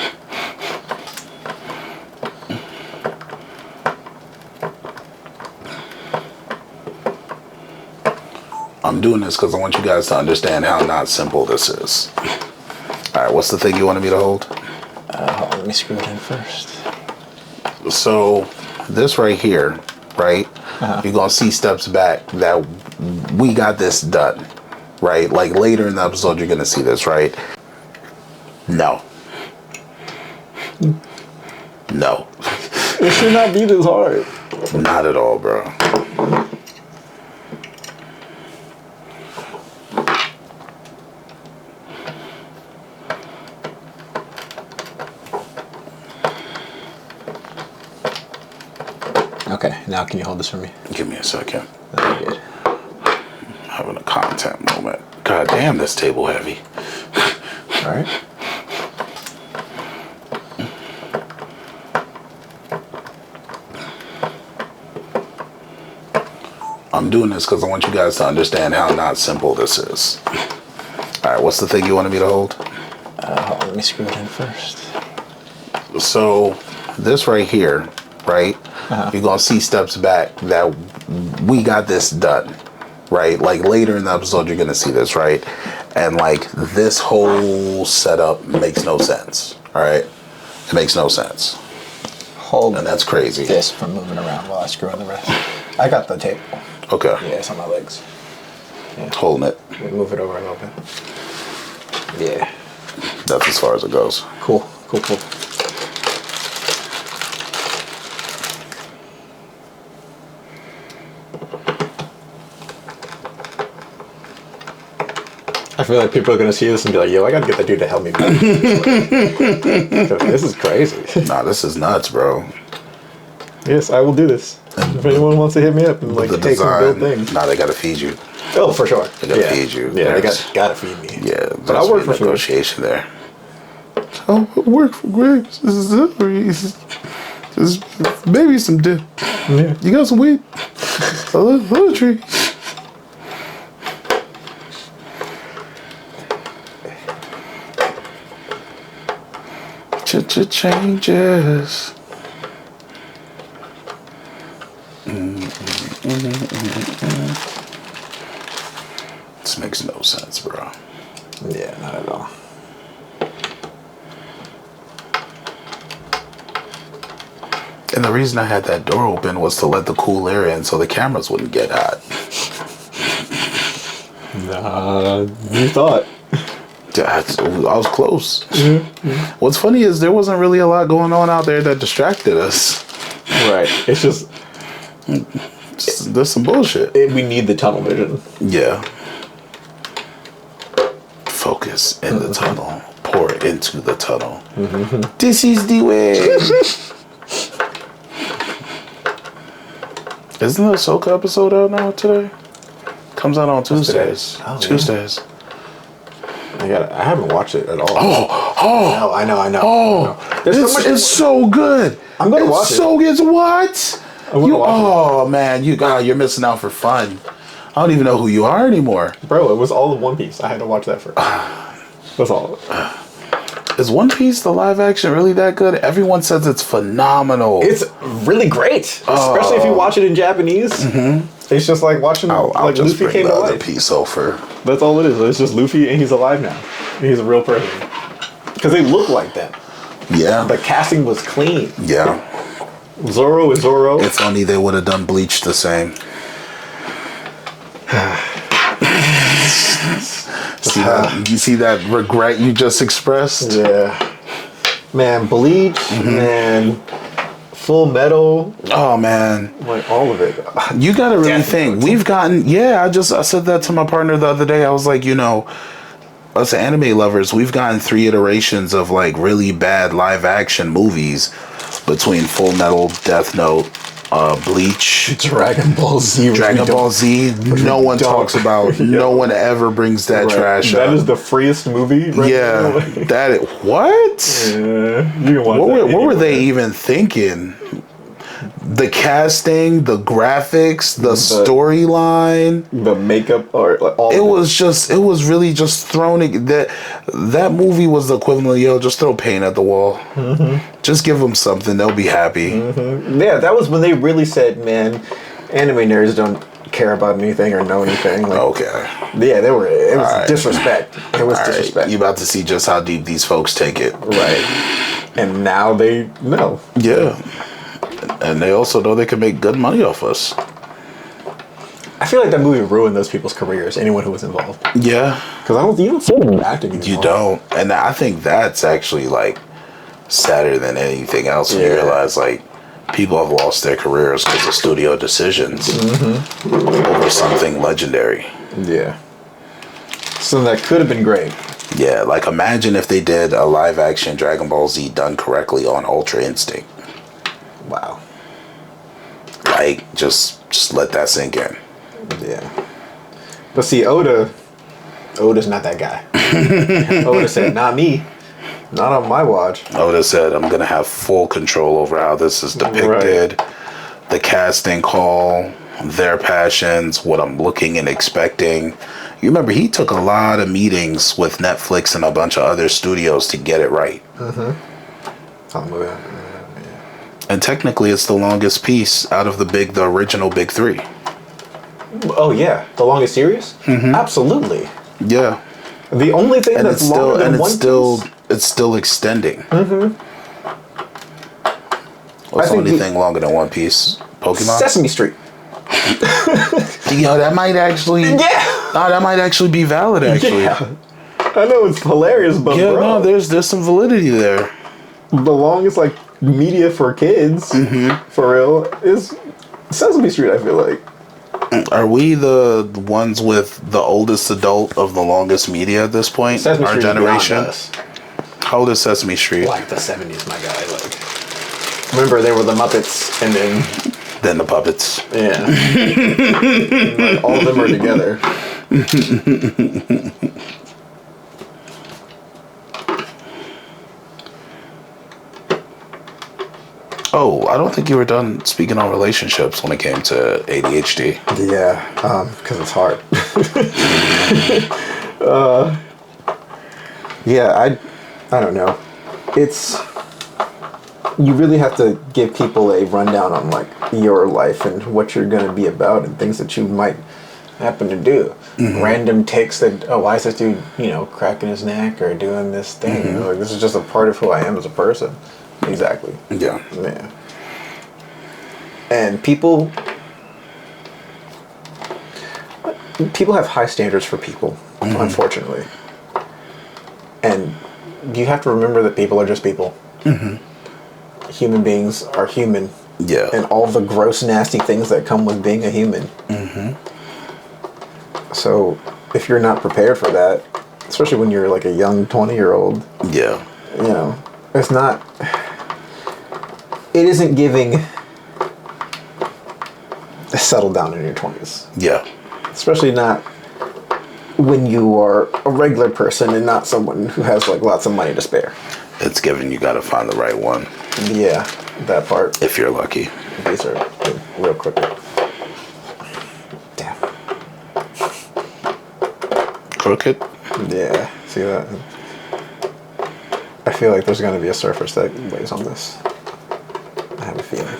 I'm doing this because I want you guys to understand how not simple this is. All right, what's the thing you wanted me to hold? Hold on, let me screw it in first. So this right here, right? You're gonna see steps back that we got this done, right? Like later in the episode, you're gonna see this, right? No. No. It should not be this hard. Not at all, bro. Okay, now can you hold this for me? Give me a second. That'd be good. Having a content moment. God damn, this table heavy. All right. I'm doing this because I want you guys to understand how not simple this is. All right, what's the thing you wanted me to hold? Hold on, let me screw it in first. So this right here, right? You're gonna see steps back that we got this done, right? Like later in the episode, you're gonna see this, right? And like this whole setup makes no sense. All right, it makes no sense, Hold and that's crazy. this from moving around while I screw in the rest. I got the table. Okay, Yeah, it's on my legs. holding it. Let me move it over a little bit. Yeah. That's as far as it goes. Cool. Cool. Cool. I feel like people are gonna see this and be like, "Yo, I gotta get that dude to help me." This is crazy. Nah, this is nuts, bro. Yes, I will do this. If anyone wants to hit me up and like The take some build things. Nah, they gotta feed you. Oh, for sure. They gotta feed you. Yeah, they There's- gotta feed me. Yeah, But I work for food. negotiation there. Oh, I work for grapes. Just maybe some dip. Yeah. You got some weed? A little tree. Changes. This makes no sense, bro. Yeah, not at all. And the reason I had that door open was to let the cool air in so the cameras wouldn't get hot. Nah, you thought. I was close. What's funny is there wasn't really a lot going on out there that distracted us. Right. It's just There's some bullshit. we need the tunnel vision. Yeah. Focus in the tunnel. Pour into the tunnel. This is the way. Isn't the Ahsoka episode out now today? Comes out on Tuesdays. today? Oh, yeah. Tuesdays. I haven't watched it at all. Oh, I know. oh! There's It's so good. I'm gonna watch it. So good. What? I'm gonna watch Oh man, you're missing out for fun. I don't even know who you are anymore. Bro, it was all of One Piece. I had to watch that first. That's all. Is One Piece the live action really that good? Everyone says it's phenomenal. It's really great, especially if you watch it in Japanese. It's just like watching I'll like just Luffy bring came the to other life. piece over. That's all it is. It's just Luffy and he's alive now. He's a real person. Because they look like them. Yeah. The casting was clean. Yeah. Zoro is Zoro. If only they would have done Bleach the same. You see that regret you just expressed? Yeah. Man, Bleach, man, Full Metal, Oh man. like all of it. You gotta really Definitely. think. We've gotten I said that to my partner the other day. I was like, us anime lovers, we've gotten 3 iterations of like really bad live action movies between Full Metal, Death Note, Bleach, Dragon Ball Z. Dragon Ball Z. No one talks about. No one ever brings that trash That up. is the freest movie. Right Yeah, now. that what? Yeah, you can watch What that were they anywhere. even thinking? The casting, the graphics, the storyline. The makeup or like all. It was really just thrown. That movie was the equivalent of just throw paint at the wall. Just give them something, they'll be happy. Yeah, that was when they really said, man, anime nerds don't care about anything or know anything. Like, Okay. yeah, it was Alright. disrespect. It was All right. disrespect. You about to see just how deep these folks take it. Right. And now they know. Yeah. And they also know they can make good money off us. I feel like that movie ruined those people's careers, anyone who was involved. Yeah. Because you don't see them acting anymore. You don't. And I think that's actually like sadder than anything else when you realize like people have lost their careers because of studio decisions over something legendary. Yeah. So that could have been great. Yeah, like imagine if they did a live action Dragon Ball Z done correctly on Ultra Instinct. Wow. Like just let that sink in. Yeah. But see, Oda's not that guy. Oda said, not me. Not on my watch. Oda said, I'm going to have full control over how this is depicted, the casting call, their passions, what I'm looking and expecting. You remember, he took a lot of meetings with Netflix and a bunch of other studios to get it right. And technically, it's the longest piece out of the original big three. Oh, yeah. The longest series? Absolutely. Yeah. The only thing And that's it's still, longer than and One it's still, Piece... it's still extending. What's the think only thing longer than One Piece? Pokemon? Sesame Street. Yo, that might actually... Yeah. No, that might actually be valid, actually. Yeah. I know it's hilarious, but Yeah, bro, no, there's some validity there. the longest like media for kids, for real, is Sesame Street. I feel like. Are we the ones with the oldest adult of the longest media at this point? Sesame Our Street generation? is beyond us. How old is Sesame Street? Like the 70s, my guy. Like, remember they were the Muppets, and then The puppets. yeah, like, all of them are together. Oh, I don't think you were done speaking on relationships when it came to ADHD. Yeah, because it's hard. Yeah, I don't know. It's, you really have to give people a rundown on like your life and what you're going to be about and things that you might happen to do. Random ticks that, oh, why is this dude, cracking his neck or doing this thing? Like, this is just a part of who I am as a person. Exactly. Yeah. Yeah. And people have high standards for people, unfortunately. And you have to remember that people are just people. Human beings are human. Yeah. And all the gross, nasty things that come with being a human. So, if you're not prepared for that, especially when you're like a young 20-year-old, Yeah. it's not... It isn't giving settle down in your 20s. Yeah. Especially not when you are a regular person and not someone who has like lots of money to spare. It's given you got to find the right one. Yeah, that part. If you're lucky. These are real crooked. Damn. Crooked? Yeah, see that? I feel like there's going to be a surface that weighs on this. I have a feeling.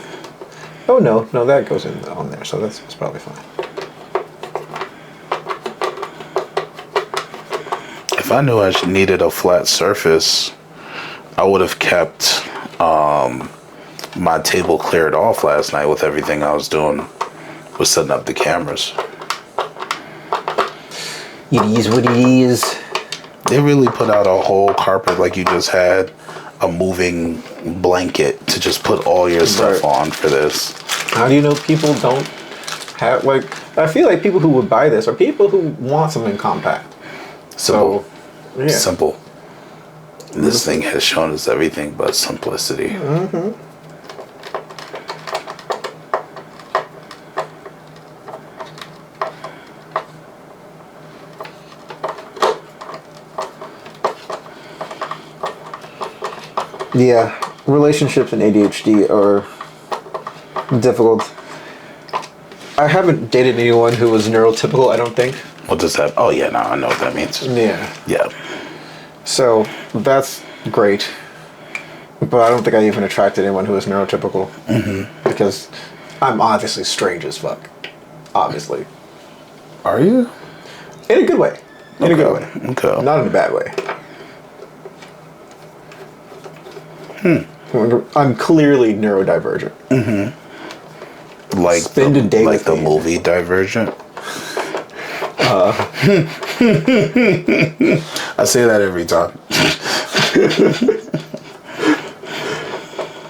Oh no, that goes in on there, so that's probably fine. If I knew I needed a flat surface, I would have kept my table cleared off last night with everything I was doing with setting up the cameras. It is what it is. They really put out a whole carpet like you just had a moving blanket to just put all your stuff on for this. How do you know people don't have, like, I feel like people who would buy this are people who want something compact. Simple. So, yeah. Simple. This thing has shown us everything but simplicity. Yeah, relationships and ADHD are difficult. I haven't dated anyone who was neurotypical, I don't think. What does that? Oh yeah, no, I know what that means. Yeah. Yeah. So that's great. But I don't think I even attracted anyone who was neurotypical. Because I'm obviously strange as fuck. obviously. Are you? In a good way. In a good way. Okay. Not in a bad way. I'm clearly neurodivergent. Like Spend a day like with the me. movie Divergent. I say that every time.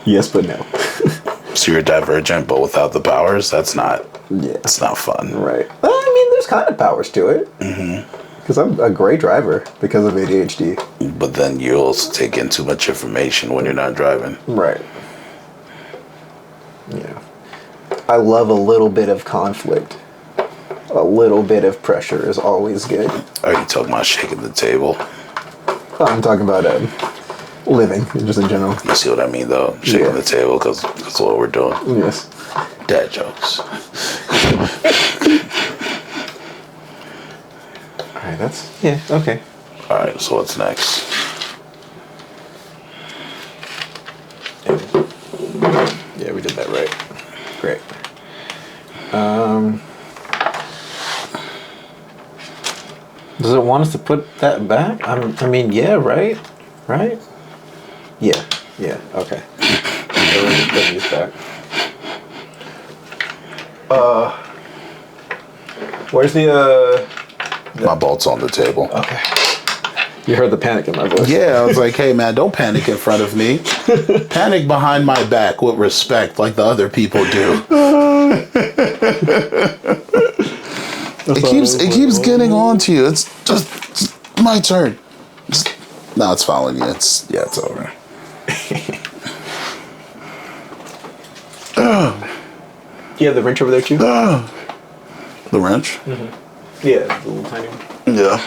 Yes, but no. So you're divergent, but without the powers. That's not. Yeah. It's not fun. Right. Well, I mean, there's kind of powers to it. Because I'm a great driver because of ADHD. But then you also take in too much information when you're not driving. Right. Yeah. I love a little bit of conflict. A little bit of pressure is always good. Are you talking about shaking the table? I'm talking about living, just in general. You see what I mean, though? Shaking Yeah. the table, because that's what we're doing. Yes. Dad jokes. Alright, that's... Yeah, okay. All right, so what's next? Yeah, we did that right. Great. Does it want us to put that back? I mean, yeah, right? Right? Yeah. Yeah, okay. So we're just putting these back. Where's the, My bolt's on the table. Okay. You heard the panic in my voice. Yeah, I was like, hey, man, don't panic in front of me. Panic behind my back with respect like the other people do. It keeps getting on to you. It's just my turn. No, it's following you. It's over. You have the wrench over there too? The wrench? Yeah, the little tiny one. Yeah.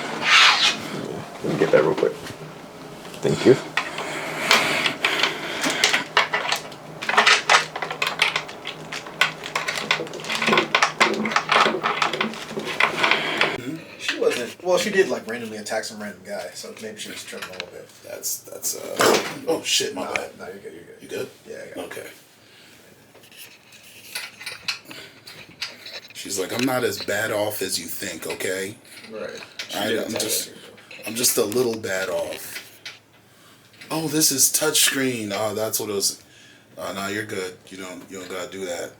Let me get that real quick. Thank you. She wasn't. Well, she did like randomly attack some random guy, so maybe she was tripping a little bit. That's oh shit, my bad. No, you're good. You're good. You good? Yeah. I got it. Okay. She's like, I'm not as bad off as you think, okay? Right. I'm just a little bad off. Oh, this is touchscreen. Oh, that's what it was. No, you're good. You don't gotta do that.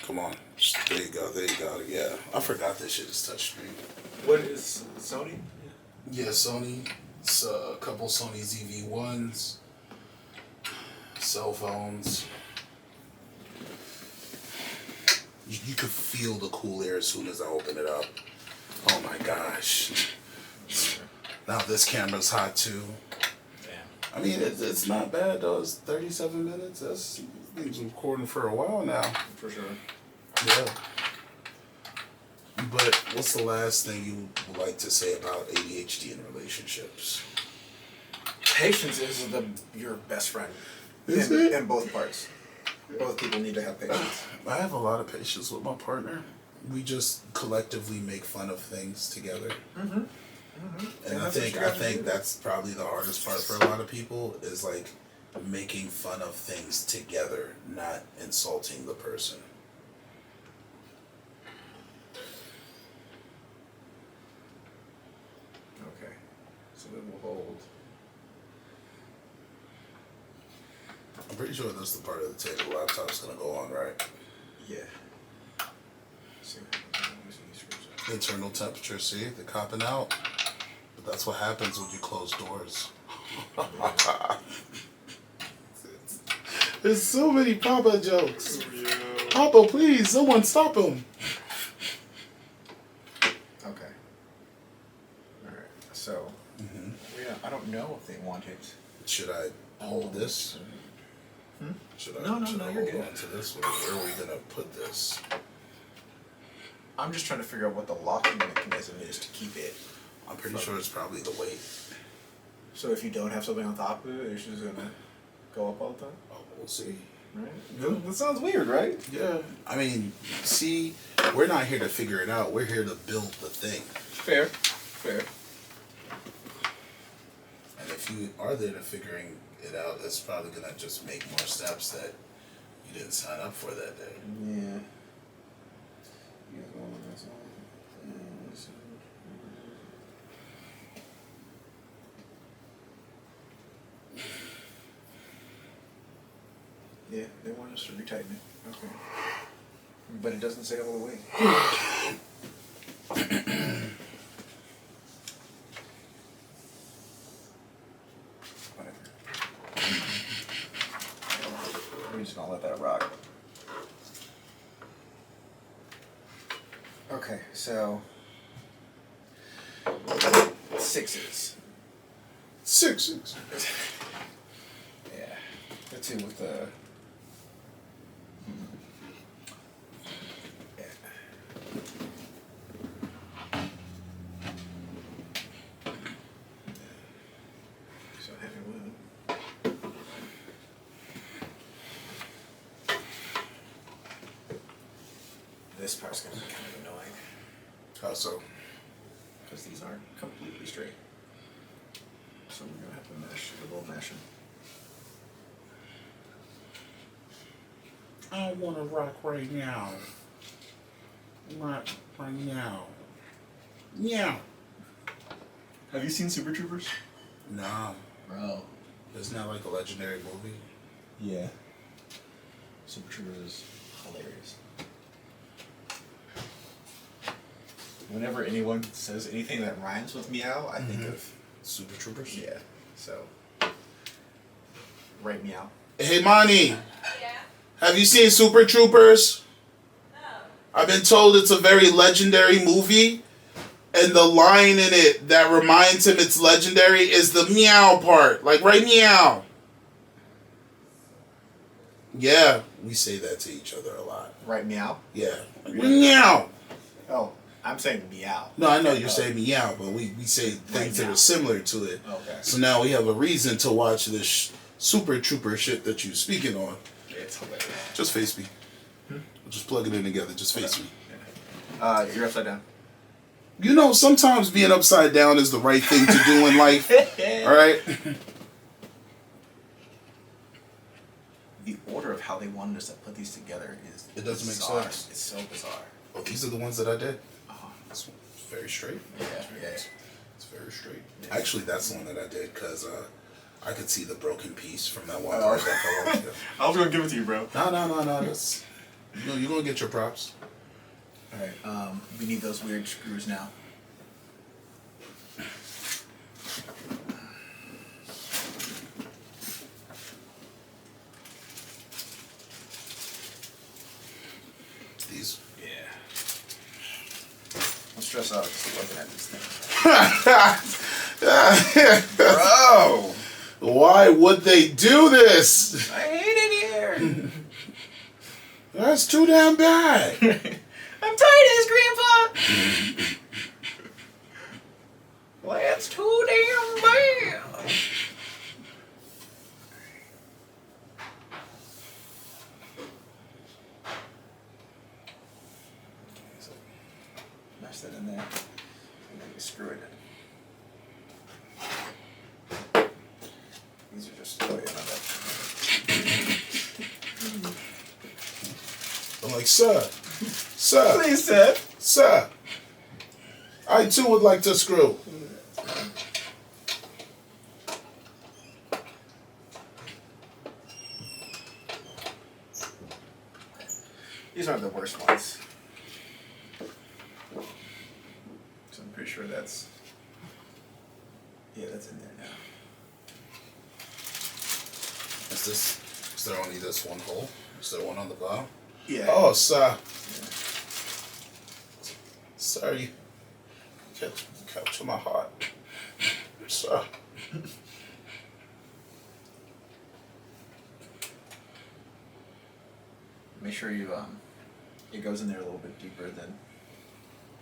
Come on. There you go. Yeah. I forgot this shit is touchscreen. What is Sony? Yeah, Sony. It's a couple Sony ZV-1s. Cell phones. You could feel the cool air as soon as I open it up. Oh my gosh. Now this camera's hot too. Damn. I mean, it's not bad though. It's 37 minutes. That's things recording for a while now. For sure. Yeah. But what's the last thing you would like to say about ADHD in relationships? Patience is your best friend. Is it? In both parts. Both people need to have patience. I have a lot of patience with my partner. We just collectively make fun of things together. And I think that's probably the hardest part for a lot of people is like making fun of things together, not insulting the person. Okay. So then we'll hold. I'm pretty sure that's the part of the table the laptop's gonna go on, right? Yeah. See, let me see these screws up. Internal temperature, see? They're copping out. But that's what happens when you close doors. There's so many Papa jokes. Papa, please, someone stop him. Okay. Alright. So, yeah, I don't know if they want it. Should I hold this? Should I No, you're hold good. on to this? Where are we gonna put this? I'm just trying to figure out what the locking mechanism is to keep it. I'm pretty sure it's probably the weight. So if you don't have something on top of it, it's just gonna go up all the time? Oh, we'll see. Right? That sounds weird, right? Yeah. I mean, see, we're not here to figure it out. We're here to build the thing. Fair. And if you are there to figuring it out, it's probably gonna just make more steps that you didn't sign up for that day. Yeah. Yeah, they want us to retighten it. Okay. But it doesn't say all the way. Whatever. We're just gonna let that rock. Okay, so 6s. 6s. Yeah, the 2 with the. Yeah. So heavy wound. This part's gonna be kind of annoying How so? because these aren't completely straight. So we're gonna have to mesh a little meshing. I want to rock right now. Rock right now. Yeah. Have you seen Super Troopers? Nah. Bro. Isn't that like a legendary movie? Yeah. Super Troopers is hilarious. Whenever anyone says anything that rhymes with meow, I think of Super Troopers? yeah. So right meow. Hey, Monty. Have you seen Super Troopers? No. I've been told it's a very legendary movie, and the line in it that reminds him it's legendary is the meow part. Like, right meow. Yeah, we say that to each other a lot. Right meow? Yeah. Like, meow. Oh, I'm saying meow. No, I know you're saying meow, but we say things that are similar to it. Okay. So now we have a reason to watch this Super Trooper shit that you're speaking on. It's hilarious. Just face me. We'll just plug it in together. Just face me. You're upside down. You know, sometimes being upside down is the right thing to do in life. Alright? The order of how they wanted us to put these together is It doesn't make bizarre. sense. It's so bizarre. Oh, these are the ones that I did. Uh-huh. It's very straight. Yeah, yeah. It's very straight. Yeah. Actually, that's the one that I did because I could see the broken piece from that one Oh. part that fell off. Yeah. I was gonna give it to you, bro. No. That's, you're going to get your props. Alright, we need those weird screws now. These. Yeah. Don't stress out just looking at these things. Bro! Why would they do this? I hate it here! That's too damn bad. I'm tired of this, Grandpa! Well, that's too damn bad! So, mash that in there, and then we screw it in. These are just, oh yeah, not bad. I'm like, sir, Please, sir. sir, I too would like to screw. These aren't the worst ones. So I'm pretty sure that's... Yeah, that's in there now. Is there only this one hole? Is there one on the bottom? Yeah. Oh, sir. Yeah. Sorry. Capture my heart. Sir. Make sure you, it goes in there a little bit deeper than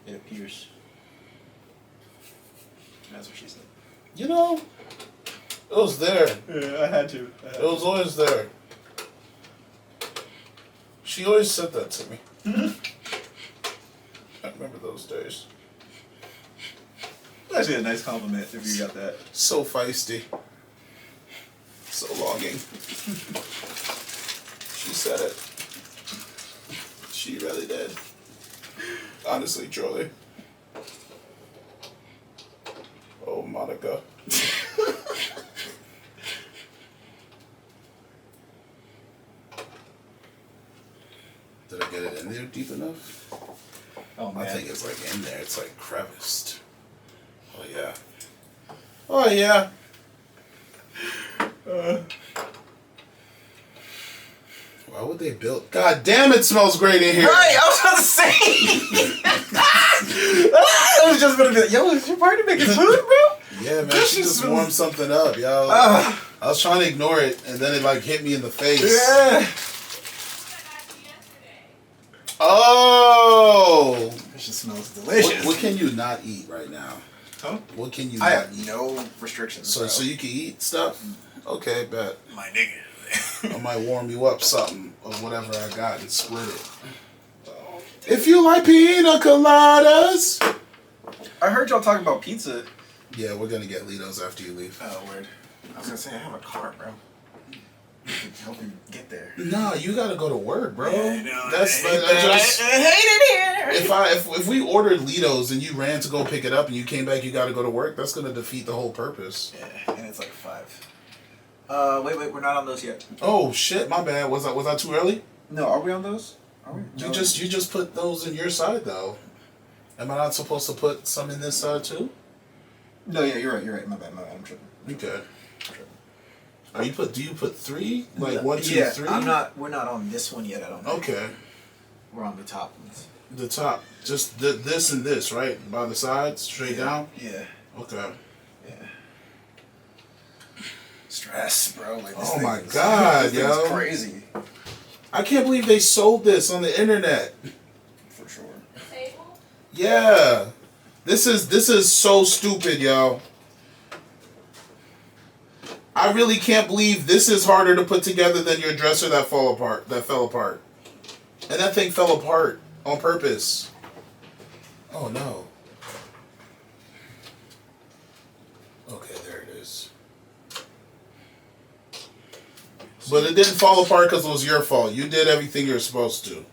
it appears. That's what she said. You know, it was there. Yeah, I had to. It was always there. She always said that to me. I remember those days. Actually, a nice compliment if you got that. So feisty. So longing. She said it. She really did. Honestly, truly. Oh, Monica. Did I get it in there deep enough? Oh man. I think it's like in there. It's like creviced. Oh yeah. Oh yeah. Why would they build? God damn, it smells great in here. Right, I was about to say. I was just gonna be like, yo, is your party making food, bro? Yeah, man, This she shit just smells- warmed something up, yo. I was trying to ignore it, and then it like hit me in the face. Yeah. Oh. This shit smells delicious. What can you not eat right now? Huh? What can you I not have eat? no restrictions. So bro. so you can eat stuff? Okay, bet. My nigga. I might warm you up something of whatever I got and split it. If you like pina coladas. I heard y'all talking about pizza. Yeah, we're gonna get Litos after you leave. Oh, weird. I was gonna say I have a car, bro. I can help you get there. Nah, you gotta go to work, bro. That's like, I hate it here. If we ordered Litos and you ran to go pick it up and you came back, you gotta go to work. That's gonna defeat the whole purpose. Yeah, and it's like 5. Wait, we're not on those yet. Oh shit, my bad. Was I too early? No, are we on those? Are we? You just put those in your side though. Am I not supposed to put some in this side too? No, yeah, you're right. My bad. I'm tripping. Okay. Do you put 3? Like No, 1, 2, yeah, 3? we're not on this one yet, I don't think. Okay. We're on the top ones. The top, just this and this, right? By the sides, straight down? Yeah. Okay. Yeah. Stress, bro. Like this Oh thing my is- God, this thing yo. is crazy. I can't believe they sold this on the internet. For sure. Yeah. This is so stupid, yo. I really can't believe this is harder to put together than your dresser that fell apart. And that thing fell apart on purpose. Oh no. Okay, there it is. But it didn't fall apart because it was your fault. You did everything you're supposed to.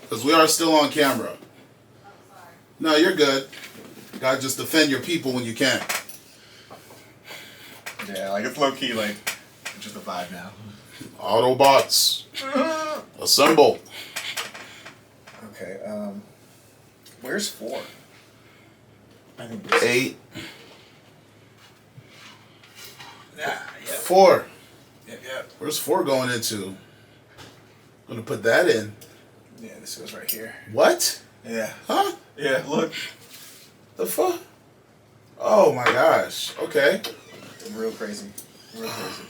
Because we are still on camera. No, you're good. Gotta just defend your people when you can. Yeah, like it's low key, like just a vibe now. Autobots. Assemble. Okay, where's 4? I think 8. Yeah, 4. yeah. Where's 4 going into? I'm gonna put that in. Yeah, this goes right here. What? Yeah. Huh? Yeah, look. The fuck? Oh my gosh. Okay. Real crazy. Real crazy.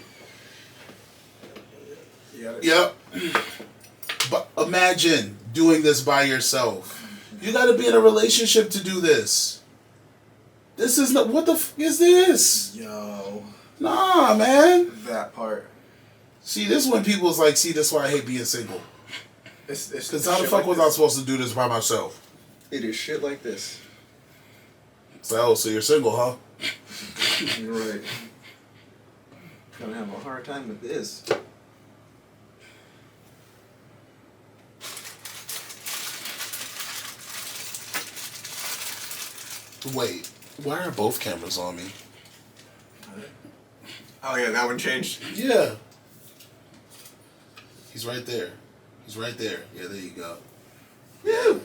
Yeah. Yep. But imagine doing this by yourself. You gotta be in a relationship to do this. This is not. What the f is this? Yo. Nah, man. That part. See, this is when people's like, see, this is why I hate being single. It's Because how the shit fuck like was this. I supposed to do this by myself? It is shit like this. So you're single, huh? You're right. Gonna have a hard time with this. Wait, why are both cameras on me? Oh yeah, that one changed. Yeah. He's right there. He's right there. Yeah, there you go. Yeah.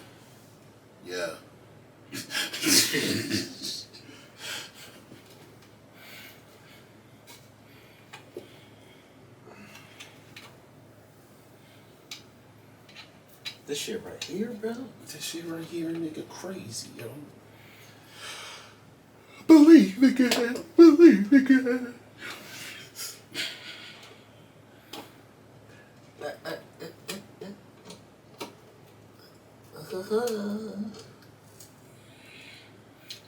Yeah. This shit right here, bro. This shit right here, nigga, crazy, yo. Believe again. Believe again.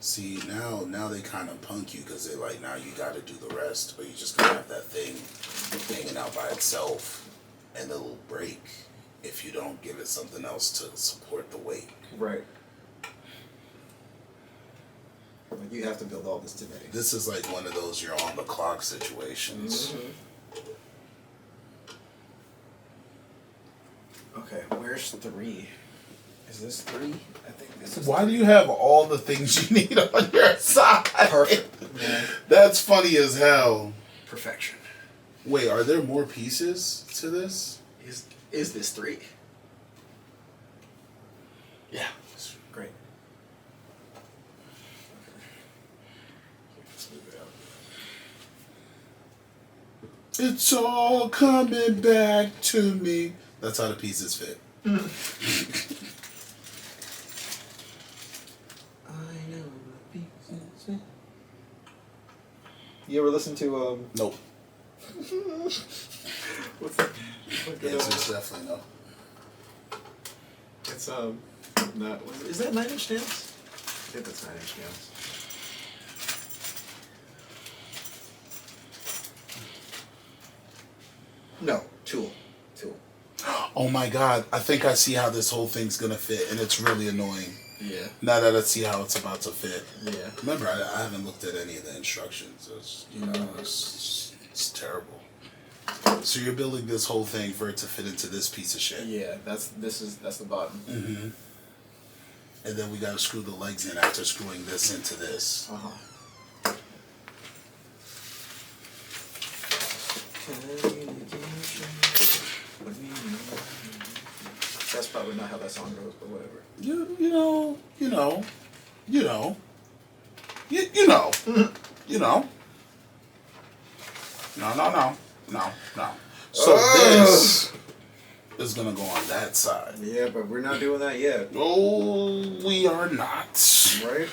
See, now they kind of punk you because they're like, now you got to do the rest, or you just gonna have that thing hanging out by itself, and it'll break if you don't give it something else to support the weight. Right. Like you have to build all this today. This is like one of those you're on the clock situations. Okay, where's 3? Is this 3? I think this is. Why do you have all the things you need on your side? Perfect, man. That's funny as hell. Perfection. Wait, are there more pieces to this? Is this 3? Yeah, it's great. Okay. Let's move it out. It's all coming back to me. That's how the pieces fit. I know the pieces. You ever listen to Nope. What's that? The answer is definitely no. It's not. Is that 9 Inch Nails? I think that's 9 Inch Nails. No, Tool. Oh my god, I think I see how this whole thing's gonna fit, and it's really annoying. Yeah. Now that I see how it's about to fit. Yeah. Remember, I haven't looked at any of the instructions. It's, it's terrible. So you're building this whole thing for it to fit into this piece of shit. Yeah, that's the bottom. Mm-hmm. And then we gotta screw the legs in after screwing this into this. Uh-huh. That's probably not how that song goes, but whatever. You know. You know. No. So this is gonna go on that side. Yeah, but we're not doing that yet. Oh, we are not. Right?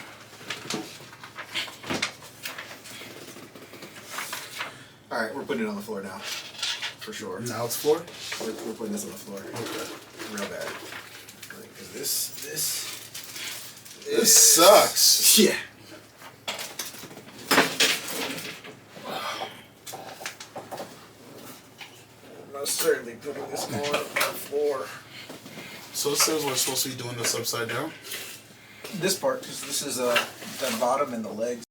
Alright, we're putting it on the floor now. For sure. Now it's floor? We're putting this on the floor. Okay. Real bad. Because this sucks. Yeah. Most certainly putting this on the floor. So it says we're supposed to be doing this upside down? This part, because this is the bottom and the legs